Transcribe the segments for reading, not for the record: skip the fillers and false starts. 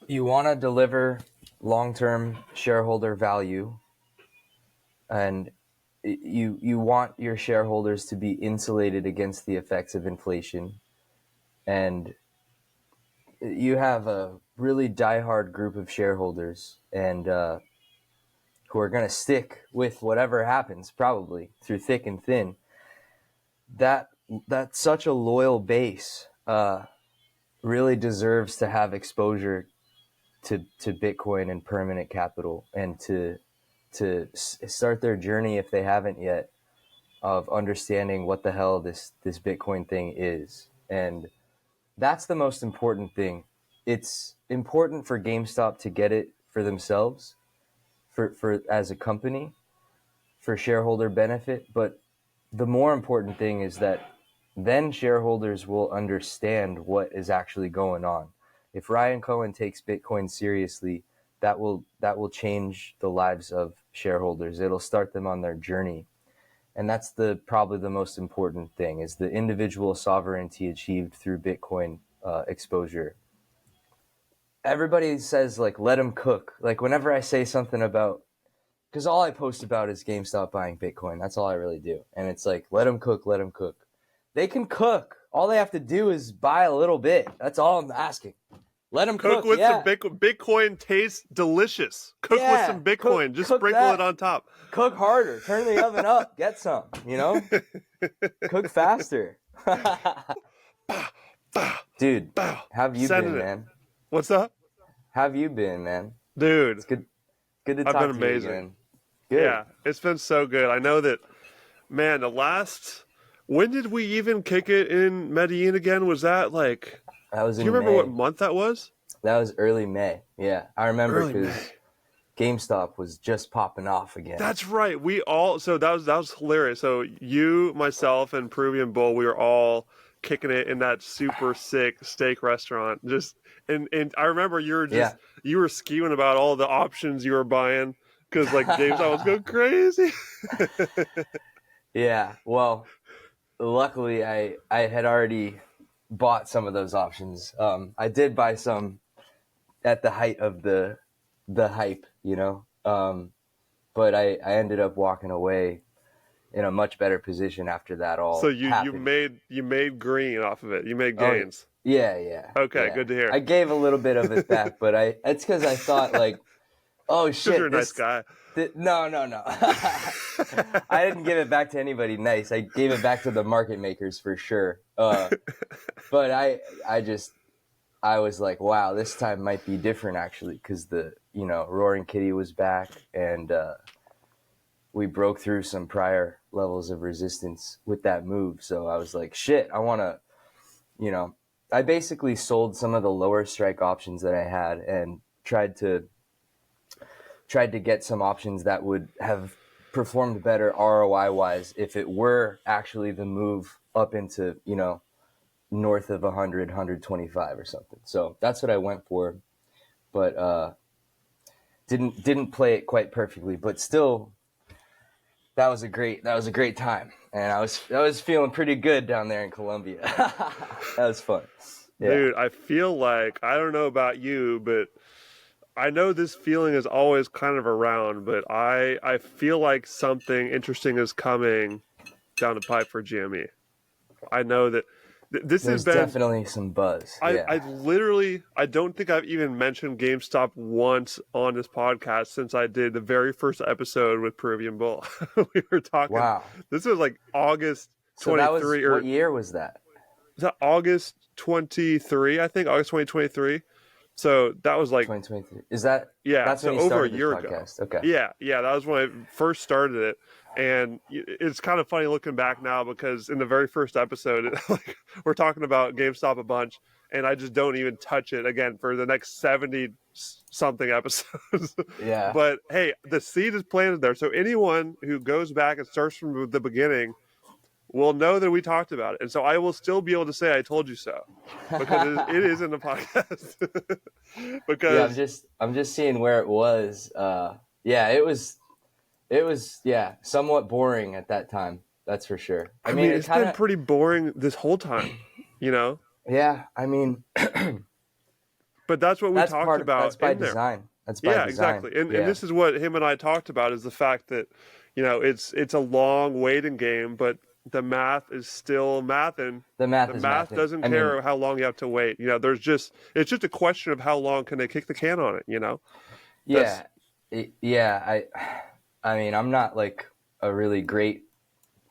You want to deliver long-term shareholder value, and you want your shareholders to be insulated against the effects of inflation, and you have a really diehard group of shareholders and who are going to stick with whatever happens, probably through thick and thin. That's such a loyal base. Really deserves to have exposure to Bitcoin and permanent capital, and to start their journey, if they haven't yet, of understanding what the hell this Bitcoin thing is. And that's the most important thing. It's important for GameStop to get it for themselves, for as a company, for shareholder benefit. But the more important thing is that then shareholders will understand what is actually going on. If Ryan Cohen takes Bitcoin seriously, that will change the lives of shareholders. It'll start them on their journey. And that's probably the most important thing, is the individual sovereignty achieved through Bitcoin exposure. Everybody says, like, let them cook. Like, whenever I say something about, because all I post about is GameStop buying Bitcoin. That's all I really do. And it's like, let them cook, let them cook. They can cook. All they have to do is buy a little bit. That's all I'm asking. Let them cook. With some Bitcoin. Bitcoin tastes delicious. Cook with some Bitcoin. Just sprinkle it on top. Cook harder. Turn the oven up. Get some, Cook faster. Dude, how have you been, man? What's up? How have you been, man? Dude. It's good to talk to you again. Good. Yeah, it's been so good. I know that, man, when did we even kick it in Medellin again? Was that like... That was in May. Do you remember what month that was? That was early May. Yeah, I remember, because GameStop was just popping off again. That's right. So that was hilarious. So you, myself, and Peruvian Bull, we were all kicking it in that super sick steak restaurant. And I remember you were skewing about all the options you were buying, because like GameStop was going crazy. Yeah. Well, luckily I had already bought some of those options. I did buy some at the height of the hype, but I ended up walking away in a much better position after that all. So you made green off of it. You made gains. Yeah. Okay, yeah. Good to hear. I gave a little bit of it back, but it's because I thought, like, oh shit, you're a nice guy. No. I didn't give it back to anybody nice. I gave it back to the market makers for sure. But I was like, wow, this time might be different, actually, because the Roaring Kitty was back, and we broke through some prior levels of resistance with that move. So I was like, shit, I want to, I basically sold some of the lower strike options that I had, and tried to get some options that would have performed better ROI wise if it were actually the move up into, north of 100, 125 or something. So that's what I went for, but didn't play it quite perfectly, but still, that was a great time, and I was feeling pretty good down there in Colombia. That was fun. Yeah. Dude, I feel like, I don't know about you, but I know this feeling is always kind of around, but I feel like something interesting is coming down the pipe for GME. I know that this has been definitely some buzz. I don't think I've even mentioned GameStop once on this podcast since I did the very first episode with Peruvian Bull. We were talking. Wow. This was like August 23. What year was that? Was that August 23? I think August 2023. So that was like 2023. Is that? Yeah. That's so when you over a started year this podcast. ago. Okay. Yeah. That was when I first started it. And it's kind of funny looking back now, because in the very first episode, like, we're talking about GameStop a bunch, and I just don't even touch it again for the next 70 something episodes. Yeah. But hey, the seed is planted there. So anyone who goes back and starts from the beginning will know that we talked about it. And so I will still be able to say I told you so, because it is in the podcast. Because yeah, I'm just seeing where it was. It was somewhat boring at that time. That's for sure. I mean, it's been pretty boring this whole time, Yeah, I mean, but But that's what we talked that's about by in there. design. That's by Yeah, design. exactly. And Yeah. this is what him and I talked about, is the fact that, it's a long waiting game, but the math is still mathing. The math The is math mathing. doesn't I mean, care how long you have to wait. It's just a question of how long can they kick the can on it, That's yeah. I mean, I'm not like a really great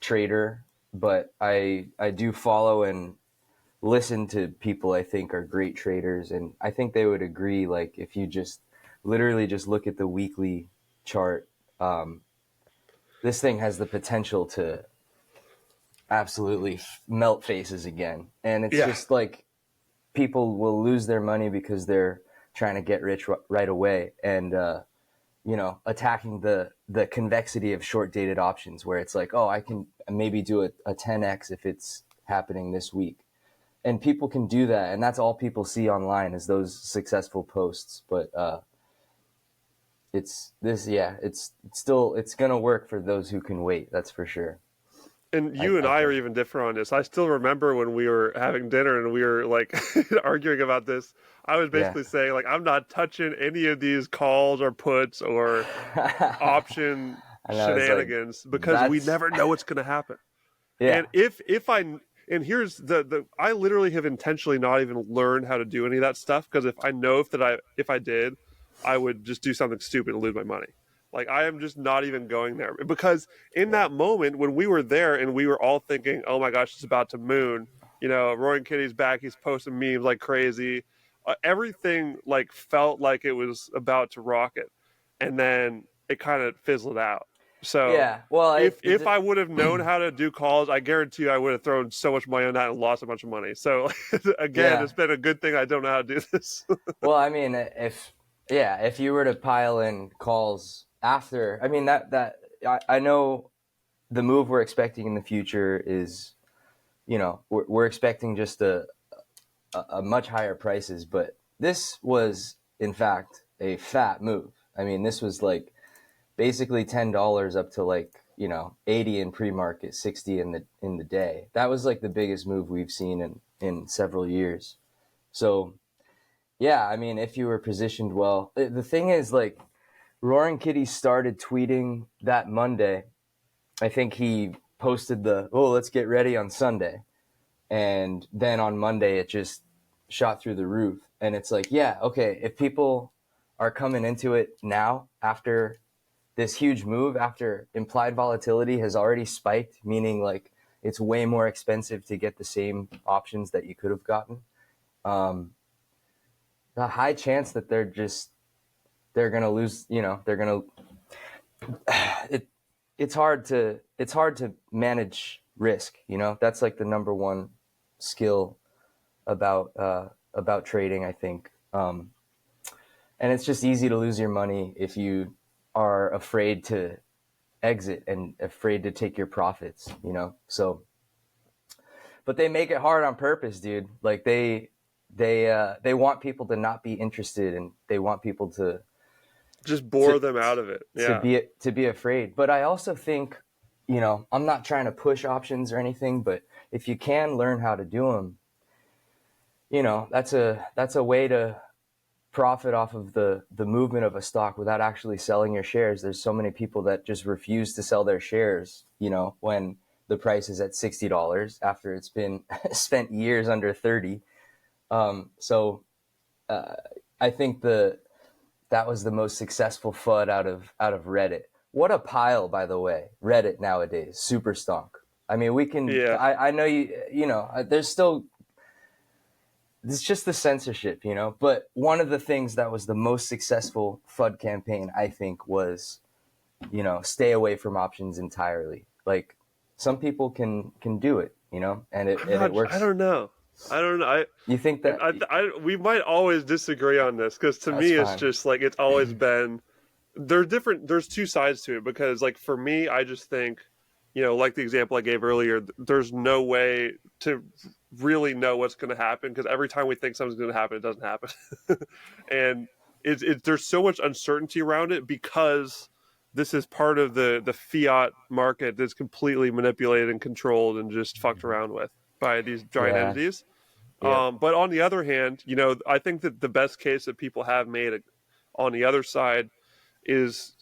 trader, but I do follow and listen to people I think are great traders, and I think they would agree. Like, if you just literally just look at the weekly chart, this thing has the potential to absolutely melt faces again. And it's yeah. just like people will lose their money because they're trying to get rich right away, and attacking the convexity of short dated options, where it's like, oh, I can maybe do a 10x if it's happening this week. And people can do that, and that's all people see online is those successful posts. But it's gonna work for those who can wait. That's for sure. And you and I are think. even different on this. I still remember when we were having dinner and we were like arguing about this. I was Yeah. basically saying, like, I'm not touching any of these calls or puts or option I know, it's like, shenanigans, because we never know what's going to happen. yeah. And and here's the I literally have intentionally not even learned how to do any of that stuff, because if I know if I did, I would just do something stupid and lose my money. Like, I am just not even going there, because in that moment when we were there and we were all thinking, oh my gosh, it's about to moon, Roaring Kitty's back, he's posting memes like crazy. Everything like felt like it was about to rocket, and then it kind of fizzled out. So Yeah. Well, if I would have known how to do calls, I guarantee you I would have thrown so much money on that and lost a bunch of money. So again, yeah. it's been a good thing I don't know how to do this. Well, I mean, if you were to pile in calls after, I mean, I know the move we're expecting in the future is, we're expecting just a much higher prices, but this was in fact a fat move. I mean, this was like basically $10 up to like, 80 in pre-market, 60 in the day. That was like the biggest move we've seen in several years. So yeah, I mean, if you were positioned well, the thing is, like, Roaring Kitty started tweeting that Monday. I think he posted let's get ready on Sunday. And then on Monday, it just shot through the roof. And it's like, yeah, okay, if people are coming into it now after this huge move, after implied volatility has already spiked, meaning like it's way more expensive to get the same options that you could have gotten. The high chance that they're going to lose, they're going to, it's hard to manage risk. That's like the number one skill about trading, I think. And it's just easy to lose your money if you are afraid to exit and afraid to take your profits, so, but they make it hard on purpose, dude. Like they want people to not be interested, and they want people to just bore them out of it. Yeah. To be afraid. But I also think, I'm not trying to push options or anything, but if you can learn how to do them, that's a way to profit off of the movement of a stock without actually selling your shares. There's so many people that just refuse to sell their shares, when the price is at $60 after it's been spent years under 30. So I think that was the most successful FUD out of Reddit. What a pile, by the way, Reddit nowadays, super stonk. I mean, we can, Yeah. I know there's still, it's just the censorship, but one of the things that was the most successful FUD campaign, I think, was, stay away from options entirely. Like, some people can do it, and it works. I don't know. You think that? We might always disagree on this, because to me, it's just like, it's always been, there's two sides to it, because like for me, I just think, like the example I gave earlier, there's no way to really know what's going to happen, because every time we think something's going to happen, it doesn't happen. And there's so much uncertainty around it, because this is part of the fiat market that's completely manipulated and controlled and just fucked around with by these giant entities. Yep. But on the other hand, I think that the best case that people have made on the other side is,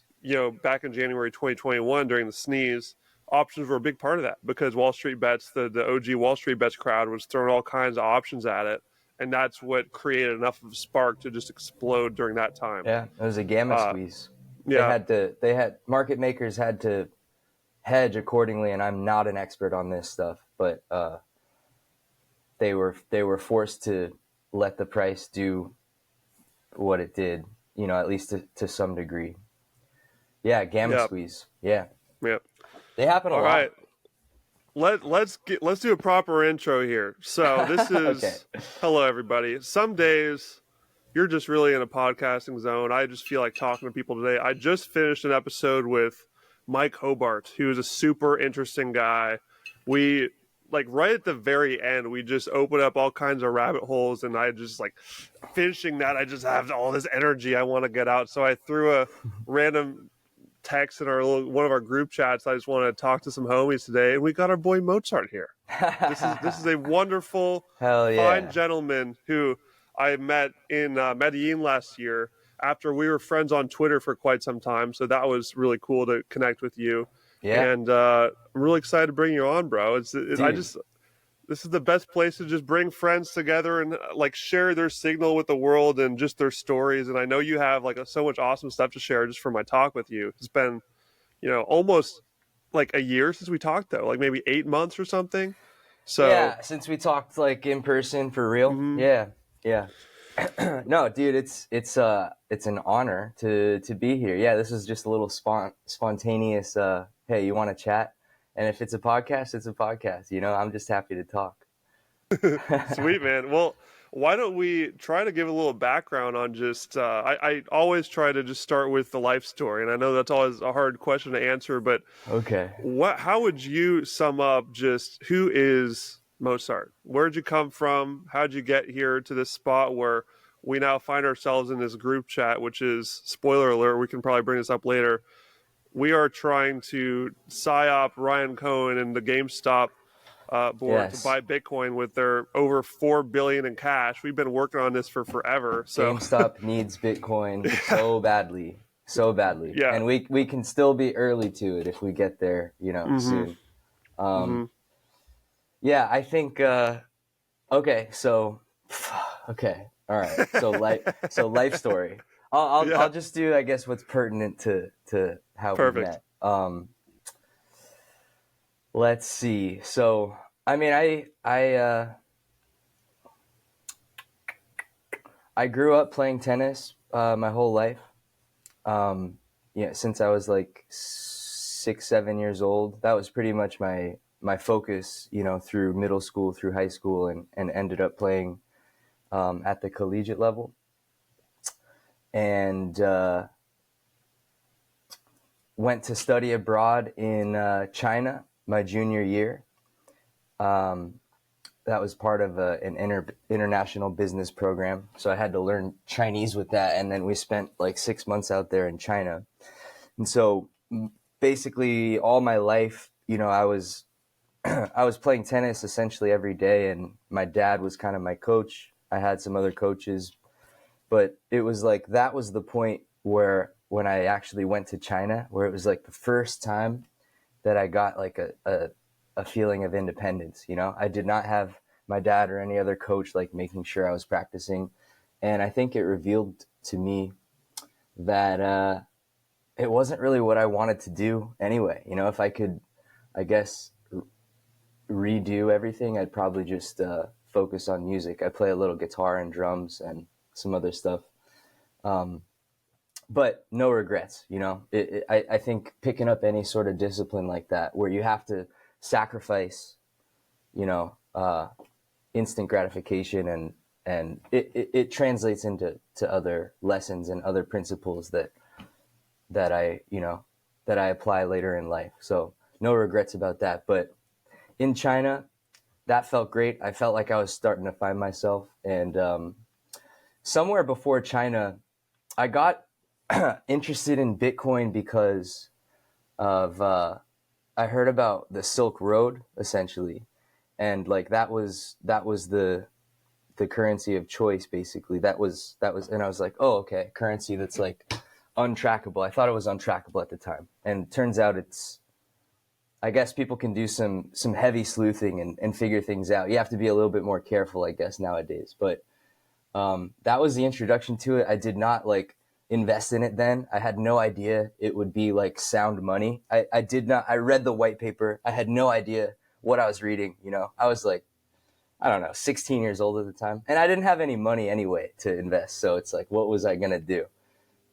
back in January 2021 during the sneeze, options were a big part of that because Wall Street Bets, the OG Wall Street Bets crowd was throwing all kinds of options at it. And that's what created enough of a spark to just explode during that time. Yeah, it was a gamma squeeze. Yeah. Market makers had to hedge accordingly, and I'm not an expert on this stuff, but they were forced to let the price do what it did, at least to some degree. Yeah, gamma squeeze. Yeah. Yeah. They happen a lot. All right. Let's do a proper intro here. So this is okay. Hello everybody. Some days you're just really in a podcasting zone. I just feel like talking to people today. I just finished an episode with Mike Hobart, who is a super interesting guy. We right at the very end, we just opened up all kinds of rabbit holes, and I just finishing that. I just have all this energy I want to get out. So I threw a random text in one of our group chats. I just want to talk to some homies today, and we got our boy Mozart here. This is a wonderful, fine gentleman who I met in Medellin last year after we were friends on Twitter for quite some time. So that was really cool to connect with you. Yeah. And I'm really excited to bring you on, bro. This is the best place to just bring friends together and share their signal with the world and just their stories. And I know you have so much awesome stuff to share just from my talk with you. It's been, almost a year since we talked though, maybe 8 months or something. So yeah, since we talked in person for real. Mm-hmm. Yeah. No, dude, it's an honor to be here. Yeah, this is just a little spontaneous. Hey, you want to chat? And if it's a podcast, it's a podcast. I'm just happy to talk. Sweet, man. Well, why don't we try to give a little background on just, I always try to just start with the life story. And I know that's always a hard question to answer, but okay. How would you sum up just who is Mozart? Where'd you come from? How'd you get here to this spot where we now find ourselves in this group chat, which is, spoiler alert, we can probably bring this up later. We are trying to psyop Ryan Cohen and the Gamestop board to buy Bitcoin with their over $4 billion in cash. We've been working on this for forever. So GameStop needs Bitcoin so badly. Yeah. And we can still be early to it if we get there, soon. Yeah, I think okay. All right. So life story. I'll just do, I guess, what's pertinent to how we met. Let's see. So, I mean, I grew up playing tennis my whole life. Since I was 6-7 years old. That was pretty much my focus, through middle school, through high school, and ended up playing at the collegiate level. And went to study abroad in China my junior year. That was part of an international business program. So I had to learn Chinese with that. And then we spent 6 months out there in China. And so basically all my life, I was playing tennis essentially every day. And my dad was kind of my coach. I had some other coaches. But it was that was the point where when I actually went to China, where it was the first time that I got a feeling of independence. I did not have my dad or any other coach making sure I was practicing. And I think it revealed to me that it wasn't really what I wanted to do anyway. If I could, I guess, redo everything, I'd probably just focus on music. I play a little guitar and drums and some other stuff. But no regrets, I think picking up any sort of discipline like that, where you have to sacrifice, instant gratification and it translates into other lessons and other principles that I apply later in life. So no regrets about that. But in China, that felt great. I felt like I was starting to find myself. And somewhere before China, I got interested in Bitcoin because of I heard about the Silk Road essentially, and that was the the currency of choice, basically. That was, and I was like, oh, okay, currency that's like untrackable. I thought it was untrackable at the time. And turns out it's, I guess people can do some heavy sleuthing and figure things out. You have to be a little bit more careful, I guess, nowadays. But that was the introduction to it. I did not like invest in it then. I had no idea it would be like sound money. I did not, I read the white paper. I had no idea what I was reading. You know, I was like, I don't know, 16 years old at the time. And I didn't have any money anyway to invest. So it's like, what was I going to do?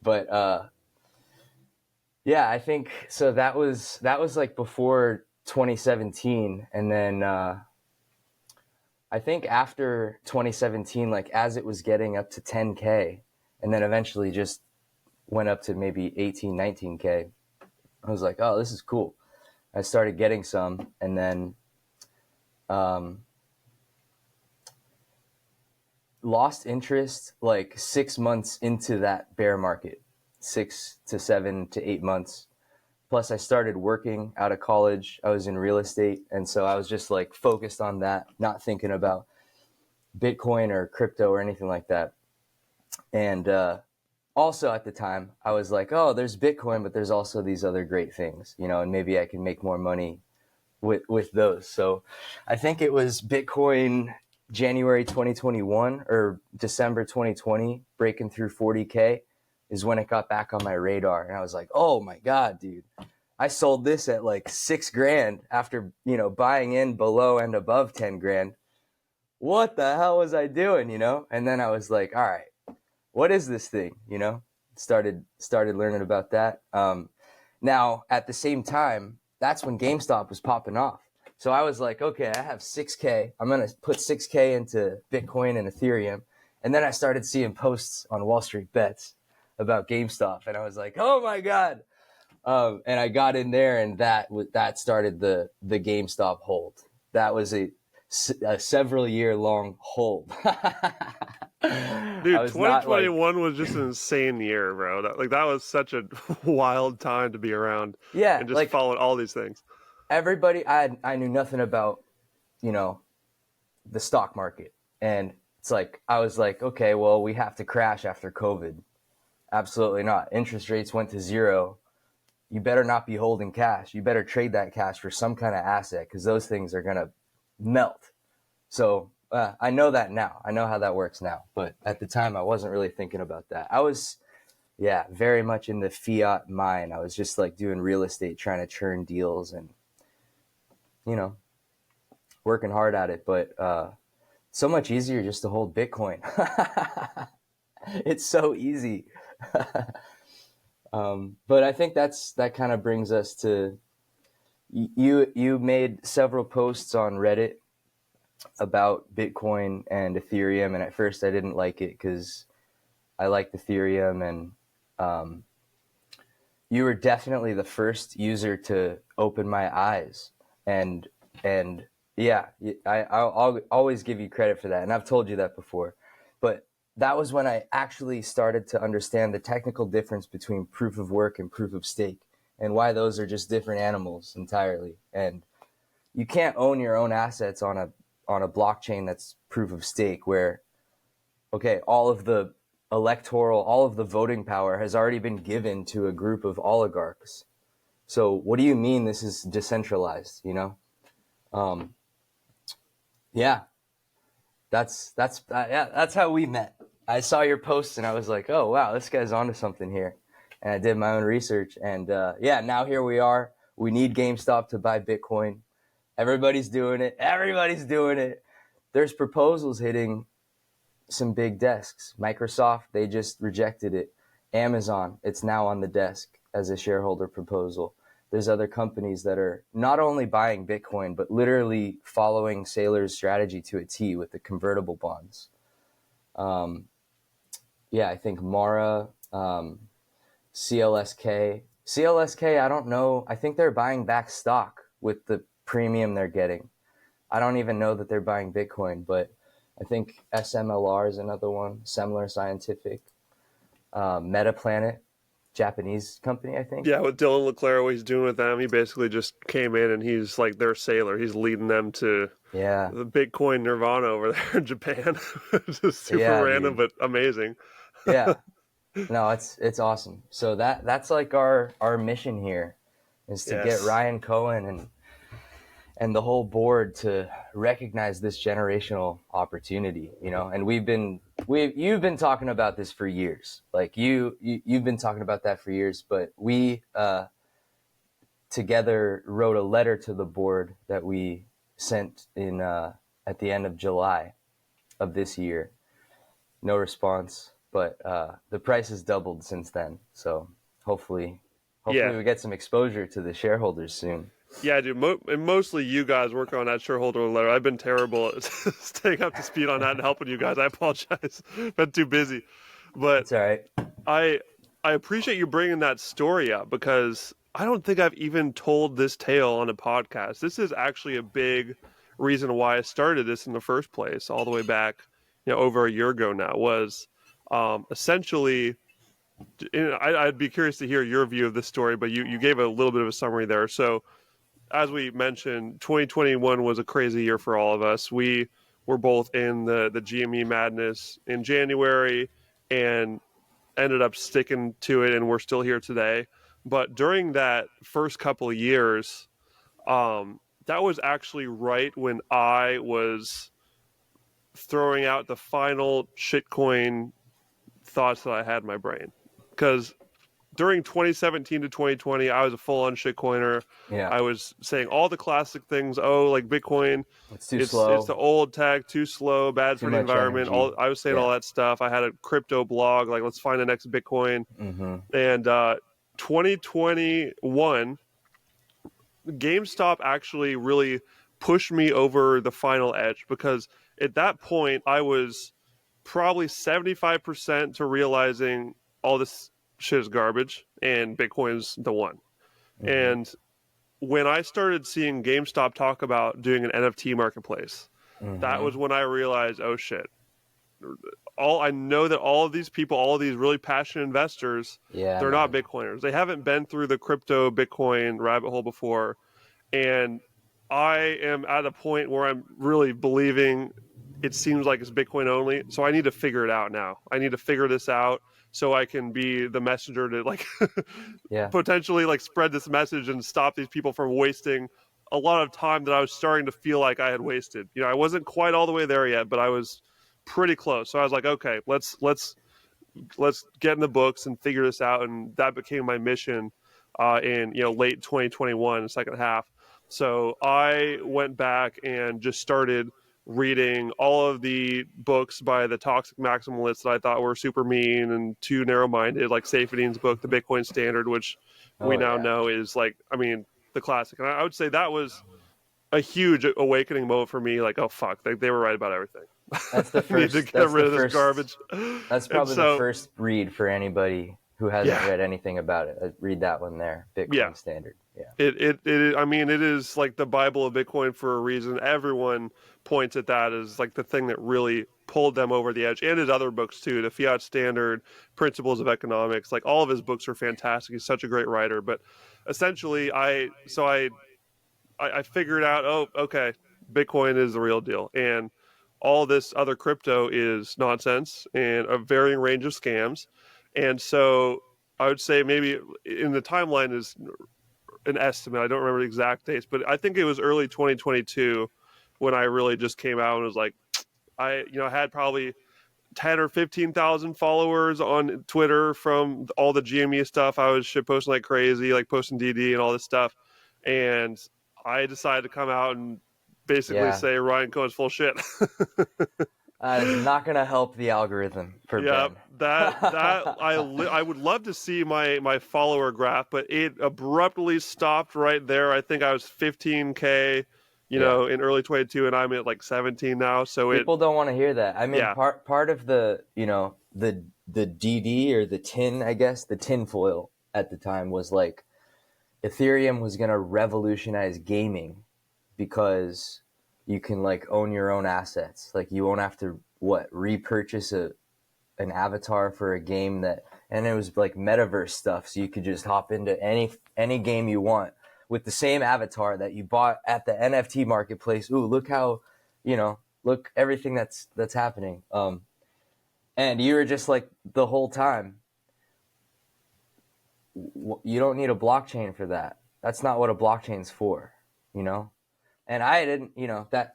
But yeah, I think so. That was like before 2017. And then I think after 2017, like as it was getting up to 10K, and then eventually just went up to maybe 18, 19K, I was like, oh, this is cool. I started getting some, and then lost interest like 6 months into that bear market, 6 to 7 to 8 months. Plus I started working out of college. I was in real estate. And so I was just like focused on that, not thinking about Bitcoin or crypto or anything like that. And also at the time I was like, oh, there's Bitcoin, but there's also these other great things, you know, and maybe I can make more money with those. So I think it was Bitcoin January 2021 or December 2020, breaking through 40K is when it got back on my radar. And I was like, oh my God, dude, I sold this at like $6,000 after, you know, buying in below and above 10 grand. What the hell was I doing, you know? And then I was like, all right, what is this thing? You know, started learning about that. Now at the same time, that's when GameStop was popping off. So I was like, okay, I have 6K. I'm going to put 6K into Bitcoin and Ethereum. And then I started seeing posts on Wall Street Bets about GameStop. And I was like, oh my God. And I got in there, and that started the GameStop hold. That was a several year long hold. Dude, 2021 was just an insane year, bro. That was such a wild time to be around. Yeah, and just like, followed all these things. Everybody, I knew nothing about, you know, the stock market. And it's like, I was like, okay, well, we have to crash after COVID. Absolutely not. Interest rates went to zero. You better not be holding cash. You better trade that cash for some kind of asset, because those things are going to melt. So I know that now. I know how that works now. But at the time, I wasn't really thinking about that. I was, very much in the fiat mind. I was just like doing real estate, trying to churn deals and, you know, working hard at it. But so much easier just to hold Bitcoin. It's so easy. But I think that kind of brings us to, you made several posts on Reddit about Bitcoin and Ethereum. And at first I didn't like it because I liked Ethereum, and you were definitely the first user to open my eyes. And yeah, I'll always give you credit for that. And I've told you that before. But that was when I actually started to understand the technical difference between proof of work and proof of stake, and why those are just different animals entirely. And you can't own your own assets on a blockchain that's proof of stake, where, okay, all of the voting power has already been given to a group of oligarchs. So what do you mean this is decentralized, you know? Yeah, that's how we met. I saw your posts and I was like, oh wow, this guy's onto something here. And I did my own research, and now here we are. We need GameStop to buy Bitcoin. Everybody's doing it. There's proposals hitting some big desks. Microsoft, they just rejected it. Amazon, it's now on the desk as a shareholder proposal. There's other companies that are not only buying Bitcoin, but literally following Saylor's strategy to a T with the convertible bonds. I think Mara, CLSK, I don't know. I think they're buying back stock with the premium they're getting. I don't even know that they're buying Bitcoin, but I think SMLR is another one, Semler Scientific, Metaplanet. Japanese company, I think. Yeah, with Dylan Leclerc, what he's doing with them, he basically just came in and he's like their sailor. He's leading them to the Bitcoin nirvana over there in Japan. Just super random, dude. but amazing. Yeah. No, it's awesome. So that's like our mission here, is to get Ryan Cohen and the whole board to recognize this generational opportunity, you know. And you've been talking about this for years. Like you've been talking about that for years, but we together wrote a letter to the board that we sent in at the end of July of this year. No response, but the price has doubled since then. So hopefully we get some exposure to the shareholders soon. Yeah, dude. And mostly you guys work on that shareholder letter. I've been terrible at staying up to speed on that and helping you guys. I apologize. Been too busy. But it's all right. I appreciate you bringing that story up, because I don't think I've even told this tale on a podcast. This is actually a big reason why I started this in the first place, all the way back, over a year ago now, was essentially, I'd be curious to hear your view of this story, but you gave a little bit of a summary there. So as we mentioned, 2021 was a crazy year for all of us. We were both in the GME madness in January and ended up sticking to it, and we're still here today. But during that first couple of years, that was actually right when I was throwing out the final shitcoin thoughts that I had in my brain. Because during 2017 to 2020, I was a full-on shitcoiner. Yeah. I was saying all the classic things. Oh, like Bitcoin, it's too slow. It's the old tech, too slow, bad for the environment. I was saying all that stuff. I had a crypto blog, like let's find the next Bitcoin. Mm-hmm. And 2021, GameStop actually really pushed me over the final edge, because at that point I was probably 75% to realizing all this shit is garbage and Bitcoin's the one. Mm-hmm. And when I started seeing GameStop talk about doing an NFT marketplace, that was when I realized, oh shit. I know that all of these people, all of these really passionate investors, they're not Bitcoiners. They haven't been through the crypto Bitcoin rabbit hole before. And I am at a point where I'm really believing it seems like it's Bitcoin only. So I need to figure it out now. I need to figure this out so I can be the messenger to potentially spread this message and stop these people from wasting a lot of time that I was starting to feel like I had wasted. I wasn't quite all the way there yet, but I was pretty close. So I was like, okay, let's get in the books and figure this out. And that became my mission in late 2021, the second half. So I went back and just started reading all of the books by the toxic maximalists that I thought were super mean and too narrow-minded, like Saifedean's book, The Bitcoin Standard, which we now know is the classic. And I would say that was a huge awakening moment for me. Like, oh fuck, they were right about everything. That's the first. I need to get rid of this garbage. That's probably the first read for anybody who hasn't read anything about it. Read that one there, Bitcoin Standard. Yeah. It is like the Bible of Bitcoin for a reason. Everyone points at that as like the thing that really pulled them over the edge, and his other books too, the Fiat Standard, Principles of Economics. Like all of his books are fantastic. He's such a great writer. But essentially, I figured out, oh, okay, Bitcoin is the real deal, and all this other crypto is nonsense and a varying range of scams. And so I would say maybe in the timeline is an estimate. I don't remember the exact dates, but I think it was early 2022 when I really just came out and was like, I had probably 10 or 15,000 followers on Twitter from all the GME stuff. I was shit posting like crazy, like posting DD and all this stuff. And I decided to come out and basically say Ryan Cohen's full shit. It's not going to help the algorithm for Ben. I would love to see my follower graph, but it abruptly stopped right there. I think I was 15K, in early 22, and I'm at like 17 now. So people don't want to hear that. I mean, part of the the DD or the tin, I guess, the tinfoil at the time was like Ethereum was going to revolutionize gaming because you can own your own assets. Like you won't have to repurchase an avatar for a game that and it was like metaverse stuff. So you could just hop into any game you want with the same avatar that you bought at the NFT marketplace. Ooh, look how, look everything that's happening. And you were just like the whole time, you don't need a blockchain for that. That's not what a blockchain's for, And I didn't,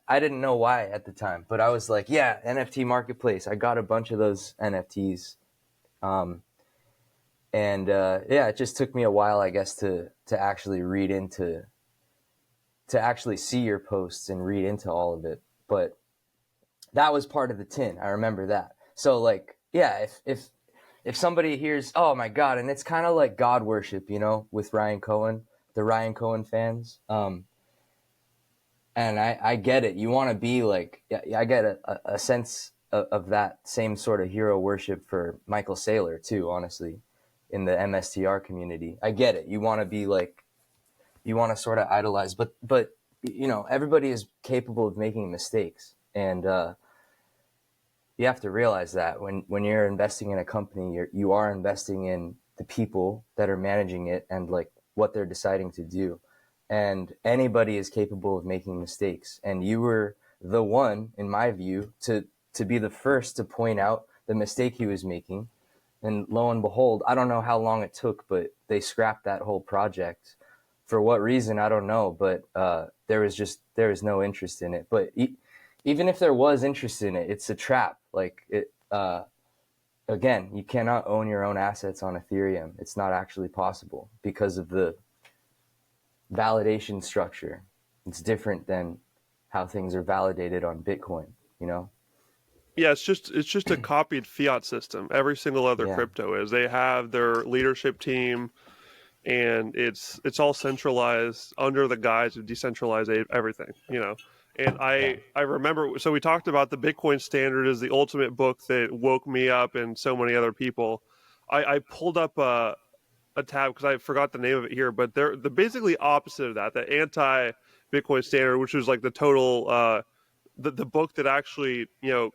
I didn't know why at the time, but I was like, yeah, NFT marketplace. I got a bunch of those NFTs. It just took me a while, I guess, to actually to actually see your posts and read into all of it. But that was part of the tin. I remember that. So like, yeah, if somebody hears, oh my God, and it's kind of like God worship, with Ryan Cohen, the Ryan Cohen fans. And I get it. You want to be like, I get a sense of that same sort of hero worship for Michael Saylor too, honestly, in the MSTR community. I get it. You want to be like, you want to sort of idolize, but everybody is capable of making mistakes. And you have to realize that when you're investing in a company, you are investing in the people that are managing it and like what they're deciding to do. And anybody is capable of making mistakes. And you were the one, in my view, to be the first to point out the mistake he was making. And lo and behold, I don't know how long it took, but they scrapped that whole project. For what reason, I don't know. But there was no interest in it. But even if there was interest in it, it's a trap. Like again, you cannot own your own assets on Ethereum. It's not actually possible because of the validation structure. It's different than how things are validated on Bitcoin, Yeah, it's just a copied fiat system. Every single other crypto is. They have their leadership team, and it's all centralized under the guise of decentralized everything, And I remember, so we talked about the Bitcoin Standard is the ultimate book that woke me up and so many other people. I pulled up a tab because I forgot the name of it here, but they're the basically opposite of that, the anti-Bitcoin Standard, which was like the total the book that actually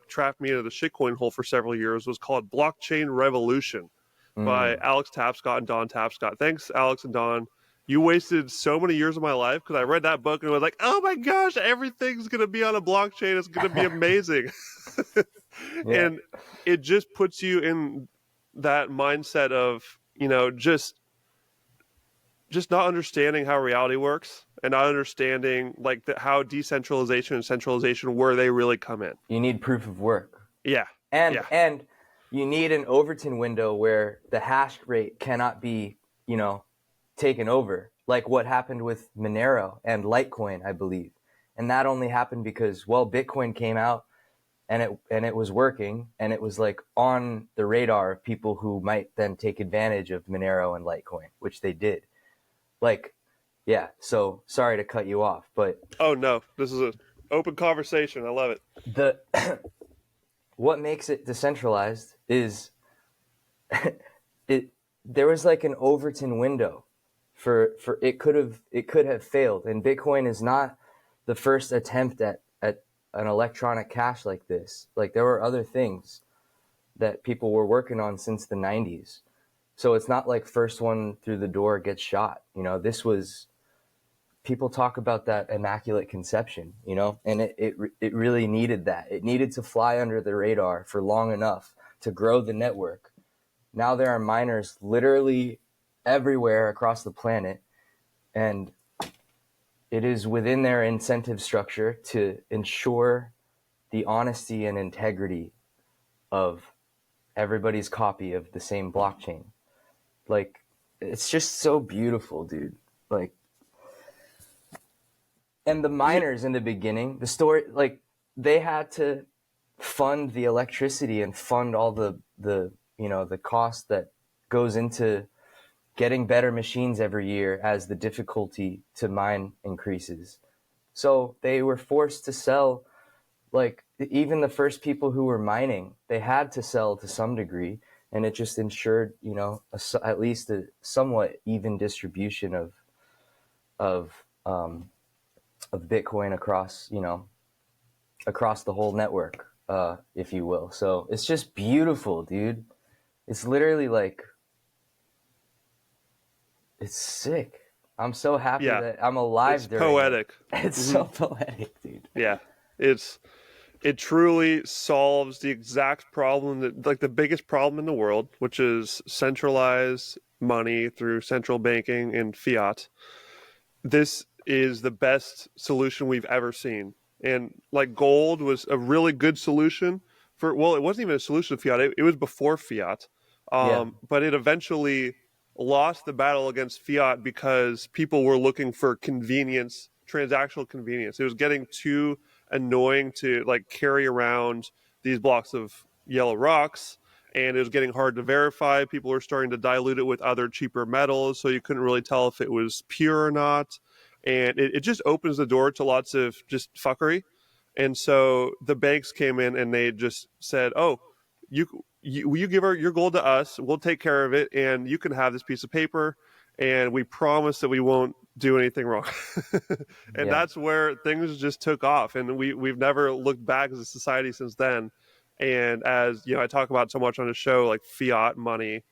trapped me into the shitcoin hole for several years was called Blockchain Revolution by Alex Tapscott and Don Tapscott. Thanks, Alex and Don. You wasted so many years of my life because I read that book and was like, oh my gosh, everything's going to be on a blockchain. It's going to be amazing. And it just puts you in that mindset of, just not understanding how reality works and not understanding like how decentralization and centralization, where they really come in. You need proof of work. Yeah. And you need an Overton window where the hash rate cannot be, taken over, like what happened with Monero and Litecoin, I believe. And that only happened because, Bitcoin came out and it was working, and it was like on the radar of people who might then take advantage of Monero and Litecoin, which they did. Like, yeah, so sorry to cut you off, but oh no, this is an open conversation. I love it. What makes it decentralized is there was like an Overton window for it could have failed, and Bitcoin is not the first attempt at an electronic cash like this. Like, there were other things that people were working on since the 90s. So it's not like first one through the door gets shot. This was, people talk about that immaculate conception, and it really needed that. It needed to fly under the radar for long enough to grow the network. Now there are miners literally everywhere across the planet, and it is within their incentive structure to ensure the honesty and integrity of everybody's copy of the same blockchain. Like, it's just so beautiful, dude. Like, and the miners in the beginning, the story, like, they had to fund the electricity and fund all the cost that goes into getting better machines every year as the difficulty to mine increases. So they were forced to sell, like, even the first people who were mining, they had to sell to some degree. And it just ensured, at least a somewhat even distribution of Bitcoin across, across the whole network, if you will. So it's just beautiful, dude. It's literally like, it's sick. I'm so happy that I'm alive during poetic. it. It's so poetic, dude. Yeah, it truly solves the exact problem that, like, the biggest problem in the world, which is centralized money through central banking and fiat. This is the best solution we've ever seen. And like gold was a really good solution for, well, it wasn't even a solution to fiat. It was before fiat. Yeah. But it eventually lost the battle against fiat because people were looking for convenience, transactional convenience. It was getting too annoying to like carry around these blocks of yellow rocks, and it was getting hard to verify. People were starting to dilute it with other cheaper metals, so you couldn't really tell if it was pure or not. And it just opens the door to lots of just fuckery. And so the banks came in and they just said, "Oh, you give your gold to us, we'll take care of it, and you can have this piece of paper, and we promise that we won't do anything wrong." And Yeah. that's where things just took off, and we've never looked back as a society since then. And as you know, I talk about so much on the show, like fiat money,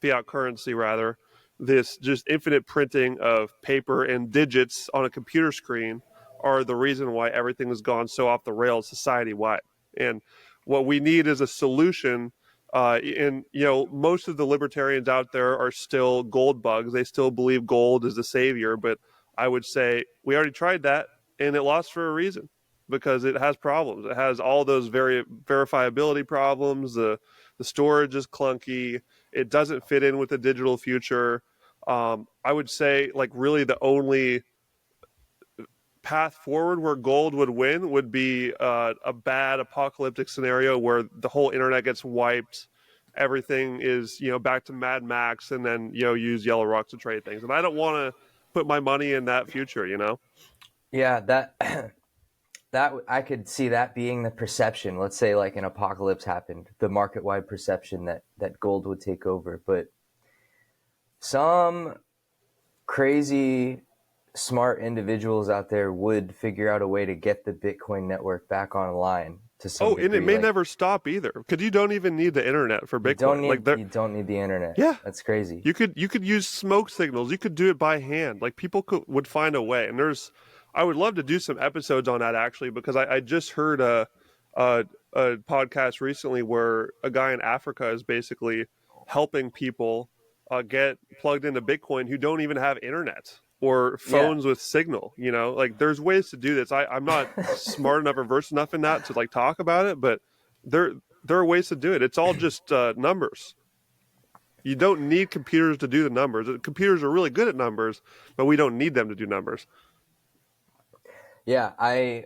fiat currency rather, this just infinite printing of paper and digits on a computer screen are the reason why everything has gone so off the rails society wide. And what we need is a solution. And you know, most of the libertarians out there are still gold bugs. They still believe gold is the savior. But I would say we already tried that, and it lost for a reason, because it has problems. It has all those verifiability problems. The storage is clunky. It doesn't fit in with the digital future. I would say, like, really the only path forward where gold would win would be a bad apocalyptic scenario where the whole internet gets wiped. Everything is, you know, back to Mad Max, and then, you know, use yellow rocks to trade things. And I don't want to put my money in that future, you know? Yeah, that that I could see that being the perception. Let's say like an apocalypse happened, the market-wide perception that gold would take over. But some crazy smart individuals out there would figure out a way to get the Bitcoin network back online to some Oh, degree. and it may like, never stop either, because you don't even need the internet for Bitcoin. you don't need the internet. Yeah, That's crazy. you could use smoke signals. You could do it by hand. Like, people would find a way. And I would love to do some episodes on that, actually, because I just heard a podcast recently where a guy in Africa is basically helping people get plugged into Bitcoin who don't even have internet or phones with signal. You know, like, there's ways to do this. I'm not smart enough or versed enough in that to like talk about it, but there are ways to do it. It's all just numbers. You don't need computers to do the numbers. Computers are really good at numbers, but we don't need them to do numbers. Yeah, I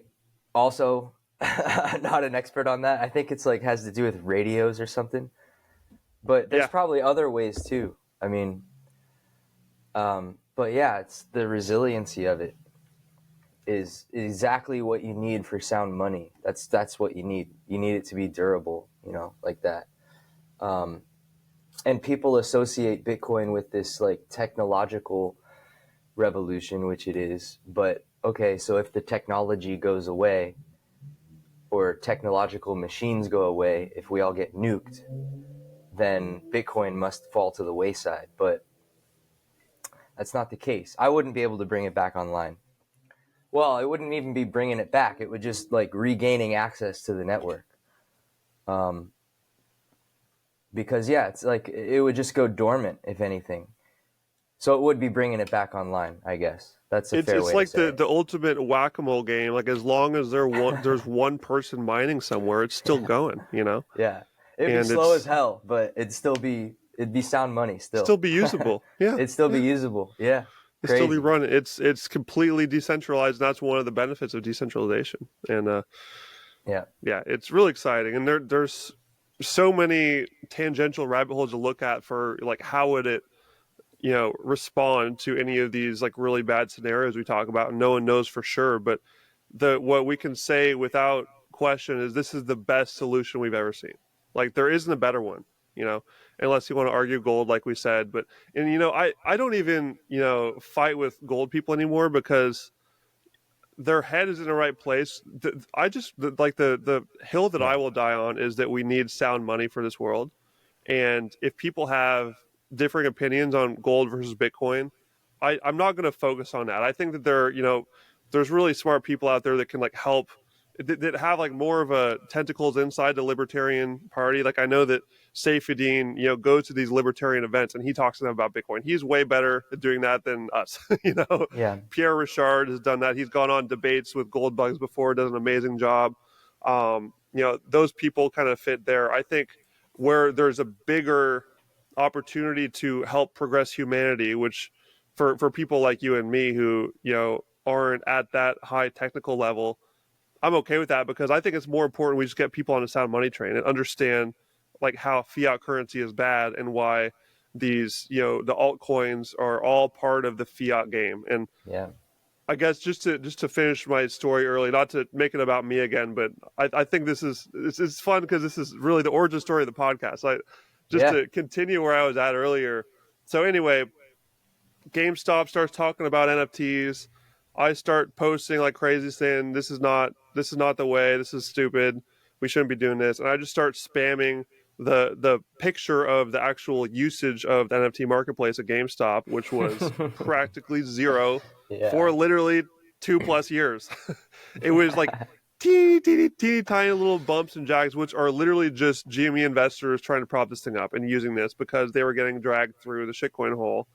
also not an expert on that. I think it's like has to do with radios or something. But there's probably other ways too. I mean, but yeah, it's the resiliency of it is exactly what you need for sound money. That's what you need. You need it to be durable, you know, like that. And people associate Bitcoin with this like technological revolution, which it is. But okay, so if the technology goes away or technological machines go away, if we all get nuked, then Bitcoin must fall to the wayside. But that's not the case. I wouldn't be able to bring it back online. Well, it wouldn't even be bringing it back. It would just like regaining access to the network. Because yeah, it's like it would just go dormant if anything. So it would be bringing it back online, I guess. That's a fair way It's to say like the ultimate whack-a-mole game. Like, as long as there's one person mining somewhere, it's still going, you know? Yeah. It'd be And slow as hell, but it'd be sound money still. still be usable. Yeah. It'd still be usable. Yeah. It's still be Crazy. running. It's completely decentralized, and that's one of the benefits of decentralization. And Yeah. yeah, it's really exciting. And there's so many tangential rabbit holes to look at for, like, how would it, you know, respond to any of these like really bad scenarios we talk about. No one knows for sure, but what we can say without question is this is the best solution we've ever seen. Like, there isn't a better one, you know, unless you want to argue gold, like we said. But, and you know, I don't even, you know, fight with gold people anymore, because their head is in the right place. The hill that I will die on is that we need sound money for this world. And if people have differing opinions on gold versus Bitcoin, I'm not going to focus on that. I think that there's really smart people out there that can like help, that have like more of a tentacles inside the Libertarian Party. Like I know that Saifedean, goes to these libertarian events and he talks to them about Bitcoin. He's way better at doing that than us. Yeah. Pierre Richard has done that. He's gone on debates with Gold Bugs before, does an amazing job. Those people kind of fit there. I think where there's a bigger opportunity to help progress humanity, which for people like you and me who, aren't at that high technical level, I'm okay with that because I think it's more important we just get people on a sound money train and understand like how fiat currency is bad and why these, the altcoins are all part of the fiat game. And Yeah. I guess just to finish my story early, not to make it about me again, but I think it's fun because this is really the origin story of the podcast. To continue where I was at earlier. So anyway, GameStop starts talking about NFTs. I start posting like crazy saying this is not the way, this is stupid, we shouldn't be doing this. And I just start spamming the picture of the actual usage of the NFT marketplace at GameStop, which was practically zero for literally 2+ years. It was like teeny tiny little bumps and jags, which are literally just GME investors trying to prop this thing up and using this because they were getting dragged through the shitcoin hole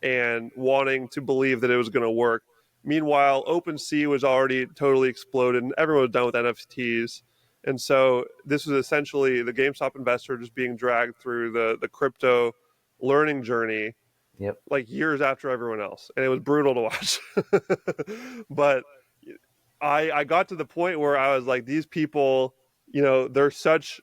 and wanting to believe that it was going to work. Meanwhile, OpenSea was already totally exploded and everyone was done with NFTs. And so this was essentially the GameStop investor just being dragged through the crypto learning journey, like years after everyone else. And it was brutal to watch. But I got to the point where I was like, these people, they're such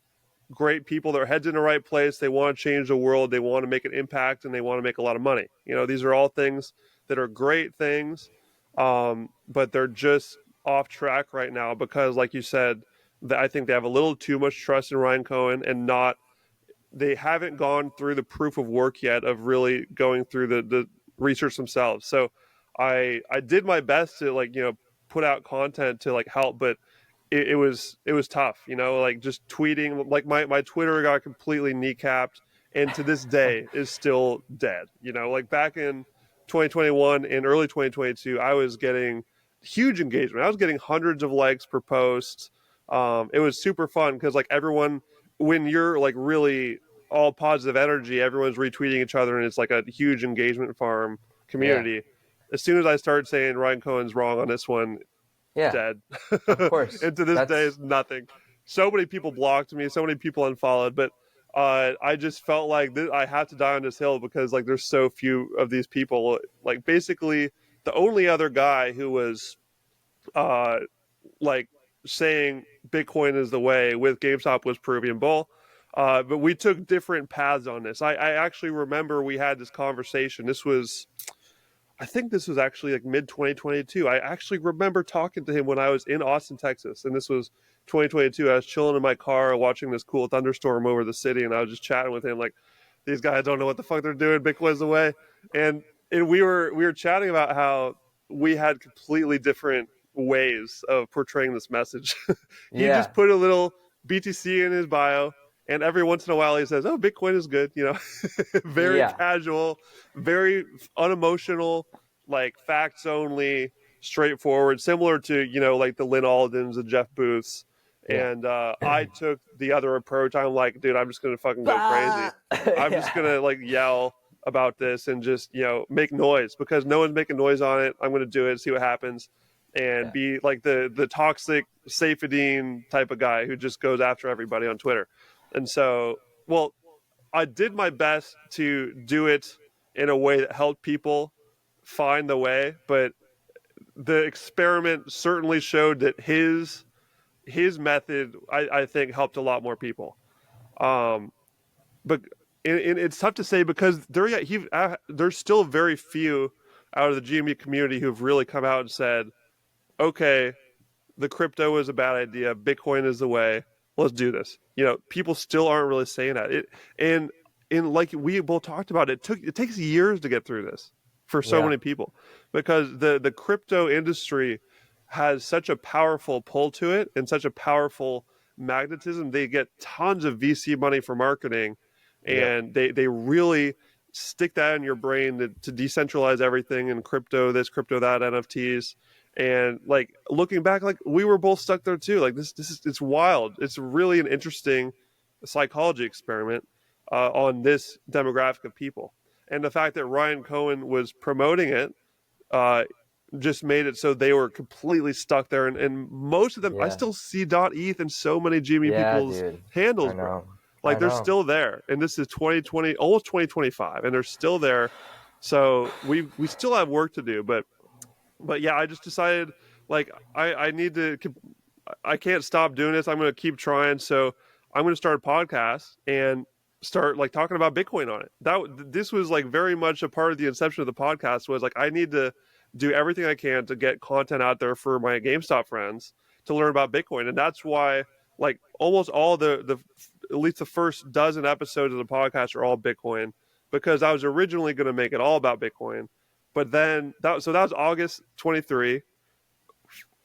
great people. Their heads in the right place. They want to change the world. They want to make an impact and they want to make a lot of money. These are all things that are great things, but they're just off track right now because, like you said, I think they have a little too much trust in Ryan Cohen and they haven't gone through the proof of work yet of really going through the research themselves. So I did my best to put out content to help, but it was tough, like just tweeting, like my Twitter got completely kneecapped and to this day is still dead. Like back in 2021 and early 2022, I was getting huge engagement. I was getting hundreds of likes per post. It was super fun because everyone, when you're really all positive energy, everyone's retweeting each other and it's like a huge engagement farm community. Yeah. As soon as I started saying Ryan Cohen's wrong on this one, dead. Of course. And to this day is nothing. So many people blocked me, so many people unfollowed, but I just felt like I have to die on this hill because there's so few of these people. Basically the only other guy who was saying Bitcoin is the way with GameStop was Peruvian Bull. But we took different paths on this. I actually remember we had this conversation. I think this was actually mid 2022. I actually remember talking to him when I was in Austin, Texas. And this was 2022. I was chilling in my car watching this cool thunderstorm over the city. And I was just chatting with him these guys don't know what the fuck they're doing. Bitcoin's the way. And we were chatting about how we had completely different ways of portraying this message. He just put a little BTC in his bio. And every once in a while he says, oh, Bitcoin is good, very casual, very unemotional, facts only, straightforward, similar to, the Lynn Aldens and Jeff Booths. Yeah. And I took the other approach. I'm like, dude, I'm just going to fucking go crazy. I'm just going to yell about this and just, make noise because no one's making noise on it. I'm going to do it, see what happens. And be the toxic Saifedean type of guy who just goes after everybody on Twitter. And so, I did my best to do it in a way that helped people find the way, but the experiment certainly showed that his method, I think, helped a lot more people. But it's tough to say because there's still very few out of the GME community who've really come out and said, okay, the crypto is a bad idea, Bitcoin is the way, let's do this. People still aren't really saying that. And like we both talked about, it takes years to get through this for so many people because the crypto industry has such a powerful pull to it and such a powerful magnetism. They get tons of VC money for marketing and they really stick that in your brain to decentralize everything and crypto this, crypto that, NFTs. And like looking back, like we were both stuck there too. Like this is, it's wild. It's really an interesting psychology experiment on this demographic of people. And the fact that Ryan Cohen was promoting it uh, just made it so they were completely stuck there. And most of them, I still see .eth in so many GME people's handles, bro. Like they're still there. And this is 2020, almost 2025, and they're still there. So we still have work to do. But yeah, I just decided like I need to, I can't stop doing this. I'm going to keep trying. So I'm going to start a podcast and start like talking about Bitcoin on it. This was like very much a part of the inception of the podcast, was like I need to do everything I can to get content out there for my GameStop friends to learn about Bitcoin. And that's why like almost all the at least the first dozen episodes of the podcast are all Bitcoin, because I was originally going to make it all about Bitcoin. But then that was August 23.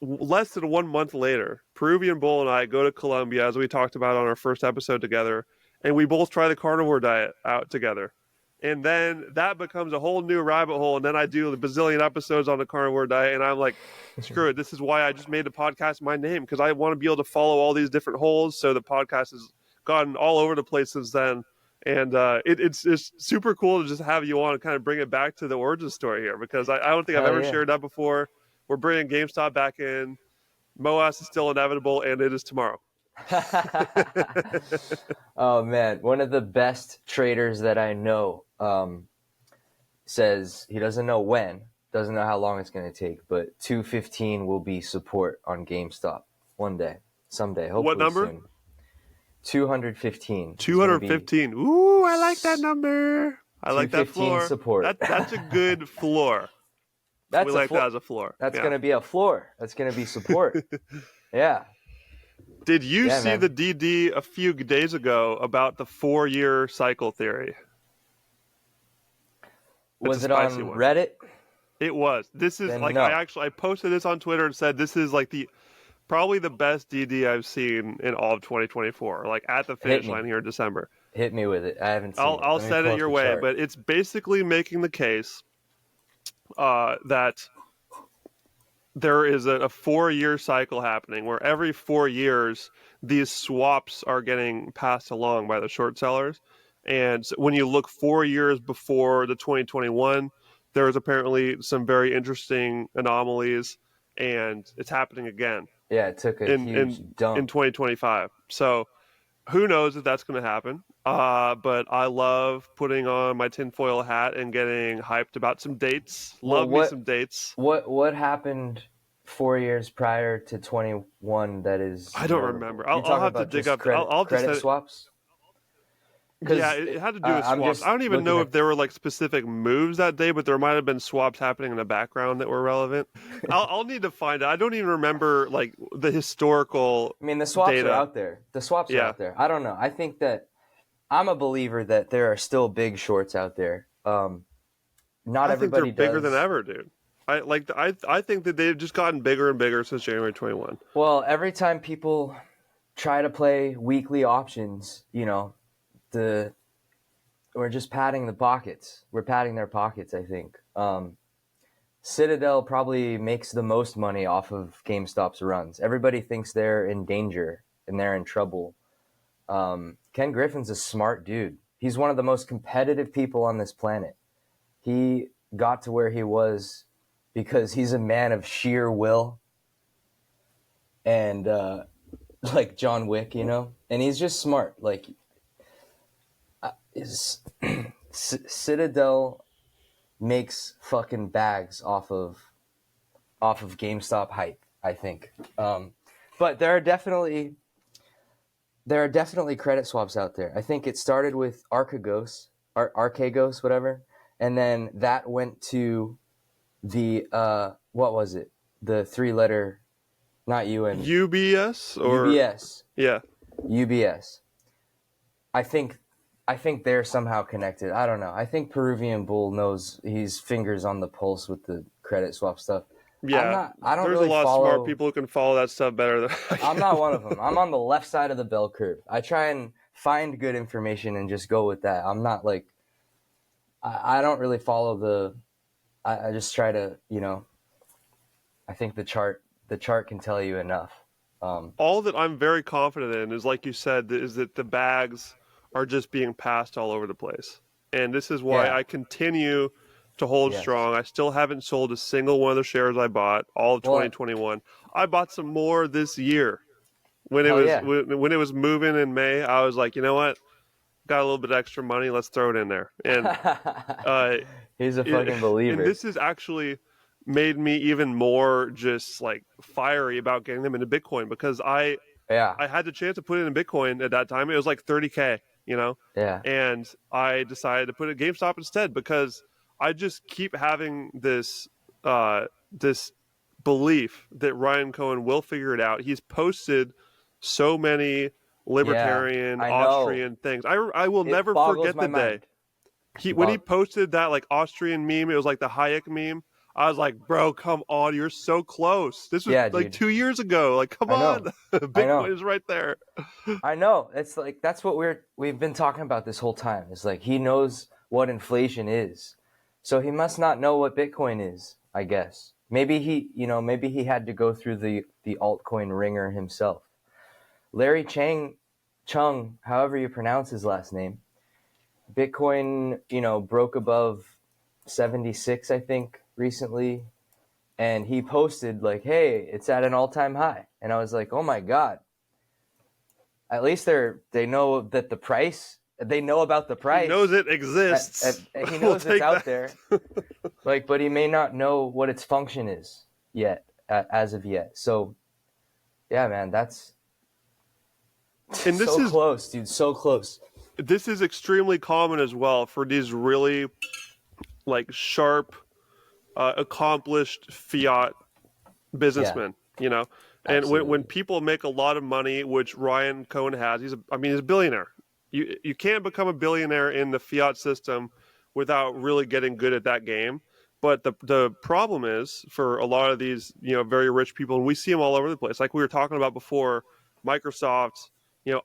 Less than 1 month later, Peruvian Bull and I go to Colombia, as we talked about on our first episode together, and we both try the carnivore diet out together. And then that becomes a whole new rabbit hole. And then I do the bazillion episodes on the carnivore diet. And I'm like, screw it. This is why I just made the podcast my name, because I want to be able to follow all these different holes. So the podcast has gotten all over the place since then. And it's super cool to just have you on and kind of bring it back to the origin story here, because I don't think I've ever shared that before. We're bringing GameStop back in. MOAS is still inevitable, and it is tomorrow. Oh, man. One of the best traders that I know says he doesn't know when, doesn't know how long it's going to take, but 215 will be support on GameStop one day, someday, hopefully what number? soon. 215. 215. Ooh, I like that number. I like that floor. Support. That's a good floor. We like that as a floor. That's going to be a floor. That's going to be support. Yeah. Did you see the DD a few days ago about the 4-year cycle theory? Was it on Reddit? It was. This is like, I posted this on Twitter and said this is like probably the best DD I've seen in all of 2024, like at the finish line here in December. Hit me with it. I haven't seen it. I'll send it your way, but it's basically making the case that there is a 4-year cycle happening where every 4 years these swaps are getting passed along by the short sellers. And when you look 4 years before the 2021, there was apparently some very interesting anomalies, and it's happening again. Yeah, it took a huge dump in 2025. So who knows if that's going to happen? But I love putting on my tinfoil hat and getting hyped about some dates. Me some dates. What happened 4 years prior to 21? That is, I don't remember. I'll have to dig up credit swaps. Yeah, it had to do with swaps. I don't even know if there were like specific moves that day, but there might have been swaps happening in the background that were relevant. I'll need to find it. I don't even remember like the historical. I mean, the swaps data. are out there. The swaps are out there. I don't know. I think that I'm a believer that there are still big shorts out there. Not everybody think they're bigger than ever, dude. I think that they've just gotten bigger and bigger since January 21. Well, every time people try to play weekly options, you know, we're just padding the pockets. We're padding their pockets, I think. Citadel probably makes the most money off of GameStop's runs. Everybody thinks they're in danger and they're in trouble. Ken Griffin's a smart dude. He's one of the most competitive people on this planet. He got to where he was because he's a man of sheer will and like John Wick, you know? And he's just smart. Like, Citadel makes fucking bags off of GameStop hype, I think. But there are definitely credit swaps out there. I think it started with Archegos, whatever, and then that went to the what was it? The 3-letter, not UN. UBS or UBS. Yeah. UBS. I think they're somehow connected. I don't know. I think Peruvian Bull knows he's fingers on the pulse with the credit swap stuff. Yeah, I don't There's really a lot follow... of smart people who can follow that stuff better than I can. I'm not one of them. I'm on the left side of the bell curve. I try and find good information and just go with that. I'm not like, I don't really follow I just try to, I think the chart can tell you enough. All that I'm very confident in is, like you said, is that the bags are just being passed all over the place. And this is why I continue to hold strong. I still haven't sold a single one of the shares I bought all of 2021. I bought some more this year. When it was moving in May, I was like, you know what? Got a little bit of extra money. Let's throw it in there. And he's a fucking believer. And this has actually made me even more just like fiery about getting them into Bitcoin, because I had the chance to put it in Bitcoin at that time. It was like 30K, and I decided to put it in GameStop instead, because I just keep having this belief that Ryan Cohen will figure it out. He's posted so many libertarian, Austrian things. I will never forget the day. When he posted that like Austrian meme, it was like the Hayek meme. I was like, bro, come on, you're so close. This was like 2 years ago. Like, come on, Bitcoin is right there. I know. It's like that's what we've been talking about this whole time. It's like he knows what inflation is, so he must not know what Bitcoin is. I guess maybe he had to go through the altcoin ringer himself. Larry Chung, however you pronounce his last name. Bitcoin, broke above 76, I think, recently. And he posted like, hey, it's at an all-time high. And I was like, oh my God. At least they know that they know about the price. He knows it exists. He knows it's out there. But he may not know what its function is yet, as of yet. So, yeah, man, that's close, dude. So close. This is extremely common as well for these really like sharp, accomplished fiat businessmen, And when people make a lot of money, which Ryan Cohen has, he's a billionaire. You can't become a billionaire in the fiat system without really getting good at that game. But the problem is for a lot of these, very rich people, and we see them all over the place. Like we were talking about before, Microsoft,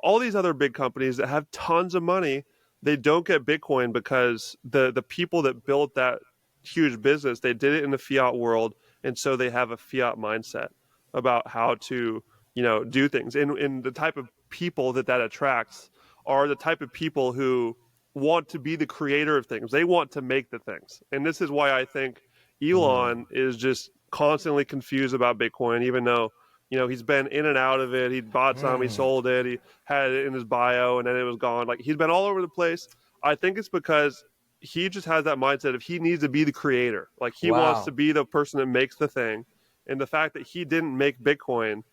all these other big companies that have tons of money, they don't get Bitcoin because the people that built that huge business, they did it in the fiat world, and so they have a fiat mindset about how to, do things. And the type of people that attracts are the type of people who want to be the creator of things. They want to make the things. And this is why I think Elon is just constantly confused about Bitcoin, even though he's been in and out of it. He bought some, he sold it, he had it in his bio, and then it was gone. Like, he's been all over the place. I think it's because he just has that mindset of he needs to be the creator. Like, he wants to be the person that makes the thing. And the fact that he didn't make Bitcoin,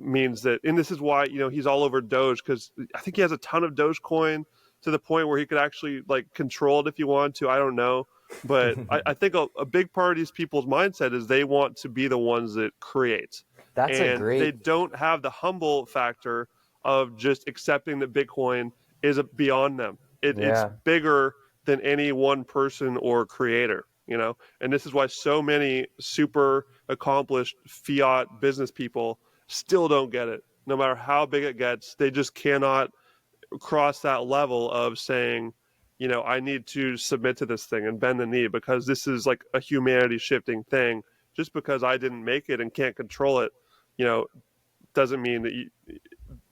means that, and this is why, he's all over Doge, because I think he has a ton of Dogecoin to the point where he could actually, like, control it if he wanted to. I don't know. But I think a big part of these people's mindset is they want to be the ones that create. They don't have the humble factor of just accepting that Bitcoin is beyond them. It's bigger than any one person or creator, and this is why so many super accomplished fiat business people still don't get it. No matter how big it gets, they just cannot cross that level of saying, I need to submit to this thing and bend the knee, because this is like a humanity shifting thing. Just because I didn't make it and can't control it, doesn't mean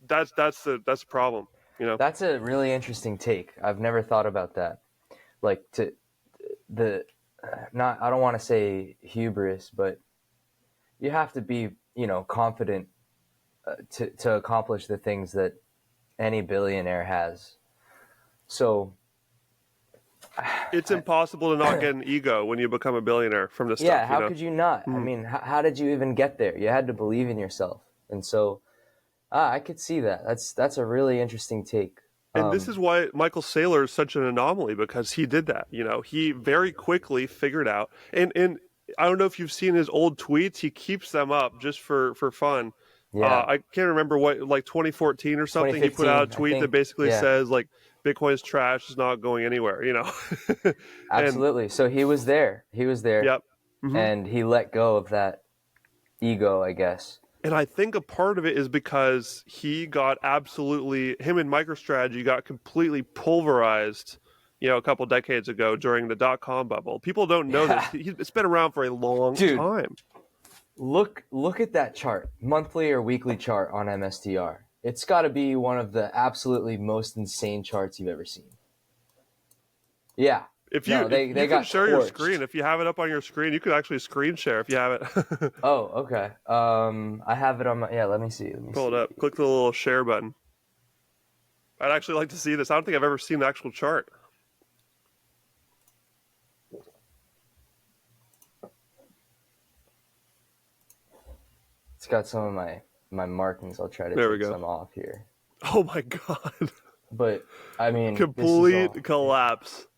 that that's the problem. That's a really interesting take. I've never thought about that. Like, I don't want to say hubris, but you have to be, confident to accomplish the things that any billionaire has. So it's impossible to not get an ego when you become a billionaire from this stuff. Yeah, how could you not? I mean, how did you even get there? You had to believe in yourself. And so I could see that. That's a really interesting take. And this is why Michael Saylor is such an anomaly, because he did that. He very quickly figured out. And I don't know if you've seen his old tweets. He keeps them up just for fun. Yeah. I can't remember what, like 2014 or something, he put out a tweet that basically says, like, Bitcoin's trash, is not going anywhere, Absolutely. So he was there. Yep. Mm-hmm. And he let go of that ego, I guess. And I think a part of it is because him and MicroStrategy got completely pulverized, a couple decades ago during the dot-com bubble. People don't know this. It's been around for a long time. Look at that chart, monthly or weekly chart on MSTR. It's got to be one of the absolutely most insane charts you've ever seen. Yeah. If you can share your screen, if you have it up on your screen, you could actually screen share if you have it. Oh, okay. I have it on my. Yeah, let me see. Pull it up. Click the little share button. I'd actually like to see this. I don't think I've ever seen the actual chart. It's got some of my markings. I'll try to take some off here. Oh my god. But I mean, complete collapse.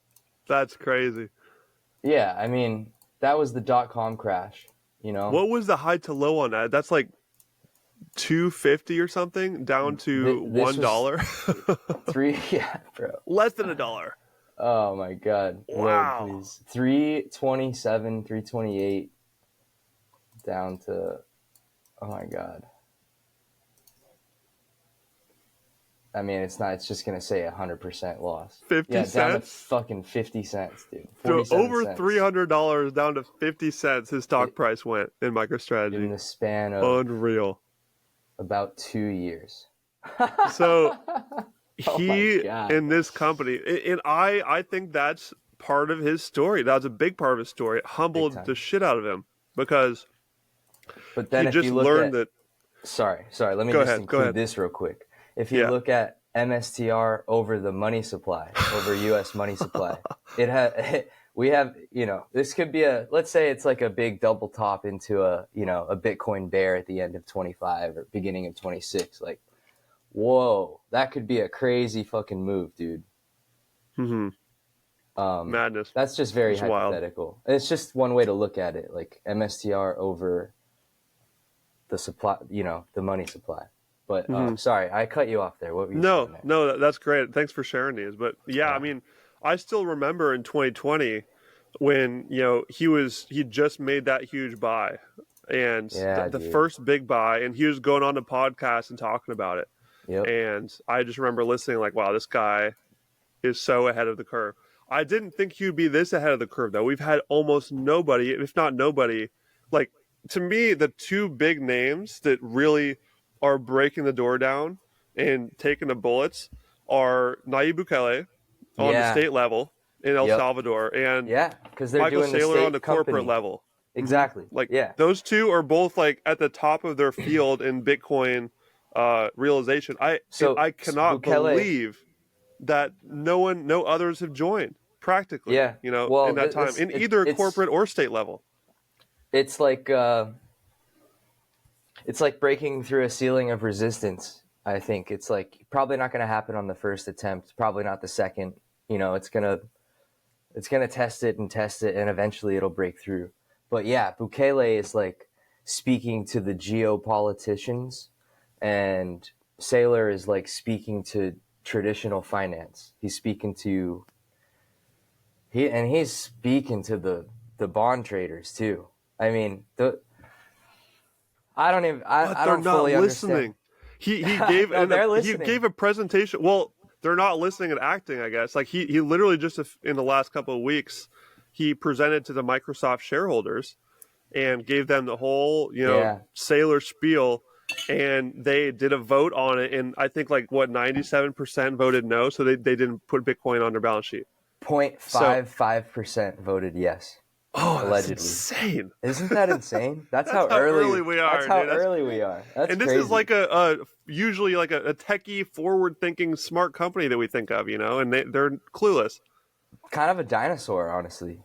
That's crazy. Yeah, I mean, that was the dot-com crash, What was the high to low on that? That's like $2.50 or something down to $1. Yeah, bro. Less than $1. Oh my god. Wow. Lord, please. 327, 328 down to, oh my god. I mean, it's just going to say 100% loss. 50 cents? Down to fucking 50 cents, dude. So over $300 down to 50 cents his stock price went in MicroStrategy. In the span of... Unreal. About 2 years. So in this company, and I think that's part of his story. That's a big part of his story. It humbled the shit out of him because but then he just learned that... Sorry. Let me include this real quick. If you look at MSTR over the money supply, over U.S. money supply, we have, this could be let's say it's like a big double top into a Bitcoin bear at the end of 25 or beginning of 26. Like, whoa, that could be a crazy fucking move, dude. Mm-hmm. Madness. That's just very hypothetical. Wild. It's just one way to look at it, like MSTR over the supply, the money supply. But sorry, I cut you off there. What were you saying there? No, that's great. Thanks for sharing these. But I mean, I still remember in 2020 when he just made that huge buy, and the first big buy, and he was going on the podcast and talking about it. Yep. And I just remember listening, like, wow, this guy is so ahead of the curve. I didn't think he'd be this ahead of the curve, though. We've had almost nobody, if not nobody, like, to me, the two big names that really are breaking the door down and taking the bullets are Nayib Bukele on the state level in El Salvador and because they're Michael doing Saylor the on the corporate level. Exactly. Those two are both like at the top of their field in Bitcoin realization. I cannot believe that no others have joined practically. In that time in either corporate or state level. It's like breaking through a ceiling of resistance. I think it's like probably not going to happen on the first attempt. Probably not the second. It's gonna test it, and eventually it'll break through. But Bukele is like speaking to the geopoliticians, and Saylor is like speaking to traditional finance. He's speaking to he's speaking to the bond traders too. I mean, I don't fully understand. He gave he gave a presentation. Well, they're not listening and acting, I guess. Like he literally just in the last couple of weeks, he presented to the Microsoft shareholders and gave them the whole, Saylor spiel, and they did a vote on it, and I think 97% voted no, so they didn't put Bitcoin on their balance sheet. 0.55% voted yes. Oh, allegedly. That's insane! Isn't that insane? That's how early we are. That's how early we are. That's this crazy. Is like usually like a techie, forward-thinking, smart company that we think of, and they're clueless. Kind of a dinosaur, honestly.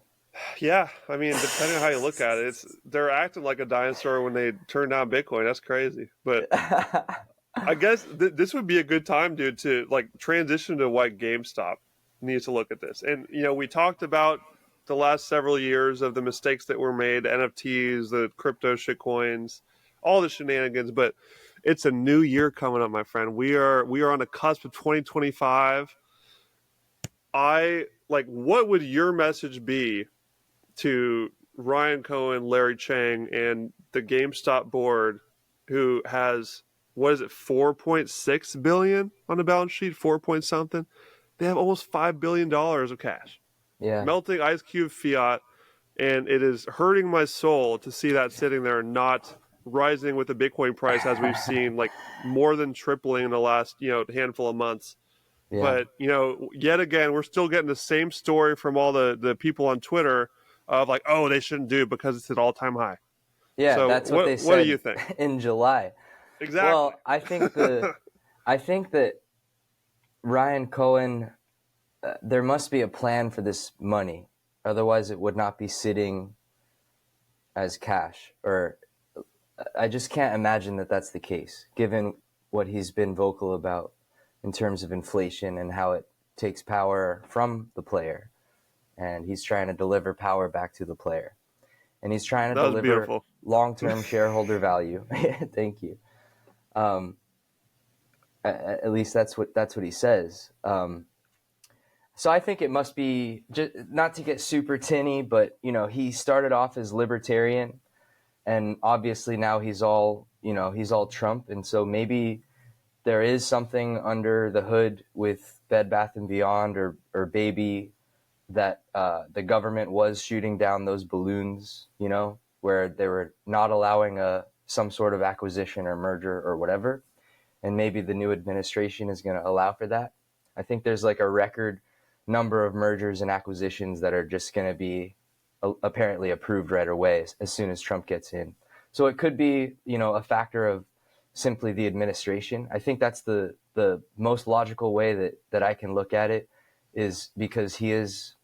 Yeah, I mean, depending on how you look at it, they're acting like a dinosaur when they turn down Bitcoin. That's crazy. But I guess this would be a good time, dude, to transition to why GameStop needs to look at this. And we talked about the last several years of the mistakes that were made, NFTs, the crypto shitcoins, all the shenanigans. But it's a new year coming up, my friend. We are on the cusp of 2025. What would your message be to Ryan Cohen, Larry Chang, and the GameStop board who has, what is it, 4.6 billion on the balance sheet, 4 point something. They have almost $5 billion of cash. Yeah. Melting ice cube fiat, and it is hurting my soul to see that sitting there and not rising with the Bitcoin price, as we've seen, like more than tripling in the last, handful of months. Yeah. But, yet again, we're still getting the same story from all the people on Twitter of like, oh, they shouldn't do it because it's at all-time high. Yeah, So that's what they said. What do you think? In July? Exactly. Well, I think that Ryan Cohen, there must be a plan for this money. Otherwise, it would not be sitting as cash. Or I just can't imagine that that's the case, given what he's been vocal about in terms of inflation and how it takes power from the player. And he's trying to deliver power back to the player. And he's trying to deliver long-term shareholder value. Thank you. At least that's what he says. So I think it must be, just, not to get super tinny, but he started off as libertarian, and obviously now he's all Trump, and so maybe there is something under the hood with Bed Bath & Beyond or Baby that the government was shooting down those balloons, where they were not allowing some sort of acquisition or merger or whatever. And maybe the new administration is going to allow for that. I think there's like a record number of mergers and acquisitions that are just going to be apparently approved right away as soon as Trump gets in. So it could be, a factor of simply the administration. I think that's the most logical way that I can look at it, is because he's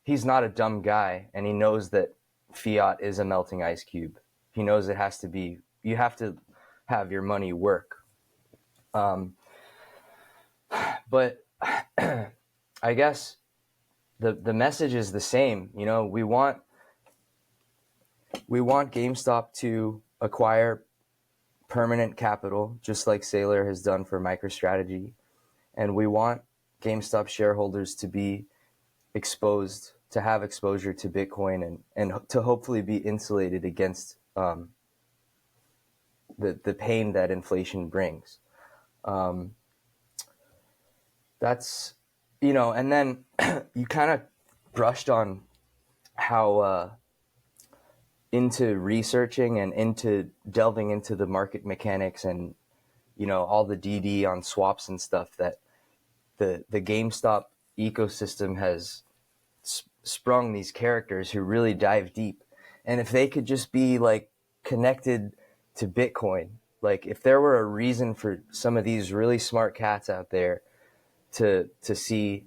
not a dumb guy, and he knows that fiat is a melting ice cube. He knows you have to have your money work. But I guess the message is the same. We want GameStop to acquire permanent capital, just like Saylor has done for MicroStrategy. And we want GameStop shareholders to be exposed, to have exposure to Bitcoin, and to hopefully be insulated against the pain that inflation brings. That's, and then you kind of brushed on how into researching and into delving into the market mechanics and, all the DD on swaps and stuff that the GameStop ecosystem has sprung these characters who really dive deep. And if they could just be like connected to Bitcoin, like if there were a reason for some of these really smart cats out there to see,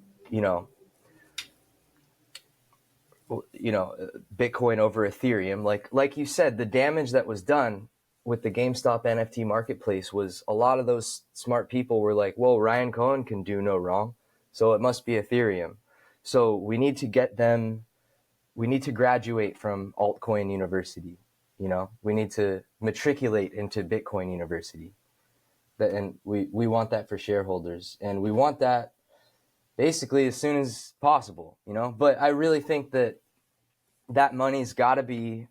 Bitcoin over Ethereum, like you said, the damage that was done with the GameStop NFT marketplace was a lot of those smart people were like, well, Ryan Cohen can do no wrong, so it must be Ethereum. So we need to graduate from altcoin university. We need to matriculate into Bitcoin university. And we want that for shareholders, and we want that basically as soon as possible, But I really think that money's got to be,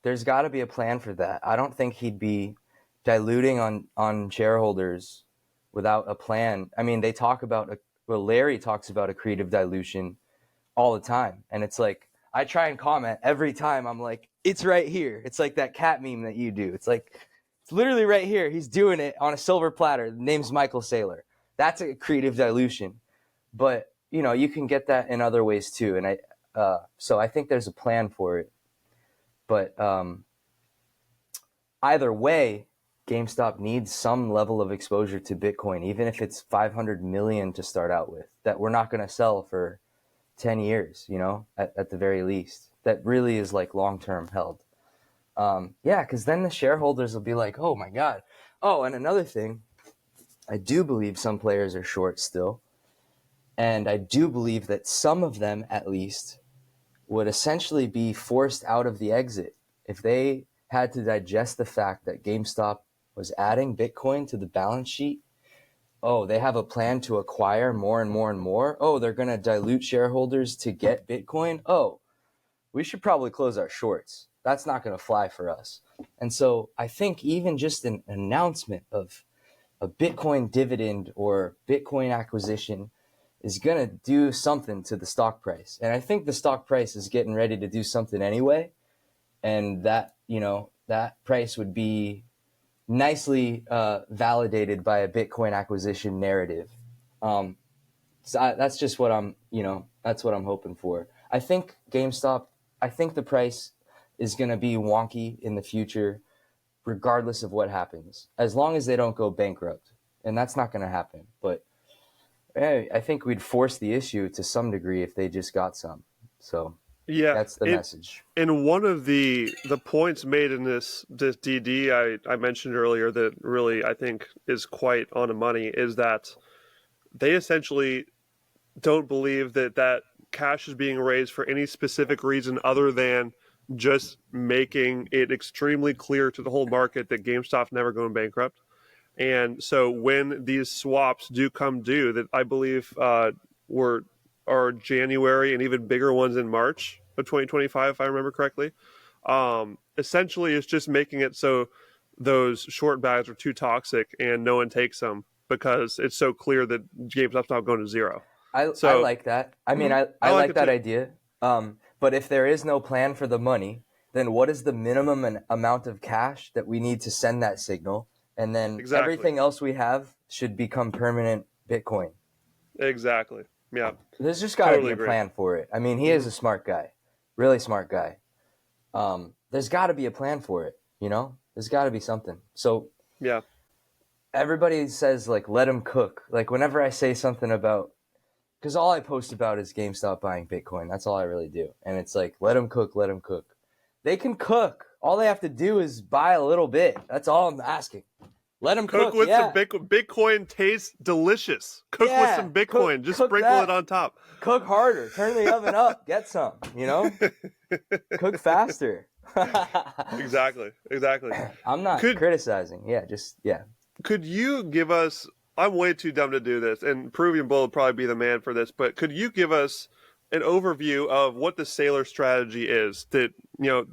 there's got to be a plan for that. I don't think he'd be diluting on shareholders without a plan. I mean, Larry talks about accretive dilution all the time, and it's like, I try and comment every time. I'm like, it's right here. It's like that cat meme that you do. It's like, it's literally right here. He's doing it on a silver platter. The name's Michael Saylor. That's accretive dilution. But, you can get that in other ways too. And so I think there's a plan for it. But either way, GameStop needs some level of exposure to Bitcoin, even if it's 500 million to start out with, that we're not going to sell for 10 years, at the very least. That really is like long-term held. Because then the shareholders will be like, oh my God. Oh, and another thing, I do believe some players are short still. And I do believe that some of them, at least, would essentially be forced out of the exit if they had to digest the fact that GameStop was adding Bitcoin to the balance sheet. Oh, they have a plan to acquire more and more and more. Oh, they're going to dilute shareholders to get Bitcoin. Oh, we should probably close our shorts. That's not going to fly for us. And so I think even just an announcement of a Bitcoin dividend or Bitcoin acquisition is going to do something to the stock price. And I think the stock price is getting ready to do something anyway. And that, that price would be nicely validated by a Bitcoin acquisition narrative. So that's just what that's what I'm hoping for. I think GameStop, I think the price is going to be wonky in the future, regardless of what happens, as long as they don't go bankrupt. And that's not going to happen. But I think we'd force the issue to some degree if they just got some. So that's the message. And one of the points made in this DD I mentioned earlier that really I think is quite on the money is that they essentially don't believe that cash is being raised for any specific reason other than just making it extremely clear to the whole market that GameStop's never going bankrupt. And so when these swaps do come due, that I believe are January and even bigger ones in March of 2025, if I remember correctly, essentially it's just making it so those short bags are too toxic and no one takes them because it's so clear that GameStop's not going to zero. I like that. I mean, I like that idea. But if there is no plan for the money, then what is the minimum amount of cash that we need to send that signal? And then everything else we have should become permanent Bitcoin. Exactly. Yeah. There's just got to be a plan for it. I mean, he is a smart guy, really smart guy. There's got to be a plan for it, There's got to be something. So yeah. Everybody says, let him cook. Whenever I say something about, because all I post about is GameStop buying Bitcoin. That's all I really do. And it's let him cook, let him cook. They can cook. All they have to do is buy a little bit. That's all I'm asking. Let them cook with some Bitcoin. Tastes delicious. Cook with some Bitcoin. Just sprinkle it on top. Cook harder. Turn the oven up. Get some. Cook faster. Exactly. I'm not criticizing. Could you give us? I'm way too dumb to do this, and Peruvian Bull would probably be the man for this. But could you give us an overview of what the Sailor strategy is? That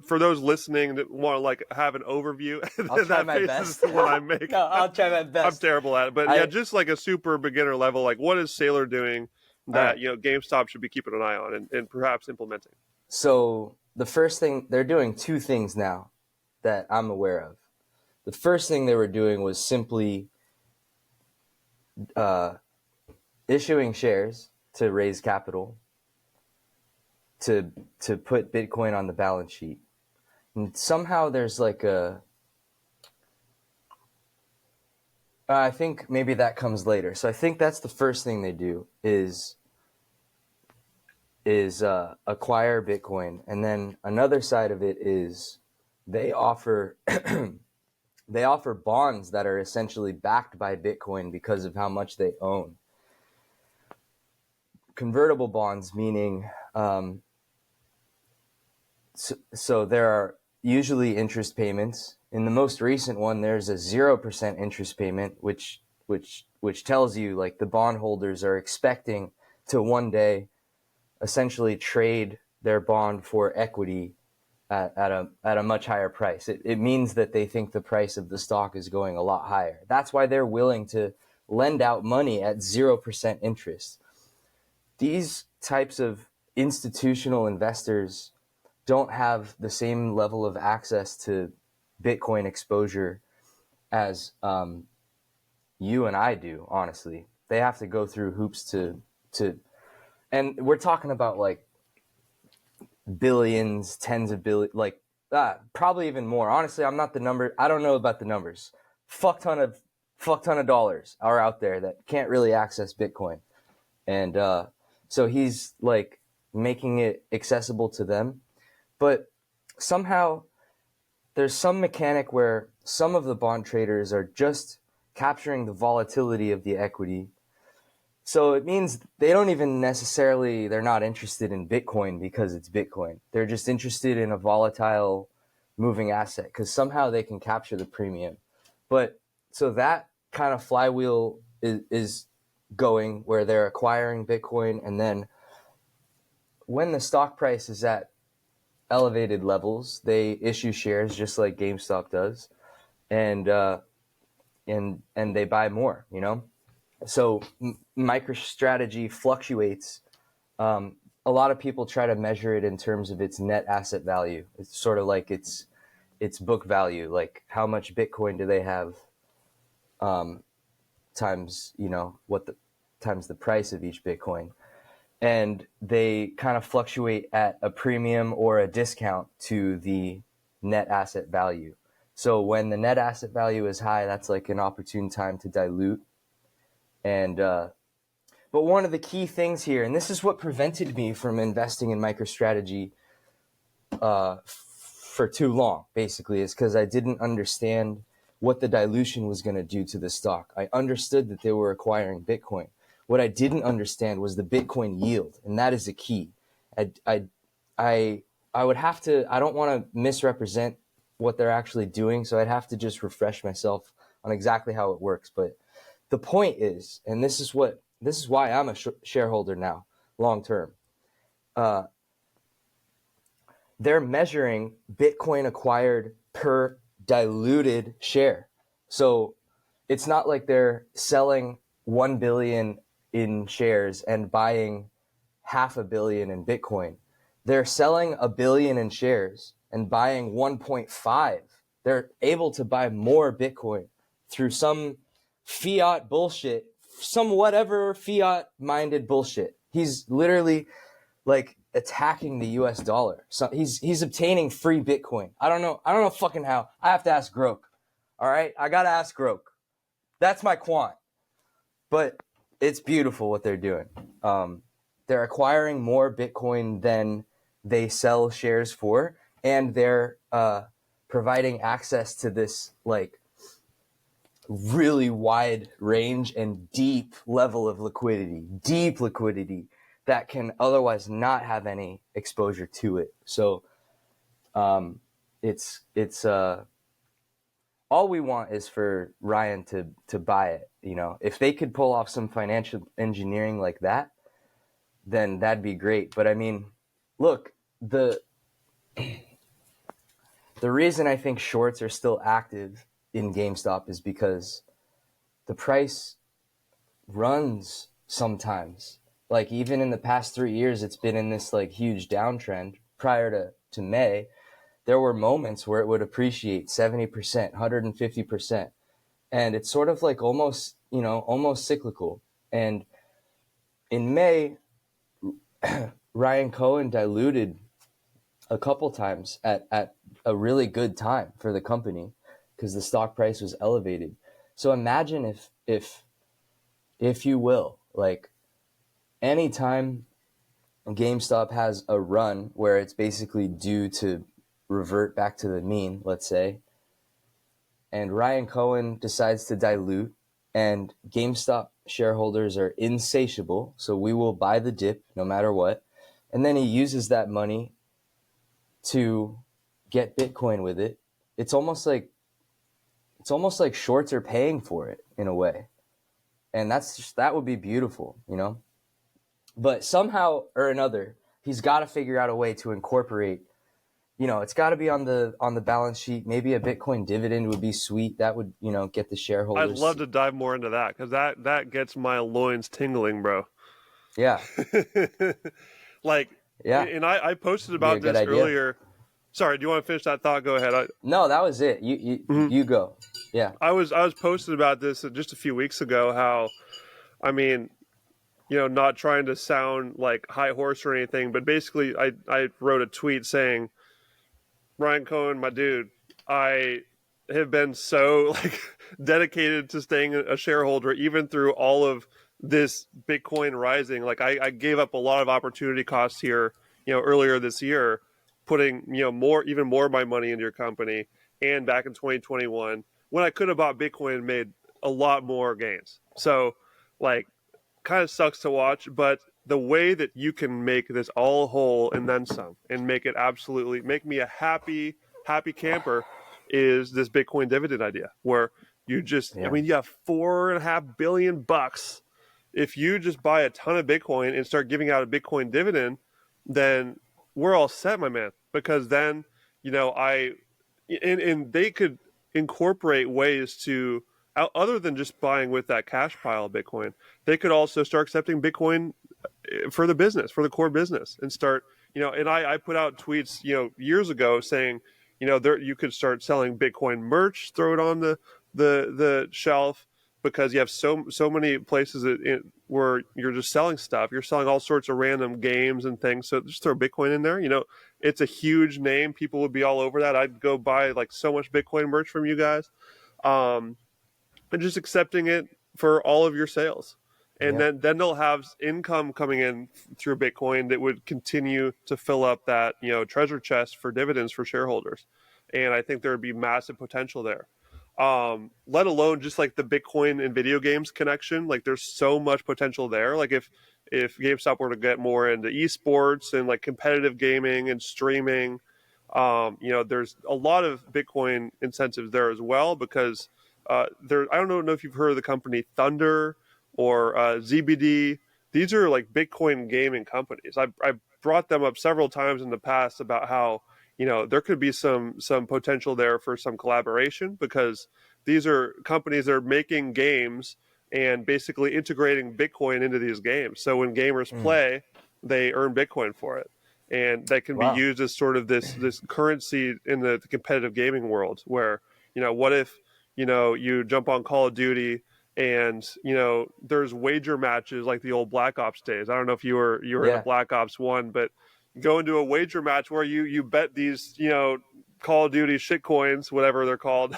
for those listening that want to have an overview. I'll try my best. Is what I make. No, I'll try my best. I'm terrible at it, but just a super beginner level. What is Sailor doing that GameStop should be keeping an eye on and perhaps implementing? So the first thing they're doing, two things now that I'm aware of. The first thing they were doing was simply issuing shares to raise capital to put Bitcoin on the balance sheet. And somehow there's I think maybe that comes later. So I think that's the first thing they do is acquire Bitcoin. And then another side of it is they offer they offer bonds that are essentially backed by Bitcoin because of how much they own. Convertible bonds, meaning so there are usually interest payments. In the most recent one, there's a 0% interest payment, which tells you the bondholders are expecting to one day essentially trade their bond for equity at a much higher price. It means that they think the price of the stock is going a lot higher. That's why they're willing to lend out money at 0% interest. These types of institutional investors don't have the same level of access to Bitcoin exposure as you and I do, honestly. They have to go through hoops to and we're talking about billions, tens of billions, probably even more. Honestly, I'm not the number. I don't know about the numbers. Fuck ton of dollars are out there that can't really access Bitcoin. And so he's making it accessible to them. But somehow there's some mechanic where some of the bond traders are just capturing the volatility of the equity. So it means they don't even necessarily, they're not interested in Bitcoin because it's Bitcoin. They're just interested in a volatile moving asset because somehow they can capture the premium. But so that kind of flywheel is going where they're acquiring Bitcoin. And then when the stock price is at elevated levels, they issue shares just like GameStop does, and they buy more. So MicroStrategy fluctuates. A lot of people try to measure it in terms of its net asset value. It's sort of like its book value, like how much Bitcoin do they have, times times the price of each Bitcoin. And they kind of fluctuate at a premium or a discount to the net asset value. So when the net asset value is high, that's like an opportune time to dilute. And but one of the key things here, and this is what prevented me from investing in MicroStrategy for too long, basically, is because I didn't understand what the dilution was going to do to the stock. I understood that they were acquiring Bitcoin. What I didn't understand was the Bitcoin yield, and that is the key. I would have to, I don't want to misrepresent what they're actually doing, so I'd have to just refresh myself on exactly how it works. But the point is, and this is why I'm a shareholder now, long term. They're measuring Bitcoin acquired per diluted share. So it's not like they're selling 1 billion in shares and buying 500 million in Bitcoin. They're selling 1 billion in shares and buying 1.5. They're able to buy more Bitcoin through some fiat bullshit, some whatever fiat minded bullshit. He's literally like attacking the US dollar. So he's obtaining free Bitcoin. I don't know fucking how. I have to ask Grok. All right? I got to ask Grok. That's my quant. But it's beautiful what they're doing. They're acquiring more Bitcoin than they sell shares for, and they're providing access to this like really wide range and deep level of liquidity that can otherwise not have any exposure to it. So it's all we want is for Ryan to buy it. If they could pull off some financial engineering like that, then that'd be great. But I mean, look, the reason I think shorts are still active in GameStop is because the price runs sometimes. Like even in the past 3 years, it's been in this like huge downtrend. Prior to May, there were moments where it would appreciate 70%, 150%. And it's sort of like almost cyclical. And in May, Ryan Cohen diluted a couple times at a really good time for the company because the stock price was elevated. So imagine if you will, like anytime GameStop has a run where it's basically due to revert back to the mean, let's say, and Ryan Cohen decides to dilute, and GameStop shareholders are insatiable, so we will buy the dip no matter what, and then he uses that money to get Bitcoin with it. It's almost like shorts are paying for it in a way, and that would be beautiful, But somehow or another, he's got to figure out a way to incorporate. It's got to be on the balance sheet. Maybe a Bitcoin dividend would be sweet. That would, get the shareholders. I'd love to dive more into that because that gets my loins tingling, bro. Yeah. Yeah. And I posted about this earlier. Sorry, do you want to finish that thought? Go ahead. No, that was it. You go. Yeah. I was posted about this just a few weeks ago. How, I mean, not trying to sound like high horse or anything, but basically I wrote a tweet saying, Ryan Cohen, my dude, I have been so dedicated to staying a shareholder even through all of this Bitcoin rising. Like I gave up a lot of opportunity costs here, earlier this year, putting, even more of my money into your company, and back in 2021 when I could have bought Bitcoin and made a lot more gains. So kind of sucks to watch, but the way that you can make this all whole and then some and make me a happy camper is this Bitcoin dividend idea where you just, you have $4.5 billion. If you just buy a ton of Bitcoin and start giving out a Bitcoin dividend, then we're all set, my man. because then, and they could incorporate ways to, other than just buying with that cash pile of Bitcoin, they could also start accepting Bitcoin for the business, for the core business, and start, and I put out tweets, years ago saying, there you could start selling Bitcoin merch, throw it on the shelf, because you have so many places where you're just selling stuff. You're selling all sorts of random games and things. So just throw Bitcoin in there. It's a huge name. People would be all over that. I'd go buy like so much Bitcoin merch from you guys. And just accepting it for all of your sales. And Yep. then they'll have income coming in through Bitcoin that would continue to fill up that, treasure chest for dividends for shareholders. And I think there would be massive potential there. Let alone just like the Bitcoin and video games connection. Like there's so much potential there. Like if GameStop were to get more into esports and like competitive gaming and streaming, there's a lot of Bitcoin incentives there as well, because I don't know if you've heard of the company Thunder or ZBD. These are like Bitcoin gaming companies. I brought them up several times in the past about how there could be some potential there for some collaboration, because these are companies that are making games and basically integrating Bitcoin into these games. So when gamers play, they earn Bitcoin for it, and that can be Wow. used as sort of this currency in the competitive gaming world. Where what if you jump on Call of Duty and there's wager matches like the old Black Ops days. I don't know if you were in a Yeah. Black Ops 1, but go into a wager match where you bet these Call of Duty shitcoins, whatever they're called,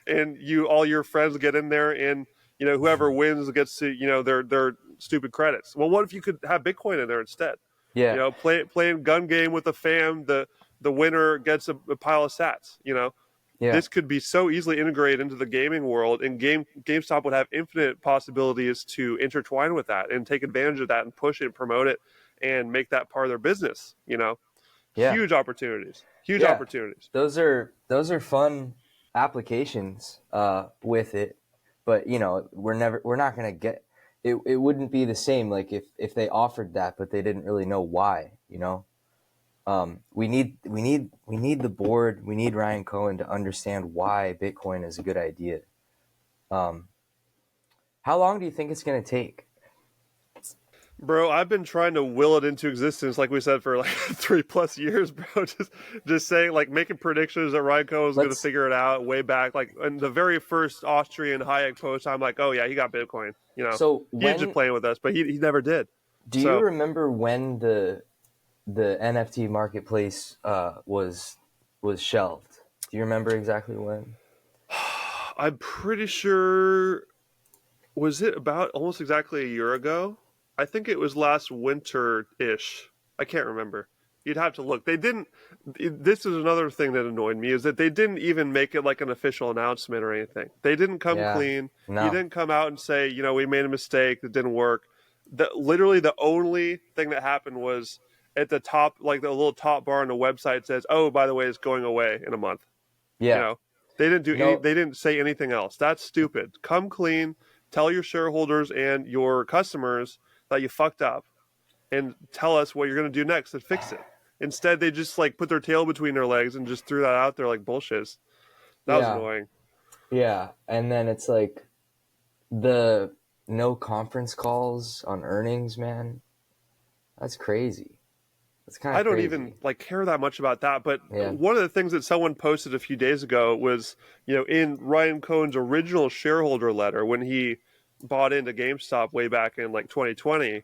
and all your friends get in there, and whoever wins gets to their stupid credits. Well, what if you could have Bitcoin in there instead? Yeah. Playing gun game with a fam, the winner gets a pile of sats. Yeah. This could be so easily integrated into the gaming world, and GameStop would have infinite possibilities to intertwine with that and take advantage of that and push it and promote it and make that part of their business. Yeah. Huge opportunities. Huge Yeah. opportunities. Those are fun applications with it, but we're not going to get it. It wouldn't be the same like if they offered that, but they didn't really know why. We need the board. We need Ryan Cohen to understand why Bitcoin is a good idea. How long do you think it's going to take? Bro, I've been trying to will it into existence, like we said, for like 3+ years, bro. Just saying, like, making predictions that Ryan Cohen was going to figure it out way back. Like, in the very first Austrian Hayek post, I'm like, oh, yeah, he got Bitcoin. So He's just playing with us, but he never did. Do you remember when the NFT marketplace was shelved? Do you remember exactly when? I'm pretty sure, was it about almost exactly a year ago? I think it was last winter-ish. I can't remember. You'd have to look. They didn't. This is another thing that annoyed me, is that they didn't even make it like an official announcement or anything. They didn't come clean. No. You didn't come out and say, we made a mistake, that didn't work. Literally the only thing that happened was at the top, like the little top bar on the website says, oh, by the way, it's going away in a month. Yeah. They didn't do they didn't say anything else. That's stupid. Come clean. Tell your shareholders and your customers that you fucked up, and tell us what you're going to do next and fix it. Instead, they just like put their tail between their legs and just threw that out there like bullshit. That was annoying. Yeah, and then it's like the no conference calls on earnings, man. That's crazy. That's kind of I don't even like care that much about that, but one of the things that someone posted a few days ago was, in Ryan Cohen's original shareholder letter when he bought into GameStop way back in like 2020,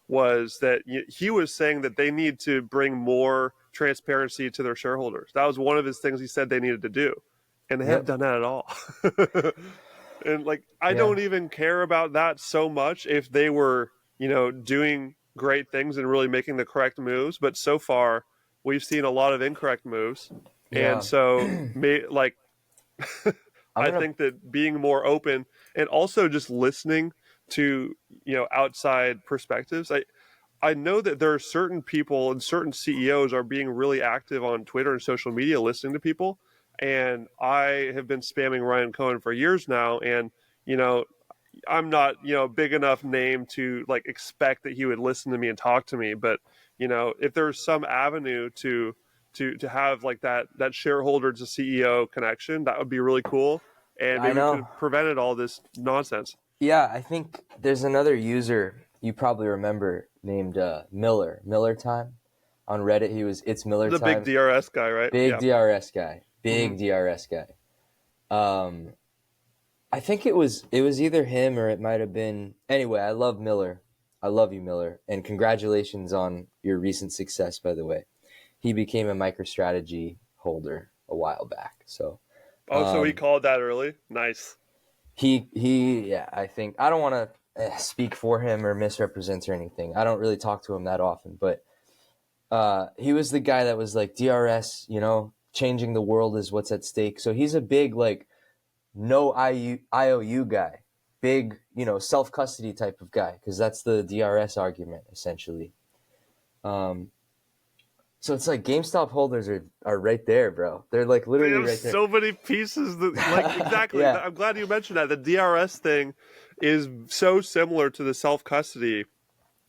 was that he was saying that they need to bring more transparency to their shareholders. That was one of his things he said they needed to do, and they haven't done that at all. And like, I don't even care about that so much if they were, doing great things and really making the correct moves. But so far, we've seen a lot of incorrect moves. Yeah. And so, like, I think that being more open and also just listening to, outside perspectives. I know that there are certain people and certain CEOs are being really active on Twitter and social media listening to people. And I have been spamming Ryan Cohen for years now. And, I'm not, big enough name to like expect that he would listen to me and talk to me. But, if there's some avenue to, to have like that shareholder to CEO connection. That would be really cool, and maybe we could have prevented all this nonsense. Yeah, I think there's another user you probably remember named Miller Time on Reddit. It's Miller the Time. Big DRS guy, right? Big DRS guy. Big DRS guy. I think it was either him or it might have been. Anyway, I love Miller. I love you, Miller, and congratulations on your recent success. By the way, he became a MicroStrategy holder a while back. So, so he called that early. Nice. Yeah. I think I don't want to speak for him or misrepresent or anything. I don't really talk to him that often, but he was the guy that was like DRS. Changing the world is what's at stake. So he's a big like no IOU guy. Big, self-custody type of guy, because that's the DRS argument, essentially. So it's like GameStop holders are right there, bro. They're like literally right there. So many pieces. Exactly. Yeah. I'm glad you mentioned that. The DRS thing is so similar to the self-custody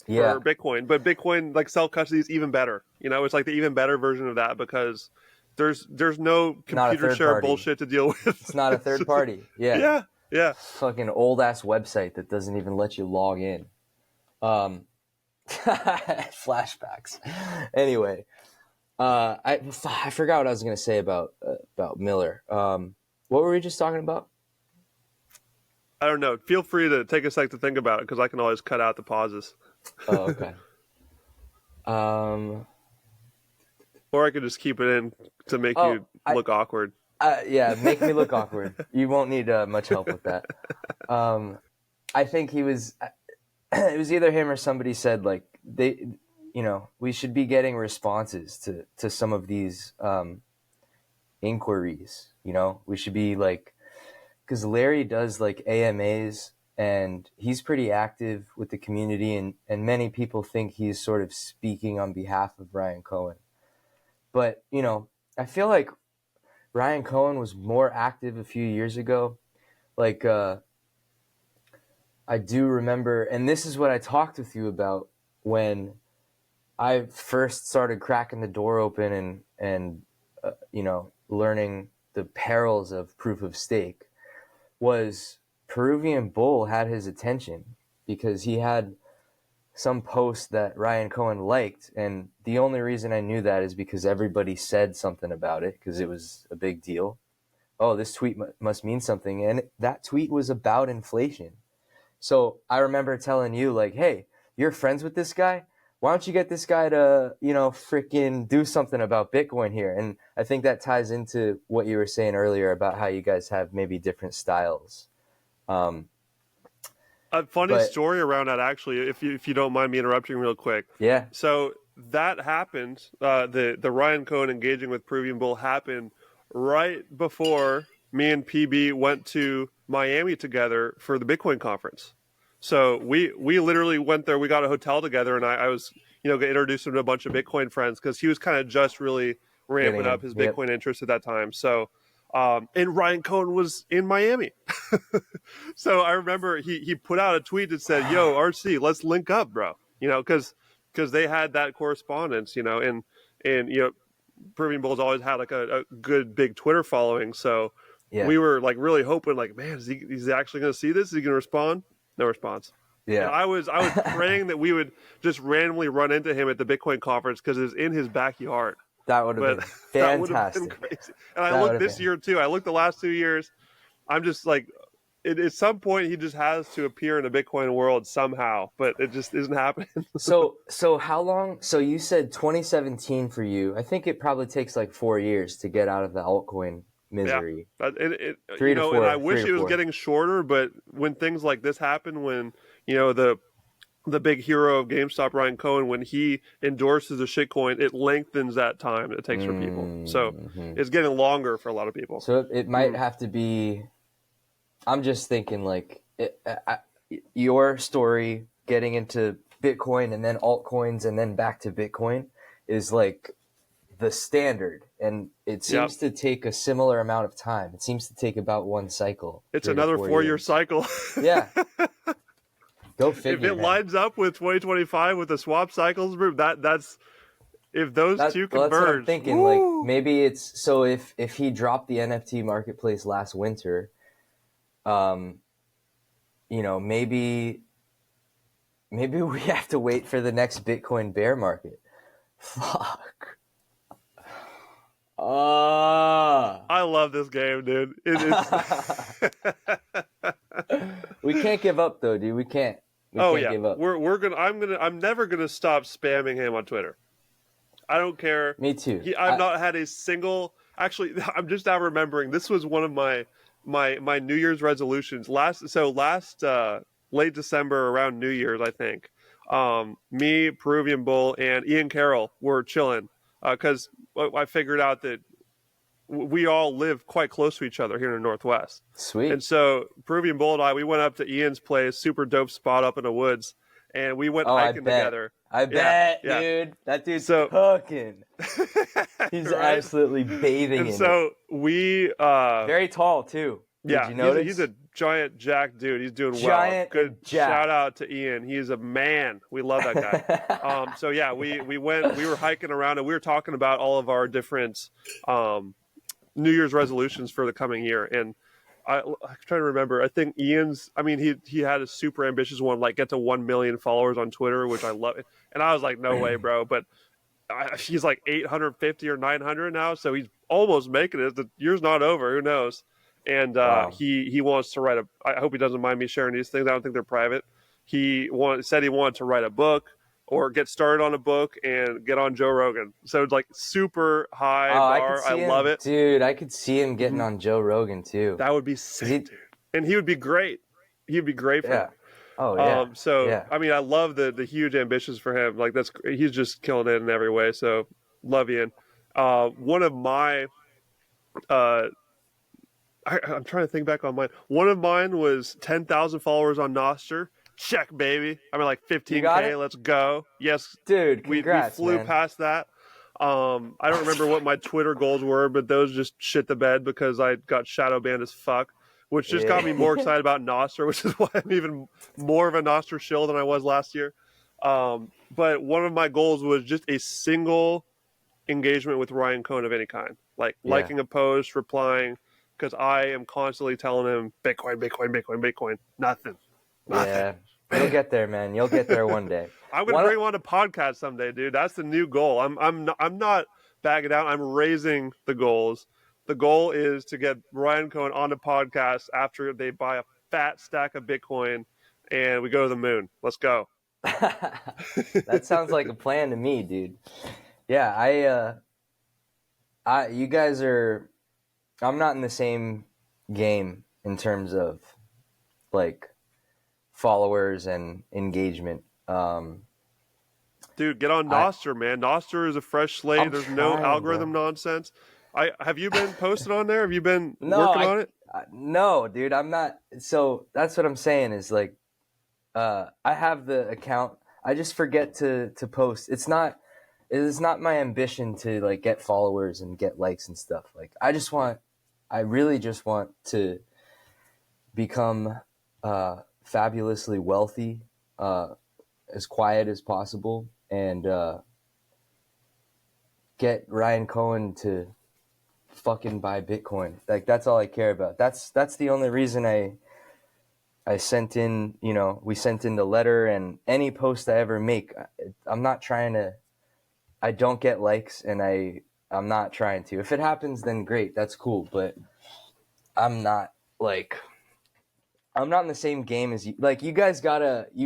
for Bitcoin. But Bitcoin, like self-custody is even better. It's like the even better version of that because there's no computer share bullshit to deal with. It's not a third party. Yeah. Yeah. Fucking old ass website that doesn't even let you log in. Flashbacks. Anyway, I forgot what I was gonna say about Miller. What were we just talking about? I don't know. Feel free to take a sec to think about it because I can always cut out the pauses. Oh, okay. Or I could just keep it in to make you look awkward. Yeah, make me look awkward. You won't need much help with that. I think it was either him or somebody said like we should be getting responses to some of these inquiries. We should be like, because Larry does like AMAs and he's pretty active with the community and many people think he's sort of speaking on behalf of Ryan Cohen. But, I feel like Ryan Cohen was more active a few years ago. Like, I do remember, and this is what I talked with you about when I first started cracking the door open and learning the perils of proof of stake, was Peruvian Bull had his attention because he had some post that Ryan Cohen liked, and the only reason I knew that is because everybody said something about it because it was a big deal. Oh, this tweet must mean something, and that tweet was about inflation. So I remember telling you like, hey, you're friends with this guy? Why don't you get this guy to, freaking do something about Bitcoin here? And I think that ties into what you were saying earlier about how you guys have maybe different styles. A funny story around that, actually, if you don't mind me interrupting real quick. Yeah. So that happened. The Ryan Cohen engaging with Peruvian Bull happened right before me and PB went to Miami together for the Bitcoin conference. So we literally went there. We got a hotel together, and I was got introduced him to a bunch of Bitcoin friends because he was kind of just really ramping up his Bitcoin interest at that time. So. And Ryan Cohen was in Miami. So I remember he put out a tweet that said, yo, RC, let's link up, bro. Because they had that correspondence, and Peruvian Bull's always had like a good big Twitter following. So we were like really hoping like, man, is he actually going to see this? Is he going to respond? No response. Yeah. And I was praying that we would just randomly run into him at the Bitcoin conference because it was in his backyard. That would have been fantastic. That would have been crazy. And I looked this year too. I looked the last 2 years. I'm just like, at some point he just has to appear in the Bitcoin world somehow, but it just isn't happening. So how long? So you said 2017 for you. I think it probably takes like 4 years to get out of the altcoin misery. Yeah. And I wish it was getting shorter, but when things like this happen, when the big hero of GameStop, Ryan Cohen, when he endorses a shitcoin, it lengthens that time it takes for people. So it's getting longer for a lot of people. So it might have to be, I'm just thinking like your story getting into Bitcoin and then altcoins and then back to Bitcoin is like the standard. And it seems to take a similar amount of time. It seems to take about one cycle. It's another 4-year cycle. Yeah. Go figure. If it lines up with 2025 with the swap cycles, that's If those two Well, converge, that's what I'm thinking. woo! Like maybe it's so if he dropped the NFT marketplace last winter, maybe we have to wait for the next Bitcoin bear market. Fuck. I love this game, dude. We can't give up though, dude. We can't give up. I'm never gonna stop spamming him on Twitter. I don't care. Me too. I've not had a single. Actually, I'm just now remembering. This was one of my New Year's resolutions. Last late December around New Year's, I think. Me, Peruvian Bull, and Ian Carroll were chilling because I figured out that we all live quite close to each other here in the Northwest. Sweet. And so Peruvian Bull and I, we went up to Ian's place, super dope spot up in the woods, and we went hiking together. I bet, dude. That dude's cooking. He's right? Absolutely bathing in it. So we... very tall, too. Did you notice? He's a giant jack dude. He's doing giant well. Good jack. Shout out to Ian. He's a man. We love that guy. So yeah, we were hiking around and we were talking about all of our different New Year's resolutions for the coming year. And I'm trying to remember. I think Ian's. I mean, he had a super ambitious one, like get to 1 million followers on Twitter, which I love. And I was like, no way, bro. But he's like 850 or 900 now, so he's almost making it. The year's not over. Who knows? And wow. he wants to write I hope he doesn't mind me sharing these things. I don't think they're private. Said he wanted to write a book or get started on a book and get on Joe Rogan. So it's like super high bar. I love it. Dude, I could see him getting on Joe Rogan too. That would be sick, dude. And he would be great. He'd be great for him. Oh, yeah. I mean, I love the huge ambitions for him. Like he's just killing it in every way. So love Ian. One of my, I'm trying to think back on mine. One of mine was 10,000 followers on Nostr. Check, baby. I mean, like 15K. Let's go. Yes, dude. Congrats, we flew man. past that. I don't remember what my Twitter goals were, but those just shit the bed because I got shadow banned as fuck, which just got me more excited about Nostr, which is why I'm even more of a Nostr shill than I was last year. But one of my goals was just a single engagement with Ryan Cohn of any kind, like liking a post, replying, because I am constantly telling him Bitcoin, Bitcoin, Bitcoin, Bitcoin. Nothing. Yeah, you'll get there, man. You'll get there one day. I'm gonna bring him on a podcast someday, dude. That's the new goal. I'm not backing down. I'm raising the goals. The goal is to get Ryan Cohn on the podcast after they buy a fat stack of Bitcoin and we go to the moon. Let's go. That sounds like a plan to me, dude. Yeah, you guys are. I'm not in the same game in terms of like followers and engagement. Dude, get on Nostr, man. Nostr is a fresh slate. There's no algorithm nonsense. Have you been posted on there? Have you been working on it? No, dude, I'm not. So that's what I'm saying is like, I have the account. I just forget to post. It is not my ambition to like get followers and get likes and stuff. Like I really just want to become fabulously wealthy, as quiet as possible, and get Ryan Cohn to fucking buy Bitcoin. Like that's all I care about. That's the only reason I sent in, we sent in the letter, and any post I ever make, I'm not trying to. I don't get likes, and I'm not trying to. If it happens, then great, that's cool. But I'm not in the same game as you. Like, you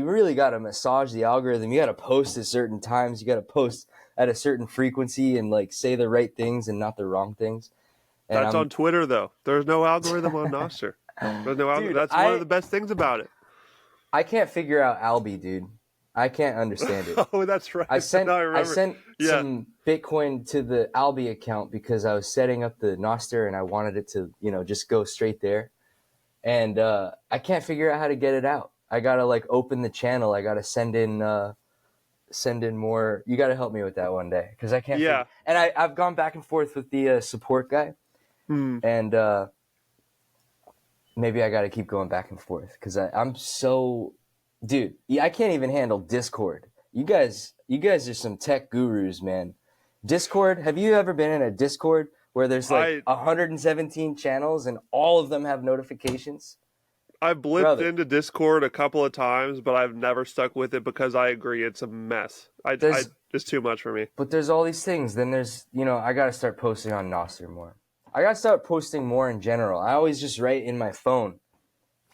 really gotta massage the algorithm. You gotta post at certain times. You gotta post at a certain frequency and like say the right things and not the wrong things. And that's on Twitter though. There's no algorithm on Nostr. There's no algorithm. That's one of the best things about it. I can't figure out Albi, dude. I can't understand it. Oh, that's right. I sent some Bitcoin to the Albi account because I was setting up the Nostr and I wanted it to, just go straight there. And I can't figure out how to get it out. I gotta like open the channel. I gotta send in more. You gotta help me with that one day because I can't. Yeah. And I've gone back and forth with the support guy, and maybe I gotta keep going back and forth because I'm so, dude. I can't even handle Discord. You guys are some tech gurus, man. Discord. Have you ever been in a Discord where there's like 117 channels and all of them have notifications? I blipped into Discord a couple of times, but I've never stuck with it because I agree it's a mess. It's too much for me. But there's all these things. Then there's, I got to start posting on Nostr more. I got to start posting more in general. I always just write in my phone.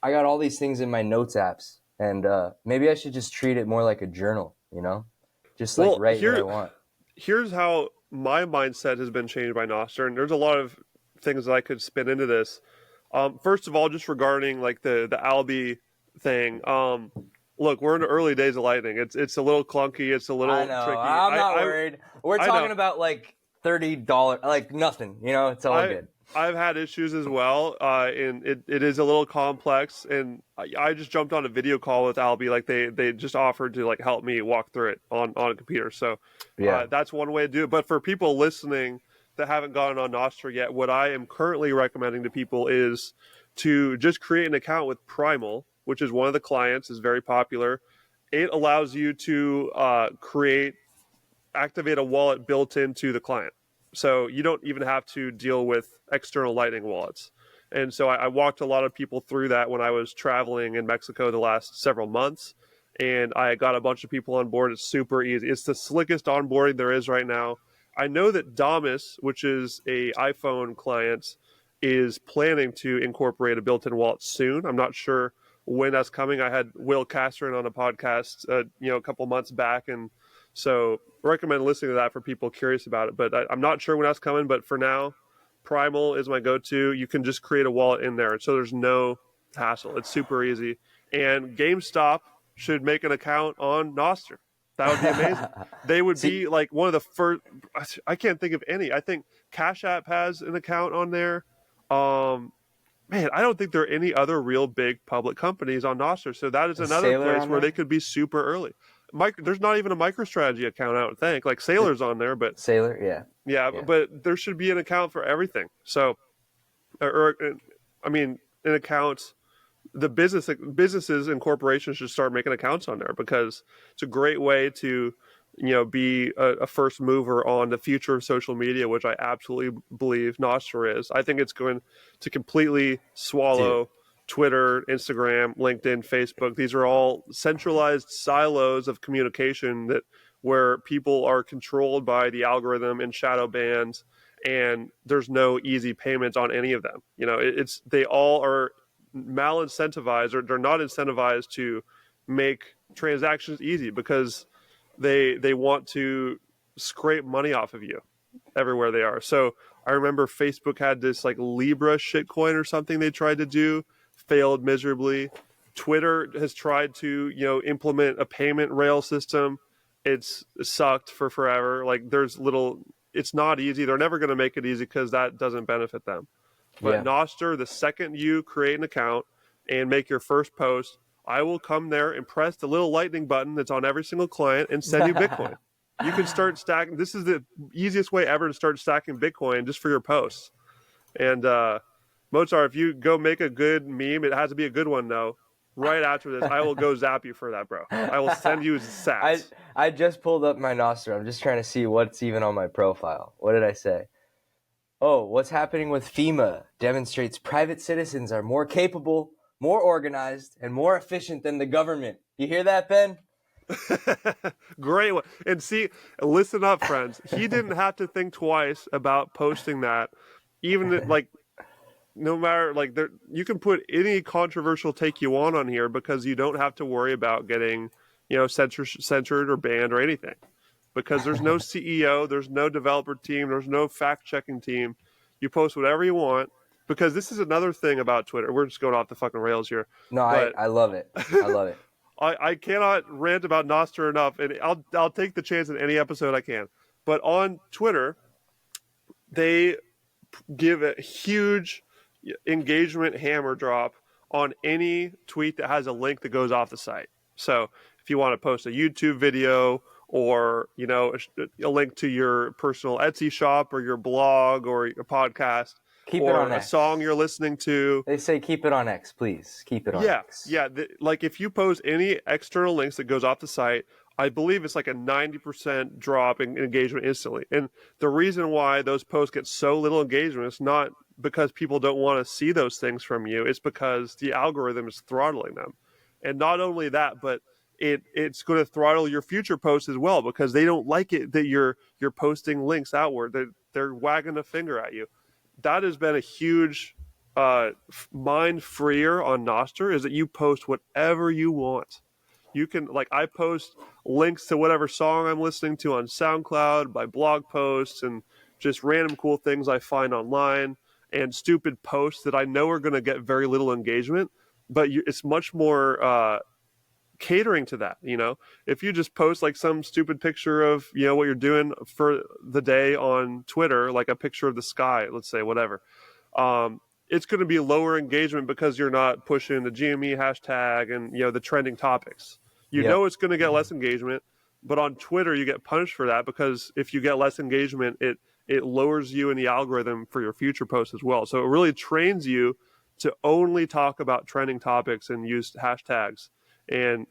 I got all these things in my notes apps. And maybe I should just treat it more like a journal, Just like write what I want. Here's how my mindset has been changed by Nostr, and there's a lot of things that I could spin into this. First of all, just regarding like the Alby thing. Look, we're in the early days of Lightning. It's a little clunky. It's a little tricky. I'm not worried. We're talking about like $30, like nothing. It's all good. I've had issues as well, and it is a little complex. And I just jumped on a video call with Alby. Like they just offered to like help me walk through it on a computer. So that's one way to do it. But for people listening that haven't gotten on Nostr yet, what I am currently recommending to people is to just create an account with Primal, which is one of the clients, is very popular. It allows you to activate a wallet built into the client. So you don't even have to deal with external Lightning wallets. And so I walked a lot of people through that when I was traveling in Mexico the last several months. And I got a bunch of people on board. It's super easy. It's the slickest onboarding there is right now. I know that Damus, which is a iPhone client, is planning to incorporate a built-in wallet soon. I'm not sure when that's coming. I had Will Castron on a podcast, a couple months back, and so I recommend listening to that for people curious about it. But I'm not sure when that's coming. But for now, Primal is my go-to. You can just create a wallet in there, so there's no hassle. It's super easy. And Gamestop should make an account on Nostr. That would be amazing. They would be like one of the first. I can't think of any. I think Cash App has an account on there. Man, I don't think there are any other real big public companies on Nostr. So that is another place where they could be super early. There's not even a MicroStrategy account, I would think. Like Sailor's on there, but yeah. But there should be an account for everything. So, an account. The businesses and corporations should start making accounts on there because it's a great way to, be a first mover on the future of social media, which I absolutely believe Nostr is. I think it's going to completely swallow Twitter, Instagram, LinkedIn, Facebook. These are all centralized silos of communication where people are controlled by the algorithm and shadow bans, and there's no easy payments on any of them. They all are mal-incentivized, or they're not incentivized to make transactions easy because they want to scrape money off of you everywhere they are. So I remember Facebook had this like Libra shitcoin or something they tried to do, failed miserably. Twitter has tried to implement a payment rail system. It's sucked for forever. Like it's not easy. They're never going to make it easy because that doesn't benefit them. But Nostr, the second you create an account and make your first post, I will come there and press the little lightning button that's on every single client and send you Bitcoin. You can start stacking. This is the easiest way ever to start stacking Bitcoin just for your posts. And Mozart, if you go make a good meme, it has to be a good one though. Right after this, I will go zap you for that, bro. I will send you sats. I just pulled up my Nostr. I'm just trying to see what's even on my profile. What did I say? Oh, what's happening with FEMA demonstrates private citizens are more capable, more organized, and more efficient than the government. You hear that, Ben? Great one. And see, listen up, friends. He didn't have to think twice about posting that. Even like, no matter like, you can put any controversial take you want on here because you don't have to worry about getting, censored or banned or anything. Because there's no CEO, there's no developer team, there's no fact-checking team. You post whatever you want. Because this is another thing about Twitter. We're just going off the fucking rails here. No, I love it. I love it. I cannot rant about Nostr enough, and I'll take the chance in any episode I can. But on Twitter, they give a huge engagement hammer drop on any tweet that has a link that goes off the site. So if you want to post a YouTube video or a link to your personal Etsy shop or your blog or your podcast, keep it on a X. Song you're listening to. They say keep it on X, please. Keep it on X. Yeah. Like if you post any external links that goes off the site, I believe it's like a 90% drop in engagement instantly. And the reason why those posts get so little engagement is not because people don't want to see those things from you. It's because the algorithm is throttling them. And not only that, but it's going to throttle your future posts as well, because they don't like it that you're posting links outward. They're wagging a finger at you. That has been a huge mind freer on Nostr, is that you post whatever you want. You can, like, I post links to whatever song I'm listening to on SoundCloud, by blog posts, and just random cool things I find online, and stupid posts that I know are going to get very little engagement, but it's much more catering to that. If you just post like some stupid picture of what you're doing for the day on Twitter, like a picture of the sky, let's say, whatever, it's going to be lower engagement because you're not pushing the GME hashtag and the trending topics. It's going to get less engagement, but on Twitter you get punished for that, because if you get less engagement, it lowers you in the algorithm for your future posts as well. So it really trains you to only talk about trending topics and use hashtags. And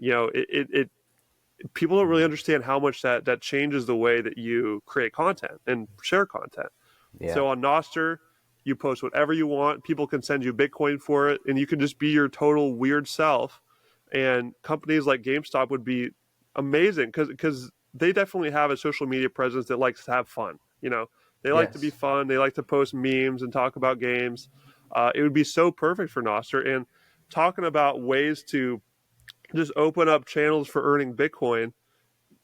people don't really understand how much that changes the way that you create content and share content. So on Nostr, you post whatever you want. People can send you Bitcoin for it, and you can just be your total weird self. And companies like Gamestop would be amazing, because they definitely have a social media presence that likes to have fun. They like to be fun. They like to post memes and talk about games. It would be so perfect for Nostr. And talking about ways to just open up channels for earning Bitcoin,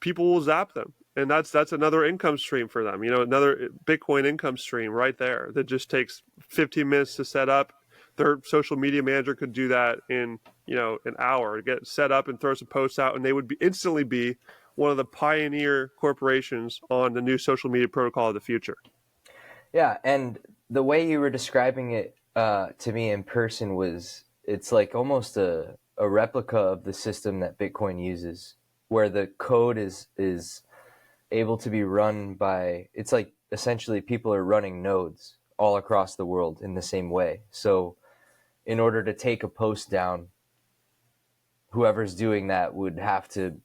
people will zap them. And that's another income stream for them. Another Bitcoin income stream right there that just takes 15 minutes to set up. Their social media manager could do that in, an hour, get set up and throw some posts out, and they would instantly be one of the pioneer corporations on the new social media protocol of the future. Yeah, and the way you were describing it to me in person it's like almost a replica of the system that Bitcoin uses, where the code is able to be run by, it's like essentially people are running nodes all across the world in the same way. So in order to take a post down, whoever's doing that would have to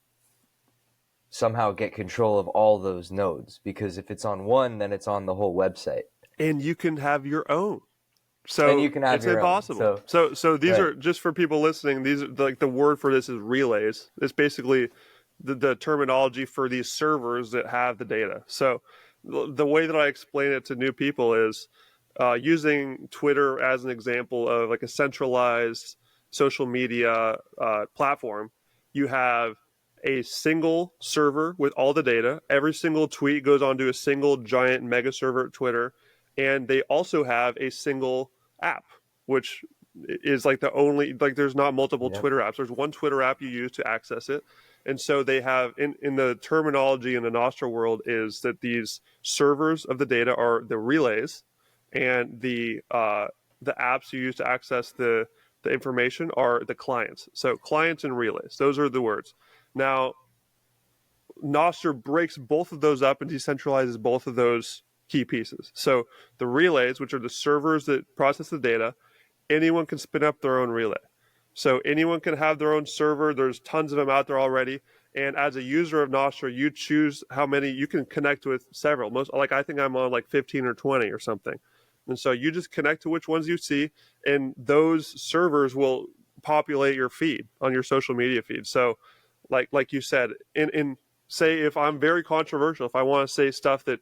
somehow get control of all those nodes, because if it's on one, then it's on the whole website. And you can have your own. So and you can have it's your impossible. Own. So these are, just for people listening, these are like, the word for this is relays. It's basically the terminology for these servers that have the data. So the way that I explain it to new people is using Twitter as an example of like a centralized social media platform. You have a single server with all the data. Every single tweet goes onto a single giant mega server at Twitter. And they also have a single app, which is like the only, like, there's not multiple Twitter apps. There's one Twitter app you use to access it. And so they have, in the terminology in the Nostr world, is that these servers of the data are the relays, and the apps you use to access the information are the clients. So clients and relays, those are the words. Now, Nostr breaks both of those up and decentralizes both of those key pieces. So the relays, which are the servers that process the data, anyone can spin up their own relay. So anyone can have their own server. There's tons of them out there already. And as a user of Nostr, you choose how many you can connect with. Several. Most, like, I think I'm on like 15 or 20 or something. And so you just connect to which ones you see, and those servers will populate your feed on your social media feed. So like you said, in say, if I'm very controversial, if I want to say stuff that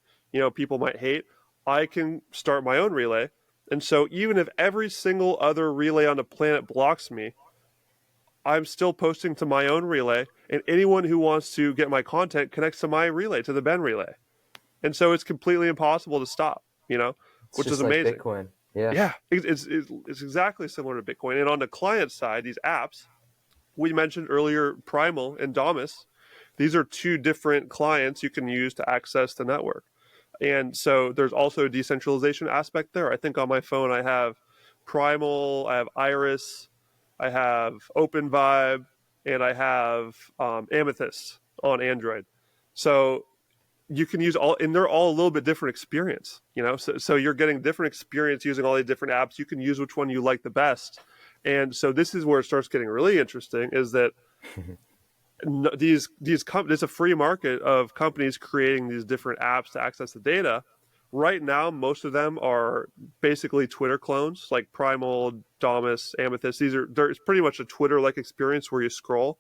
people might hate, I can start my own relay. And so even if every single other relay on the planet blocks me, I'm still posting to my own relay, and anyone who wants to get my content connects to my relay, to the Ben relay. And so it's completely impossible to stop, which is amazing. Like Bitcoin. Yeah, it's exactly similar to Bitcoin. And on the client side, these apps, we mentioned earlier, Primal and Damus, these are two different clients you can use to access the network. And so there's also a decentralization aspect there. I think on my phone I have Primal, I have Iris, I have OpenVibe, and I have Amethyst on Android. So you can use all, and they're all a little bit different experience, So you're getting different experience using all these different apps. You can use which one you like the best. And so this is where it starts getting really interesting, is that there's a free market of companies creating these different apps to access the data. Right now, most of them are basically Twitter clones, like Primal, Damus, Amethyst. It's pretty much a Twitter-like experience where you scroll.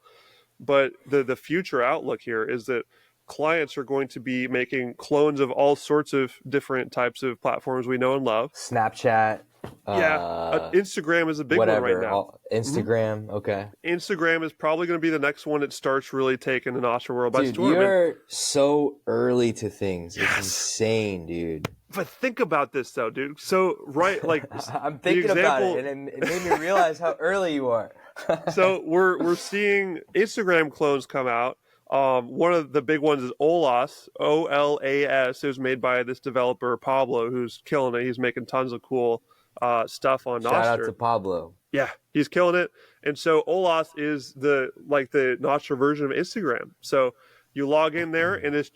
But the future outlook here is that clients are going to be making clones of all sorts of different types of platforms we know and love. Snapchat. Instagram is a big one right now. Instagram, okay. Instagram is probably going to be the next one that starts really taking the Nostr world by storm. You're so early to things. It's insane, dude. But think about this, though, dude. So, right, like I'm thinking about it, and it made me realize how early you are. So we're seeing Instagram clones come out. One of the big ones is Olas, OLAS. It was made by this developer Pablo, who's killing it. He's making tons of cool stuff on Nostr. Shout out to Pablo. Yeah, he's killing it. And so Olas is the Nostr version of Instagram. So you log in there, and it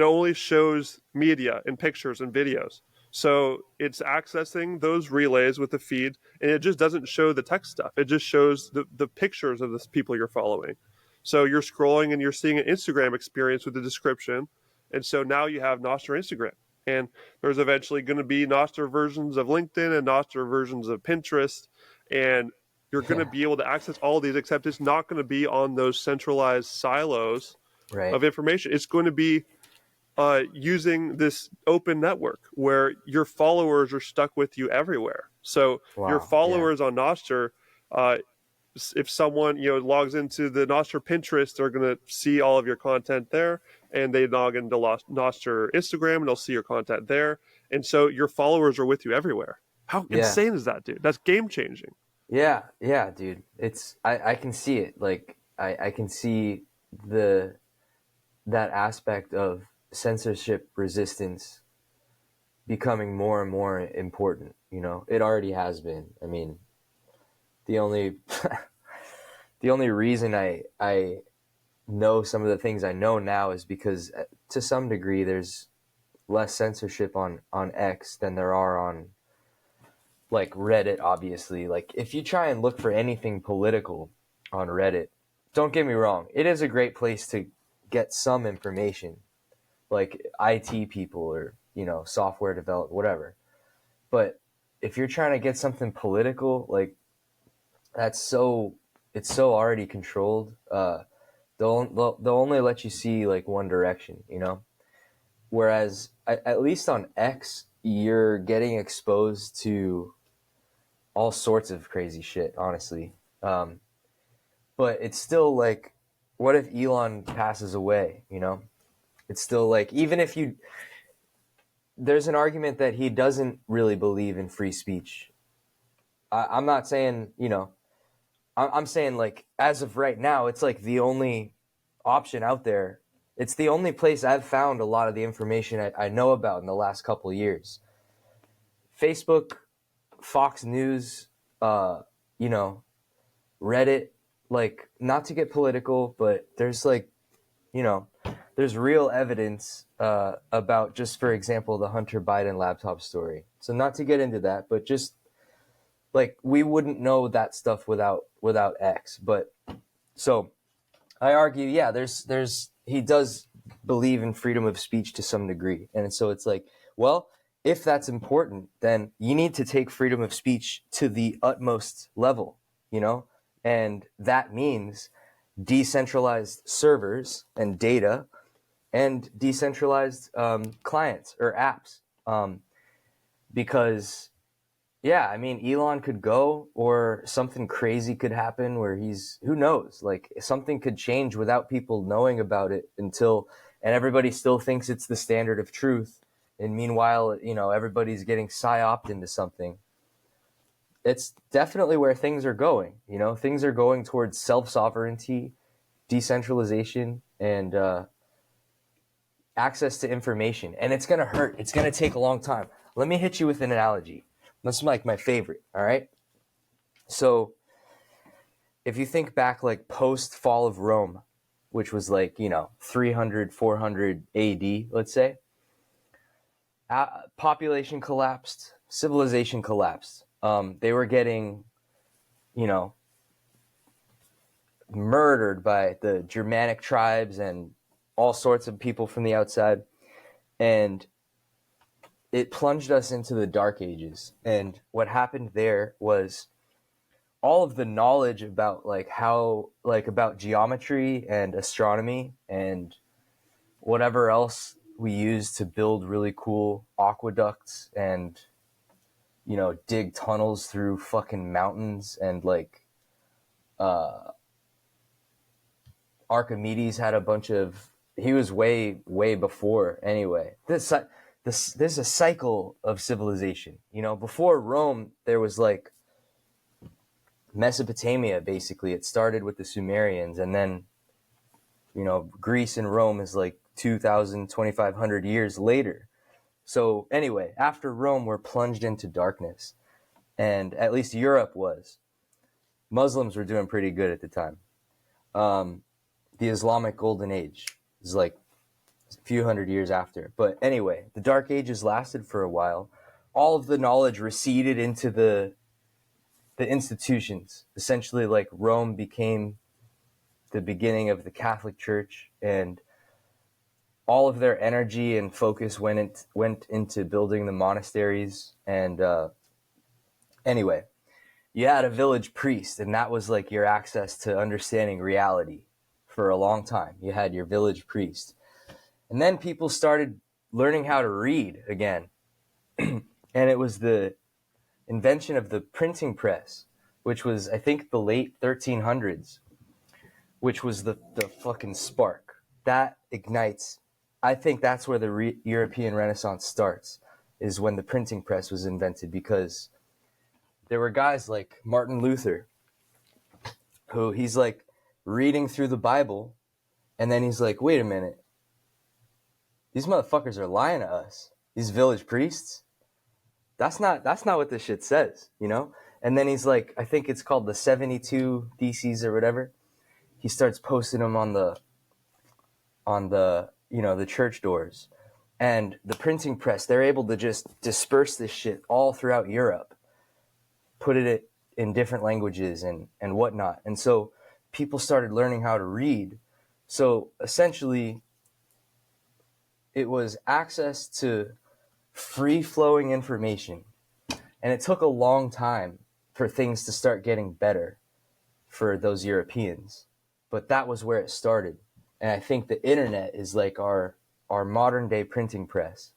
only shows media and pictures and videos. So it's accessing those relays with the feed, and it just doesn't show the text stuff. It just shows the pictures of the people you're following. So you're scrolling and you're seeing an Instagram experience with the description. And so now you have Nostr Instagram. And there's eventually going to be Nostr versions of LinkedIn and Nostr versions of Pinterest. And you're going to be able to access all of these, except it's not going to be on those centralized silos of information. It's going to be using this open network where your followers are stuck with you everywhere. So your followers on Nostr, if someone logs into the Nostr Pinterest, they're going to see all of your content there, and they log into Nostr Instagram, and they'll see your content there. And so your followers are with you everywhere. How insane is that, dude? That's game changing. Yeah, dude. I can see it. Like I can see that aspect of censorship resistance becoming more and more important. It already has been. I mean, the only reason I know some of the things I know now is because to some degree there's less censorship on X than there are on like Reddit. Obviously, like if you try and look for anything political on Reddit, don't get me wrong, it is a great place to get some information, like IT people or software development, whatever. But if you're trying to get something political, like it's so already controlled. They'll only let you see like one direction, whereas at least on X you're getting exposed to all sorts of crazy shit, honestly. But it's still like, what if Elon passes away? It's still like, even if there's an argument that he doesn't really believe in free speech. I'm not saying, I'm saying like as of right now, it's like the only option out there. It's the only place I've found a lot of the information I know about in the last couple of years. Facebook, Fox News, Reddit, like not to get political, but there's like, there's real evidence about, just for example, the Hunter Biden laptop story. So not to get into that, but just like we wouldn't know that stuff without X. But so I argue, he does believe in freedom of speech to some degree. And so it's like, well, if that's important, then you need to take freedom of speech to the utmost level, and that means decentralized servers and data and decentralized clients or apps. Because, I mean, Elon could go, or something crazy could happen where who knows, like something could change without people knowing about it and everybody still thinks it's the standard of truth. And meanwhile, everybody's getting psyoped into something. It's definitely where things are going. Things are going towards self-sovereignty, decentralization, and access to information. And it's going to hurt. It's going to take a long time. Let me hit you with an analogy. This is like my favorite, all right? So if you think back like post-fall of Rome, which was like, 300, 400 AD, let's say, population collapsed, civilization collapsed. They were getting, murdered by the Germanic tribes and all sorts of people from the outside. And it plunged us into the Dark Ages. And what happened there was all of the knowledge about about geometry and astronomy and whatever else we use to build really cool aqueducts and, dig tunnels through fucking mountains and Archimedes had a bunch of, he was way, way before anyway. This there's a cycle of civilization. Before Rome, there was Mesopotamia, basically. It started with the Sumerians, and then, Greece and Rome is 2,000, 2,500 years later. So anyway, after Rome, we're plunged into darkness. And at least Europe was. Muslims were doing pretty good at the time. The Islamic Golden Age is a few hundred years after. But anyway, the Dark Ages lasted for a while. All of the knowledge receded into the institutions. Essentially, Rome became the beginning of the Catholic Church, and all of their energy and focus went into building the monasteries. And anyway, you had a village priest, and that was your access to understanding reality for a long time. You had your village priest. And then people started learning how to read again. And it was the invention of the printing press, which was, I think, the late 1300s, which was the fucking spark. That ignites. I think that's where the European Renaissance starts, is when the printing press was invented, because there were guys like Martin Luther, who he's reading through the Bible, and then he's like, wait a minute, these motherfuckers are lying to us. These village priests, that's not what this shit says, And then he's I think it's called the 72 Theses or whatever. He starts posting them on the the church doors, and the printing press. They're able to just disperse this shit all throughout Europe, put it in different languages and whatnot. And so people started learning how to read. So essentially, it was access to free-flowing information. And it took a long time for things to start getting better for those Europeans. But that was where it started. And I think the internet is our modern-day printing press.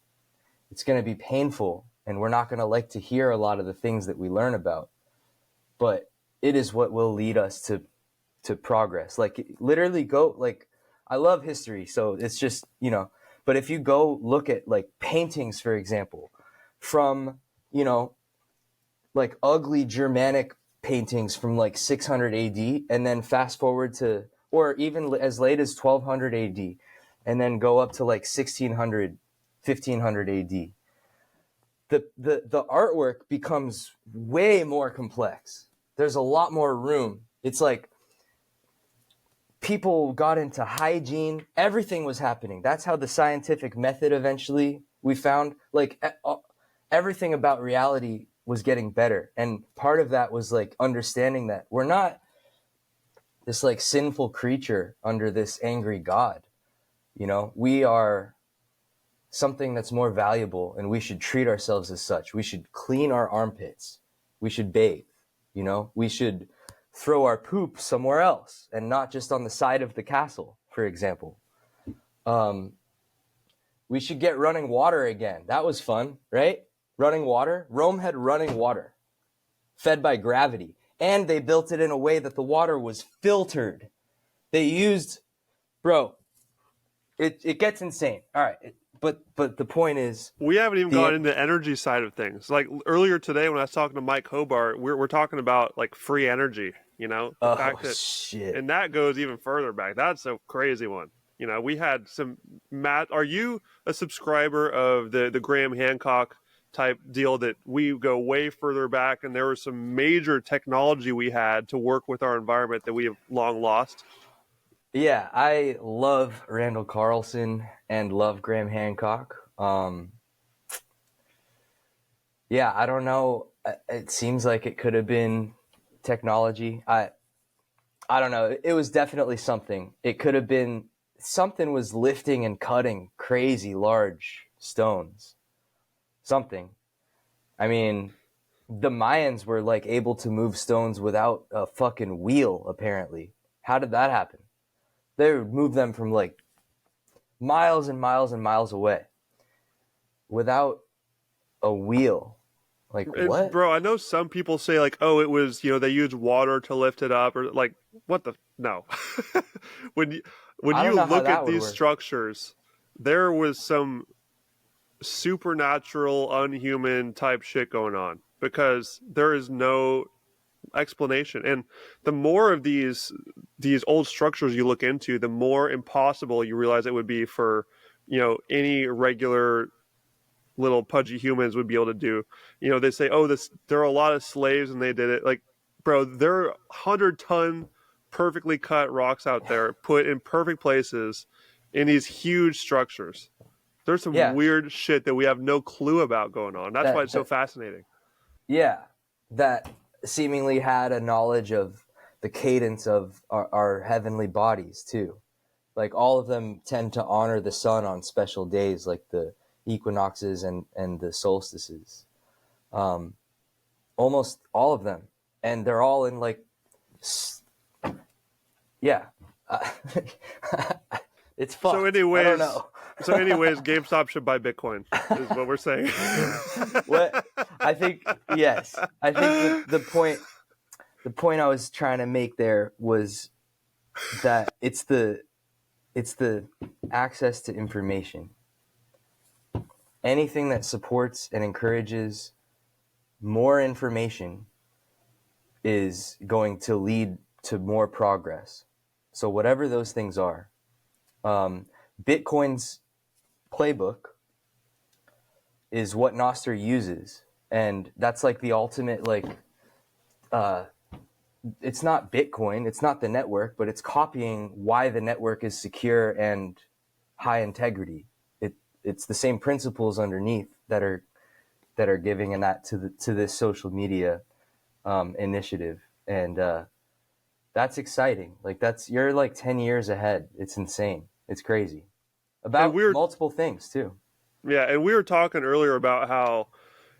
It's going to be painful, and we're not going to like to hear a lot of the things that we learn about. But it is what will lead us to progress. Literally go, I love history, so it's just, but if you go look at paintings, for example, from, ugly Germanic paintings from 600 AD, and then fast forward to, or even as late as 1200 AD, and then go up to 1600, 1500 AD. The artwork becomes way more complex. There's a lot more room. It's people got into hygiene. Everything was happening. That's how the scientific method eventually, we found, everything about reality was getting better. And part of that was understanding that we're not this sinful creature under this angry God. We are something that's more valuable, and we should treat ourselves as such. We should clean our armpits. We should bathe. We should throw our poop somewhere else and not just on the side of the castle, for example. We should get running water again. That was fun, right? Running water. Rome had running water fed by gravity, and they built it in a way that the water was filtered. They used, bro, it gets insane. All right. But the point is, we haven't even gone into the energy side of things. Earlier today, when I was talking to Mike Hobart, we're talking about free energy. The fact that, shit. And that goes even further back. That's a crazy one. We had some Are you a subscriber of the Graham Hancock type deal, that we go way further back, and there was some major technology we had to work with our environment that we have long lost? Yeah, I love Randall Carlson and love Graham Hancock. Yeah, I don't know. It seems like it could have been technology. I don't know. It was definitely something. It could have been something was lifting and cutting crazy large stones. Something. I mean, the Mayans were like able to move stones without a fucking wheel, apparently. How did that happen? They would move them from like miles and miles and miles away without a wheel. Like, And what? bro, I know some people say like, oh, it was, you know, they used water to lift it up, or like, what the no. when you when I don't you know how look that at would these work. structures, there was some supernatural, unhuman type shit going on because there is no explanation. And the more of these old structures you look into, the more impossible you realize it would be for, you know, any regular little pudgy humans would be able to do. You know, they say, oh, this there are a lot of slaves and they did it. Like, bro, there are 100-ton perfectly cut rocks out there put in perfect places in these huge structures. There's some Yeah, weird shit that we have no clue about going on. That's why that it's so that fascinating. yeah, that seemingly had a knowledge of the cadence of our heavenly bodies too. Like all of them tend to honor the sun on special days, like the equinoxes and the solstices. Um, Almost all of them, and they're all in like, yeah. Uh, it's So, fucked. I don't anyways, know. GameStop should buy Bitcoin, is what we're saying. What I think, yes, I think the point I was trying to make there was that it's the access to information. Anything that supports and encourages more information is going to lead to more progress. So whatever those things are, Bitcoin's playbook is what Nostr uses, and that's like the ultimate like. It's not Bitcoin, it's not the network, but it's copying why the network is secure and high integrity. It's the same principles underneath that are giving and that to this social media initiative, and that's exciting. Like you're like 10 years ahead. It's insane. It's crazy and about we're multiple things too. Yeah, and we were talking earlier about how,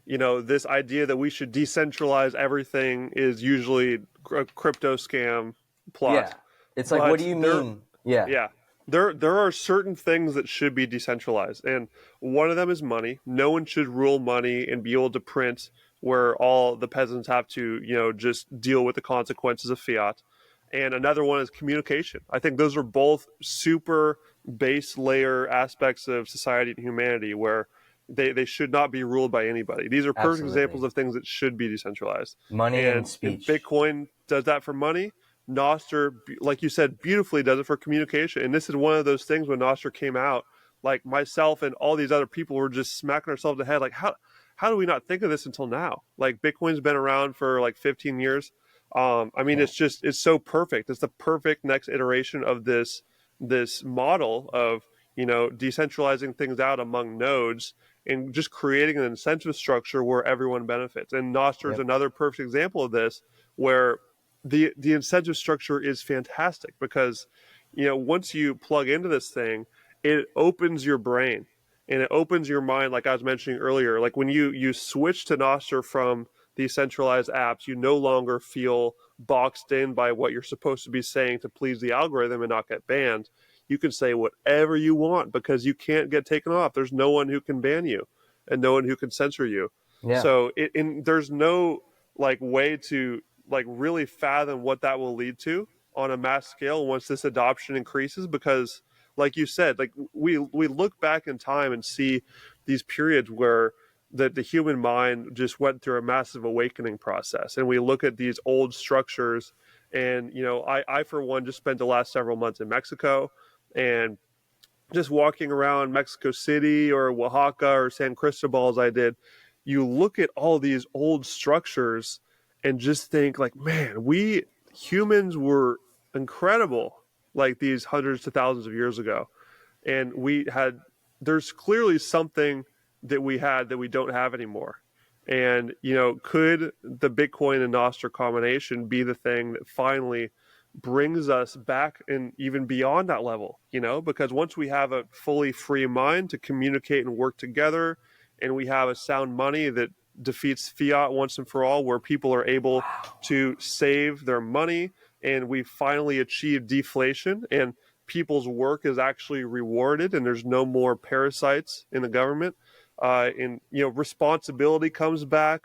you know, this idea that we should decentralize everything is usually a crypto scam Yeah, plot. it's like, what do But you mean? Yeah, yeah, there are certain things that should be decentralized, and one of them is money. No one should rule money and be able to print where all the peasants have to, you know, just deal with the consequences of fiat. And another one is communication. I think those are both super base layer aspects of society and humanity where they should not be ruled by anybody. These are perfect absolutely. examples of things that should be decentralized. Money and And speech. Bitcoin does that for money. Nostr, like you said, beautifully does it for communication. And this is one of those things when Nostr came out, like myself and all these other people were just smacking ourselves in the head, like how do we not think of this until now? Like Bitcoin's been around for like 15 years. I mean, Yeah. it's so perfect. It's the perfect next iteration of this model of, you know, decentralizing things out among nodes and just creating an incentive structure where everyone benefits. And Nostr is Yep. another perfect example of this, where the incentive structure is fantastic because, you know, once you plug into this thing, it opens your brain and it opens your mind. Like I was mentioning earlier, like when you switch to Nostr from these centralized apps, you no longer feel boxed in by what you're supposed to be saying to please the algorithm and not get banned. You can say whatever you want because you can't get taken off. There's no one who can ban you and no one who can censor you. Yeah. So there's no like way to like really fathom what that will lead to on a mass scale once this adoption increases, because like you said, like we look back in time and see these periods where the human mind just went through a massive awakening process, and we look at these old structures. And you know, I for one just spent the last several months in Mexico, and just walking around Mexico City or Oaxaca or San Cristobal as I did, you look at all these old structures and just think like, man, we humans were incredible like these hundreds to thousands of years ago. And there's clearly something that we had that we don't have anymore. And, you know, could the Bitcoin and Nostr combination be the thing that finally brings us back and even beyond that level, because once we have a fully free mind to communicate and work together, and we have a sound money that defeats fiat once and for all, where people are able to save their money, and we finally achieve deflation, and people's work is actually rewarded, and there's no more parasites in the government, and responsibility comes back,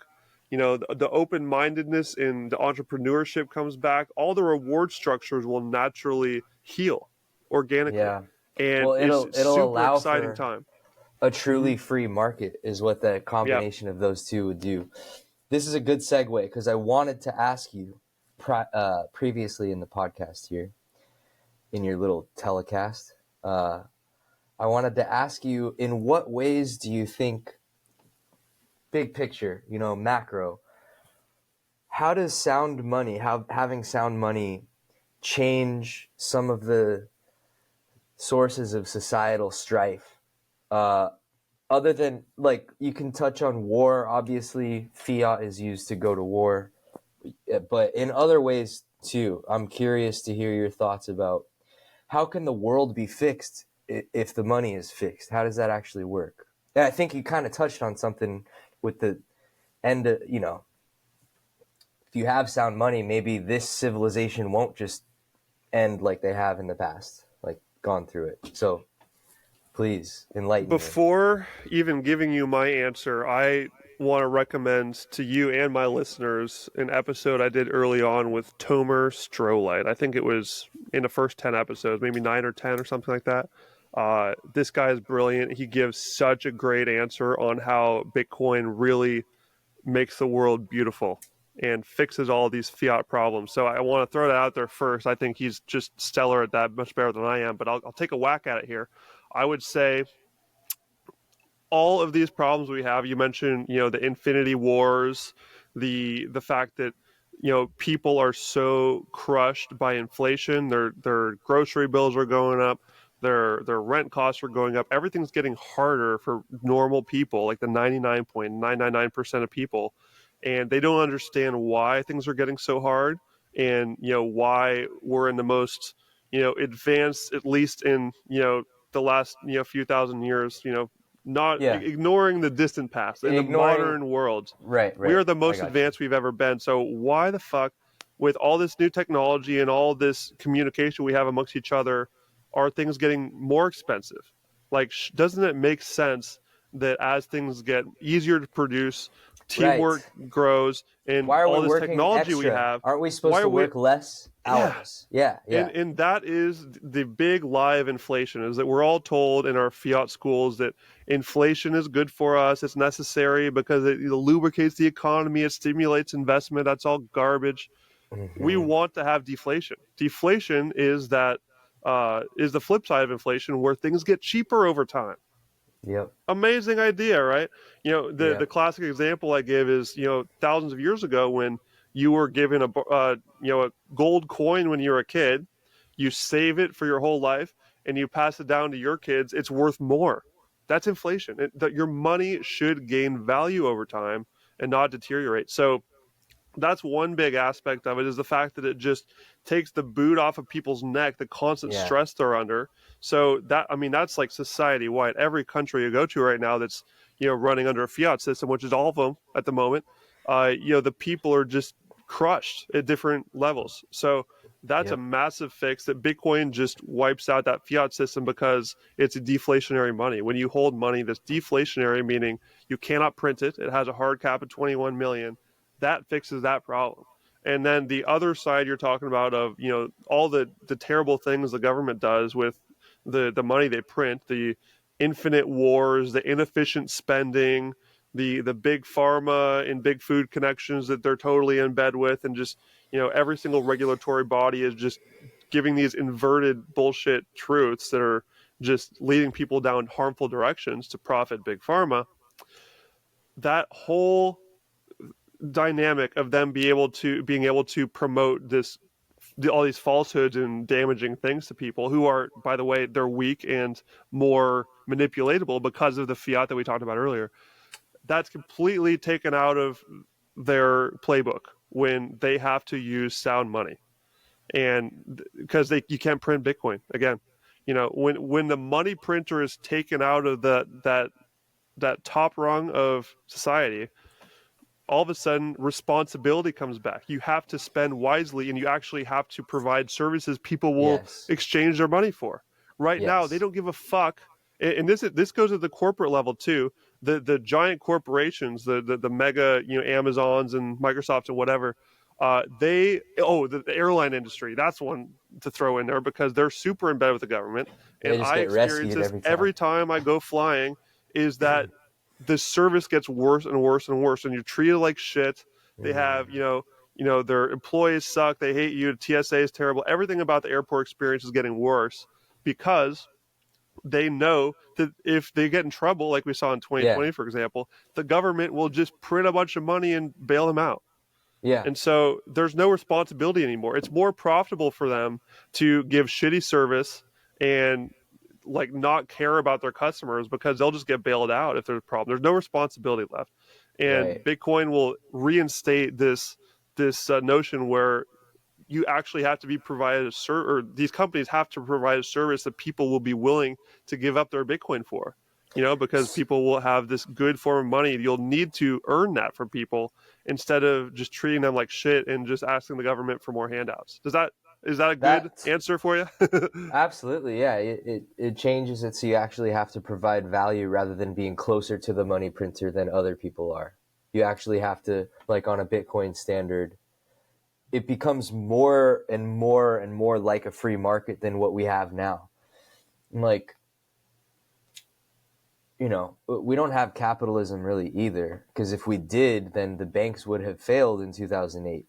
the open-mindedness and the entrepreneurship comes back, all the reward structures will naturally heal organically. Yeah. And Well, it's it'll super allow exciting for time. a truly free market is what the combination of those two would do. This is a good segue because I wanted to ask you previously in the podcast here, in your little telecast, I wanted to ask you, in what ways do you think, big picture, macro, how does having sound money change some of the sources of societal strife? Other than, like, you can touch on war. Obviously, fiat is used to go to war, but in other ways too. I'm curious to hear your thoughts about how can the world be fixed if the money is fixed? How does that actually work? And I think you kind of touched on something with the end. If you have sound money, maybe this civilization won't just end like they have in the past, like gone through it. So please enlighten me. Before even giving you my answer, I want to recommend to you and my listeners an episode I did early on with Tomer Strolight. I think it was in the first 10 episodes, maybe 9 or 10 or something like that. This guy is brilliant. He gives such a great answer on how Bitcoin really makes the world beautiful and fixes all these fiat problems. So I want to throw that out there first. I think he's just stellar at that, much better than I am, but I'll take a whack at it here. I would say all of these problems we have, you mentioned, the infinity wars, the fact that, people are so crushed by inflation, their grocery bills are going up, their rent costs are going up, everything's getting harder for normal people, like the 99.999% of people, and they don't understand why things are getting so hard, and why we're in the most advanced, at least in the last few thousand years, not ignoring the distant past, in the modern world, right, we are the most advanced we've ever been. So why the fuck, with all this new technology and all this communication we have amongst each other, are things getting more expensive? Like, doesn't it make sense that as things get easier to produce, teamwork grows, and all this technology extra? We have, aren't we supposed to work less hours? Yeah. And that is the big lie of inflation, is that we're all told in our fiat schools that inflation is good for us, it's necessary because it lubricates the economy, it stimulates investment. That's all garbage. We want to have deflation. Deflation is that is the flip side of inflation, where things get cheaper over time. Yep. Amazing idea, right? The classic example I give is, thousands of years ago, when you were given a gold coin when you were a kid, you save it for your whole life, and you pass it down to your kids. It's worth more. That's inflation. That your money should gain value over time and not deteriorate. So that's one big aspect of it, is the fact that it just takes the boot off of people's neck, the constant stress they're under. So that's like society wide. Every country you go to right now that's running under a fiat system, which is all of them at the moment, the people are just crushed at different levels. So that's a massive fix, that Bitcoin just wipes out that fiat system, because it's a deflationary money. When you hold money that's deflationary, meaning you cannot print it, it has a hard cap of 21 million, that fixes that problem. And then the other side you're talking about of, all the terrible things the government does with the money they print, the infinite wars, the inefficient spending, the big pharma and big food connections that they're totally in bed with, and just, every single regulatory body is just giving these inverted bullshit truths that are just leading people down harmful directions to profit big pharma. That whole dynamic of them being able to promote all these falsehoods and damaging things to people who are, by the way, they're weak and more manipulatable because of the fiat that we talked about earlier. That's completely taken out of their playbook when they have to use sound money. and because you can't print Bitcoin again. When the money printer is taken out of that top rung of society, all of a sudden responsibility comes back. You have to spend wisely, and you actually have to provide services people will Yes. exchange their money for. Right now, they Yes. don't give a fuck. And this goes at the corporate level too. The giant corporations, the mega, Amazons and Microsofts and whatever, the airline industry, that's one to throw in there because they're super embedded with the government. They And just I get experience rescued this every time. every time I go flying, is that the service gets worse and worse and worse, and you're treated like shit. They have, their employees suck. They hate you. TSA is terrible. Everything about the airport experience is getting worse because they know that if they get in trouble, like we saw in 2020, Yeah. for example, the government will just print a bunch of money and bail them out. Yeah. And so there's no responsibility anymore. It's more profitable for them to give shitty service and like not care about their customers because they'll just get bailed out if there's a problem. There's no responsibility left. And Right. Bitcoin will reinstate this notion where you actually have to be provided or these companies have to provide a service that people will be willing to give up their Bitcoin for. Because people will have this good form of money. You'll need to earn that from people instead of just treating them like shit and just asking the government for more handouts. Is that a good That answer for you? absolutely, yeah. It changes it so you actually have to provide value rather than being closer to the money printer than other people are. You actually have to, like on a Bitcoin standard, it becomes more and more and more like a free market than what we have now. Like, we don't have capitalism really either, because if we did, then the banks would have failed in 2008.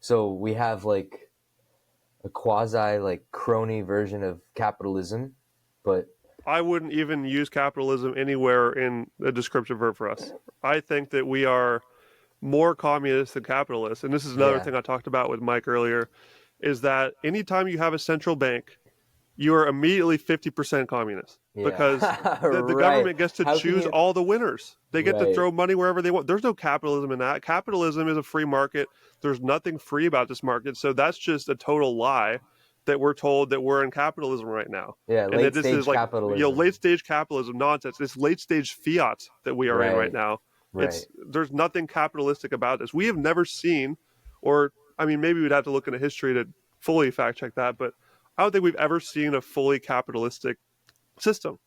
So we have like a quasi like crony version of capitalism, but I wouldn't even use capitalism anywhere in a descriptive verb for us. I think that we are more communist than capitalist. And this is another yeah, thing I talked about with Mike earlier, is that anytime you have a central bank, you are immediately 50% communist because yeah. the Right. government gets to How can choose you? all the winners. They get to Right. throw money wherever they want. There's no capitalism in that. Capitalism is a free market. There's nothing free about this market. So that's just a total lie that we're told that we're in capitalism right now. Yeah, And that late this is stage like, capitalism. late stage capitalism nonsense. It's late stage fiat that we are in right Right. now. Right. There's nothing capitalistic about this. We have never seen, or I mean, maybe we'd have to look into history to fully fact check that, but I don't think we've ever seen a fully capitalistic system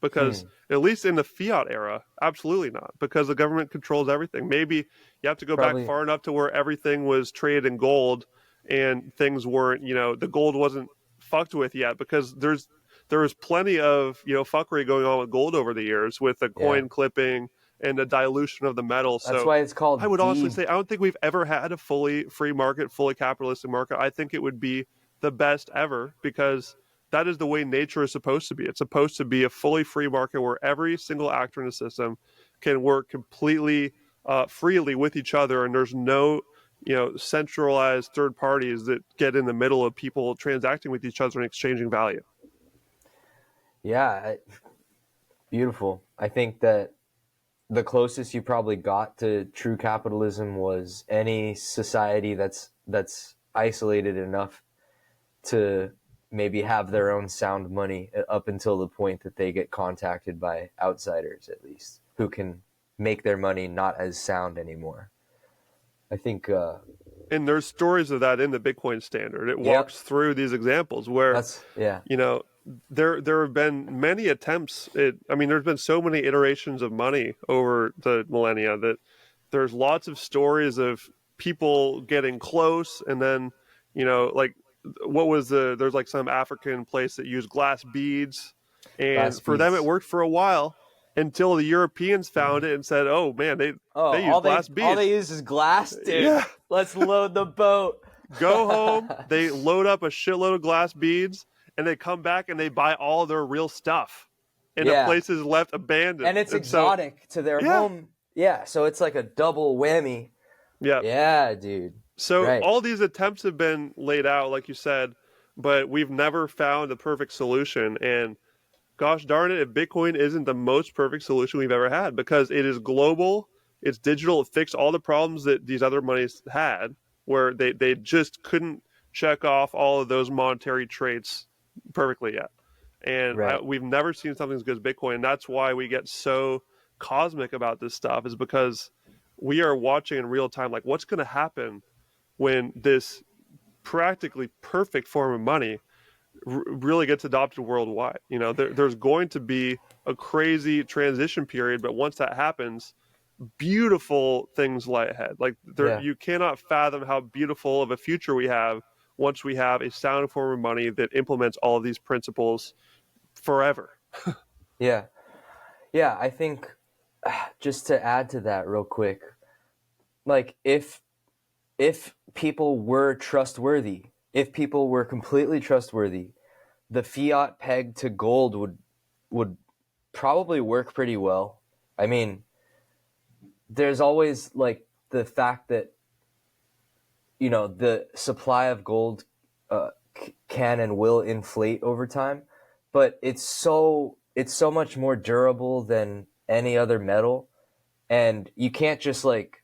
because at least in the fiat era, absolutely not, because the government controls everything. Maybe you have to go back Probably. far enough to where everything was traded in gold and things weren't, the gold wasn't fucked with yet, because there was plenty of, fuckery going on with gold over the years with the Yeah. coin clipping and the dilution of the metal. That's So why it's I called would honestly deed. say I don't think we've ever had a fully free market, fully capitalistic market. I think it would be the best ever because that is the way nature is supposed to be. It's supposed to be a fully free market where every single actor in the system can work completely freely with each other, and there's no centralized third parties that get in the middle of people transacting with each other and exchanging value. Yeah, beautiful. I think that the closest you probably got to true capitalism was any society that's isolated enough to maybe have their own sound money up until the point that they get contacted by outsiders, at least, who can make their money not as sound anymore. I think And there's stories of that in the Bitcoin standard. It yep, walks through these examples where that's yeah, you know there have been many attempts. I mean, there's been so many iterations of money over the millennia that there's lots of stories of people getting close, and then like there's like some African place that used glass beads, glass and for them it beads. worked for a while until the Europeans found it and said, "Oh man, Oh, they use glass all they beads." use is glass, dude. Yeah, Let's load the boat. go home, they load up a shitload of glass beads, and they come back and they buy all their real stuff, and the Yeah, place is left abandoned. and it's And so, exotic to their yeah, home. Yeah, so it's like a double whammy. yeah. Yeah, dude. So Right. all these attempts have been laid out, like you said, but we've never found the perfect solution. And gosh darn it, if Bitcoin isn't the most perfect solution we've ever had, because it is global, it's digital, it fixed all the problems that these other monies had, where they just couldn't check off all of those monetary traits perfectly yet. And Right. we've never seen something as good as Bitcoin. And that's why we get so cosmic about this stuff, is because we are watching in real time, like, what's going to happen when this practically perfect form of money really gets adopted worldwide. There's going to be a crazy transition period, but once that happens, beautiful things lie ahead. Like, Yeah. you cannot fathom how beautiful of a future we have once we have a sound form of money that implements all of these principles forever. Yeah. Yeah. I think just to add to that real quick, like if people were trustworthy, if people were completely trustworthy, the fiat peg to gold would probably work pretty well. I mean, there's always like the fact that the supply of gold can and will inflate over time, but it's so much more durable than any other metal, and you can't just like,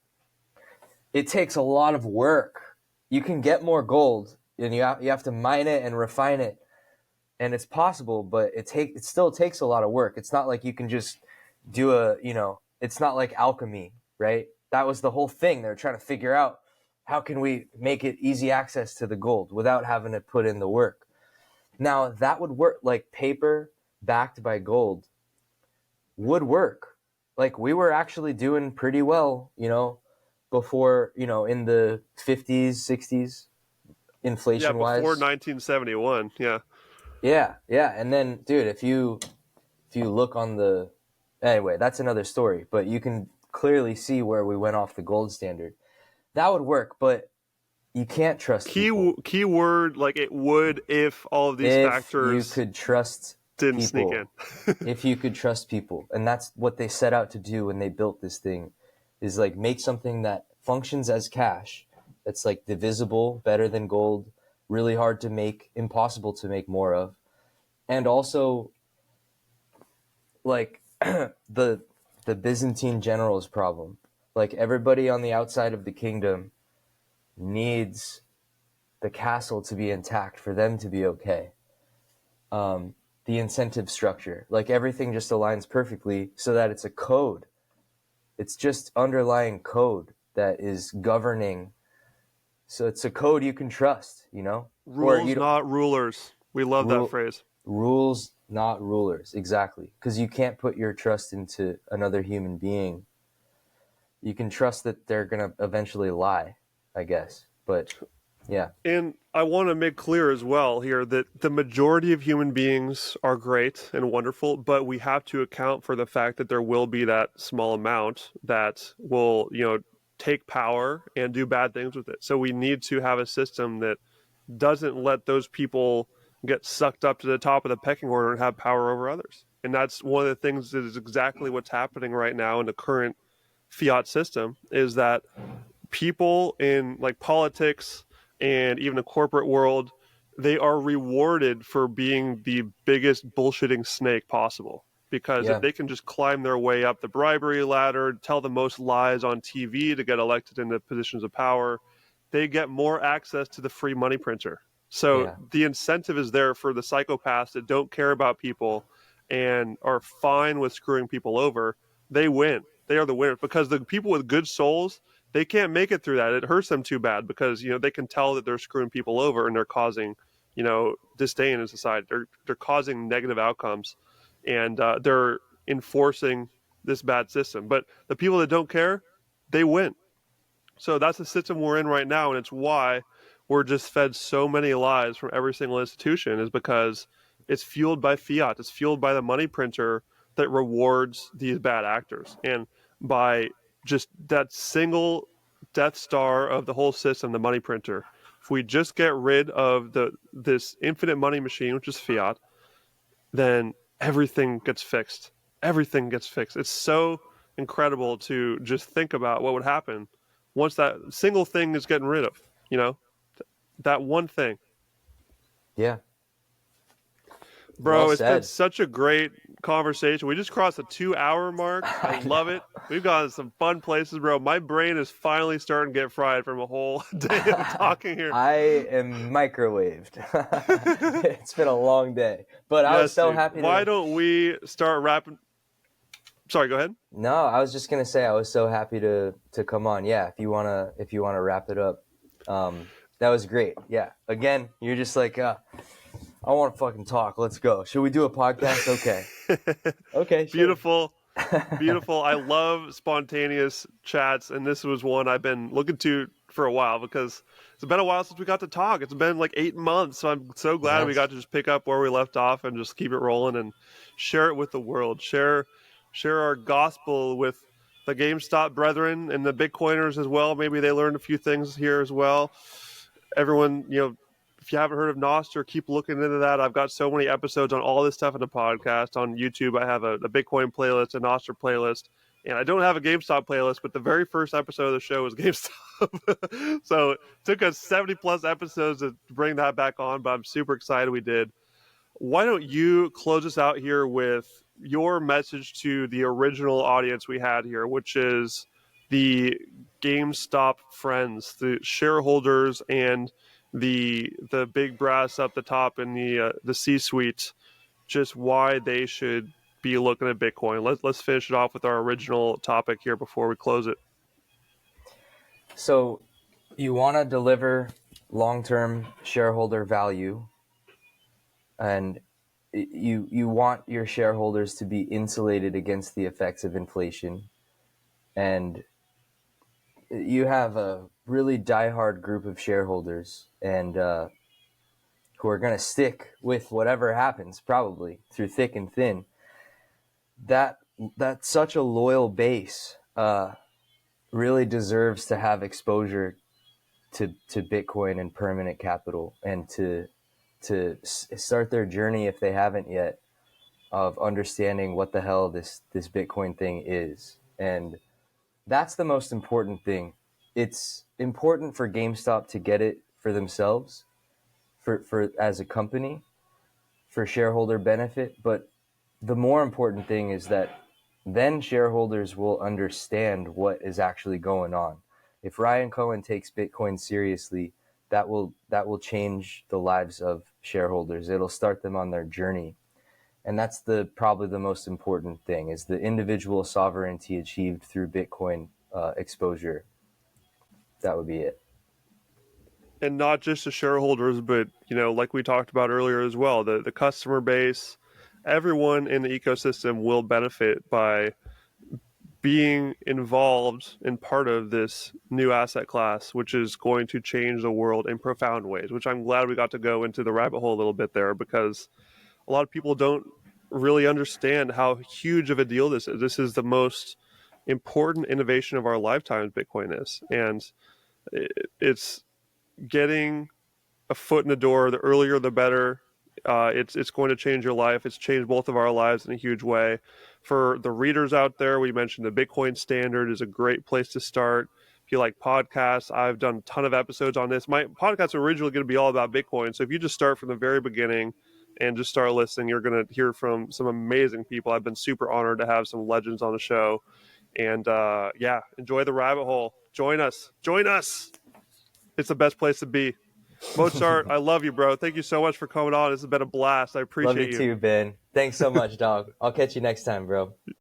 it takes a lot of work. You can get more gold, and you have to mine it and refine it, and it's possible, but it still takes a lot of work. It's not like you can just do it's not like alchemy, right? That was the whole thing. They're trying to figure out, how can we make it easy access to the gold without having to put in the work. Now that would work, like paper backed by gold would work. Like we were actually doing pretty well, before, in the 50s, 60s, Yeah, inflation before wise. 1971. Yeah. Yeah, yeah. And then, dude, if you look on the, anyway, that's another story, but you can clearly see where we went off the gold standard. That would work, but you can't trust people. Key word, like, it would if all of these If you factors could trust didn't sneak in. people, if you could trust people, and that's what they set out to do when they built this thing, is like make something that functions as cash, that's like divisible, better than gold, really hard to make, impossible to make more of, and also like the Byzantine generals problem. Like everybody on the outside of the kingdom needs the castle to be intact for them to be okay. The incentive structure, like everything just aligns perfectly so that it's a code. It's just underlying code that is governing. So it's a code you can trust, or Rules, not rulers. We love that phrase. rules, not rulers. Exactly. Because you can't put your trust into another human being. You can trust that they're going to eventually lie, I guess. But yeah. And I want to make clear as well here that the majority of human beings are great and wonderful, but we have to account for the fact that there will be that small amount that will, take power and do bad things with it. So we need to have a system that doesn't let those people get sucked up to the top of the pecking order and have power over others. And that's one of the things that is exactly what's happening right now in the current fiat system, is that people in like politics and even the corporate world, they are rewarded for being the biggest bullshitting snake possible. Because if Yeah. they can just climb their way up the bribery ladder, tell the most lies on TV to get elected into positions of power, they get more access to the free money printer. So Yeah. the incentive is there for the psychopaths that don't care about people and are fine with screwing people over. They win. They are the winners, because the people with good souls, they can't make it through that. It hurts them too bad, because they can tell that they're screwing people over and they're causing disdain in society. They're causing negative outcomes, and they're enforcing this bad system. But the people that don't care, they win. So that's the system we're in right now, and it's why we're just fed so many lies from every single institution, is because it's fueled by fiat. It's fueled by the money printer that rewards these bad actors. And by just that single Death Star of the whole system, the money printer, if we just get rid of this infinite money machine, which is fiat, then everything gets fixed. Everything gets fixed. It's so incredible to just think about what would happen once that single thing is getting rid of, that one thing. Yeah. Well Bro, it's been said. such a great conversation. We just crossed the 2-hour mark. I love it. We've gone to some fun places, bro. My brain is finally starting to get fried from a whole day of talking here. I am microwaved. It's been a long day, but I was so happy. Why don't we start wrapping? Sorry, go ahead. No, I was just gonna say I was so happy to come on. Yeah, if you wanna wrap it up, that was great. Yeah, again, you're just like, I want to fucking talk. Let's go. Should we do a podcast? Okay. Okay. Sure. Beautiful. Beautiful. I love spontaneous chats, and this was one I've been looking to for a while because it's been a while since we got to talk. It's been like 8 months, so I'm so glad we got to just pick up where we left off and just keep it rolling and share it with the world. Share our gospel with the Gamestop brethren and the Bitcoiners as well. Maybe they learned a few things here as well. Everyone, if you haven't heard of Nostr, keep looking into that. I've got so many episodes on all this stuff in the podcast. On YouTube, I have a Bitcoin playlist, a Nostr playlist, and I don't have a GameStop playlist, but the very first episode of the show was GameStop. So it took us 70-plus episodes to bring that back on, but I'm super excited we did. Why don't you close us out here with your message to the original audience we had here, which is the GameStop friends, the shareholders, and the big brass up the top in the C-suite, just why they should be looking at Bitcoin. Let's finish it off with our original topic here before we close it. So you want to deliver long-term shareholder value, and you want your shareholders to be insulated against the effects of inflation, and you have a really diehard group of shareholders and who are going to stick with whatever happens, probably through thick and thin. That's such a loyal base really deserves to have exposure to Bitcoin and permanent capital, and to start their journey, if they haven't yet, of understanding what the hell this Bitcoin thing is. And that's the most important thing. It's important for GameStop to get it for themselves, for as a company, for shareholder benefit. But the more important thing is that then shareholders will understand what is actually going on. If Ryan Cohen takes Bitcoin seriously, that will change the lives of shareholders. It'll start them on their journey. And that's probably the most important thing, is the individual sovereignty achieved through Bitcoin exposure. That would be it. And not just the shareholders, but like we talked about earlier as well, the customer base, everyone in the ecosystem will benefit by being involved in part of this new asset class, which is going to change the world in profound ways, which I'm glad we got to go into the rabbit hole a little bit there, because a lot of people don't really understand how huge of a deal this is. This is the most important innovation of our lifetimes, Bitcoin is. And it's getting a foot in the door. The earlier, the better. It's going to change your life. It's changed both of our lives in a huge way. For the readers out there, we mentioned the Bitcoin Standard is a great place to start. If you like podcasts, I've done a ton of episodes on this. My podcasts are originally going to be all about Bitcoin. So if you just start from the very beginning and just start listening, you're going to hear from some amazing people. I've been super honored to have some legends on the show. And enjoy the rabbit hole. Join us. It's the best place to be. Mozart, I love you, bro. Thank you so much for coming on. This has been a blast. I appreciate you. Love you too, Ben. Thanks so much, dog. I'll catch you next time, bro.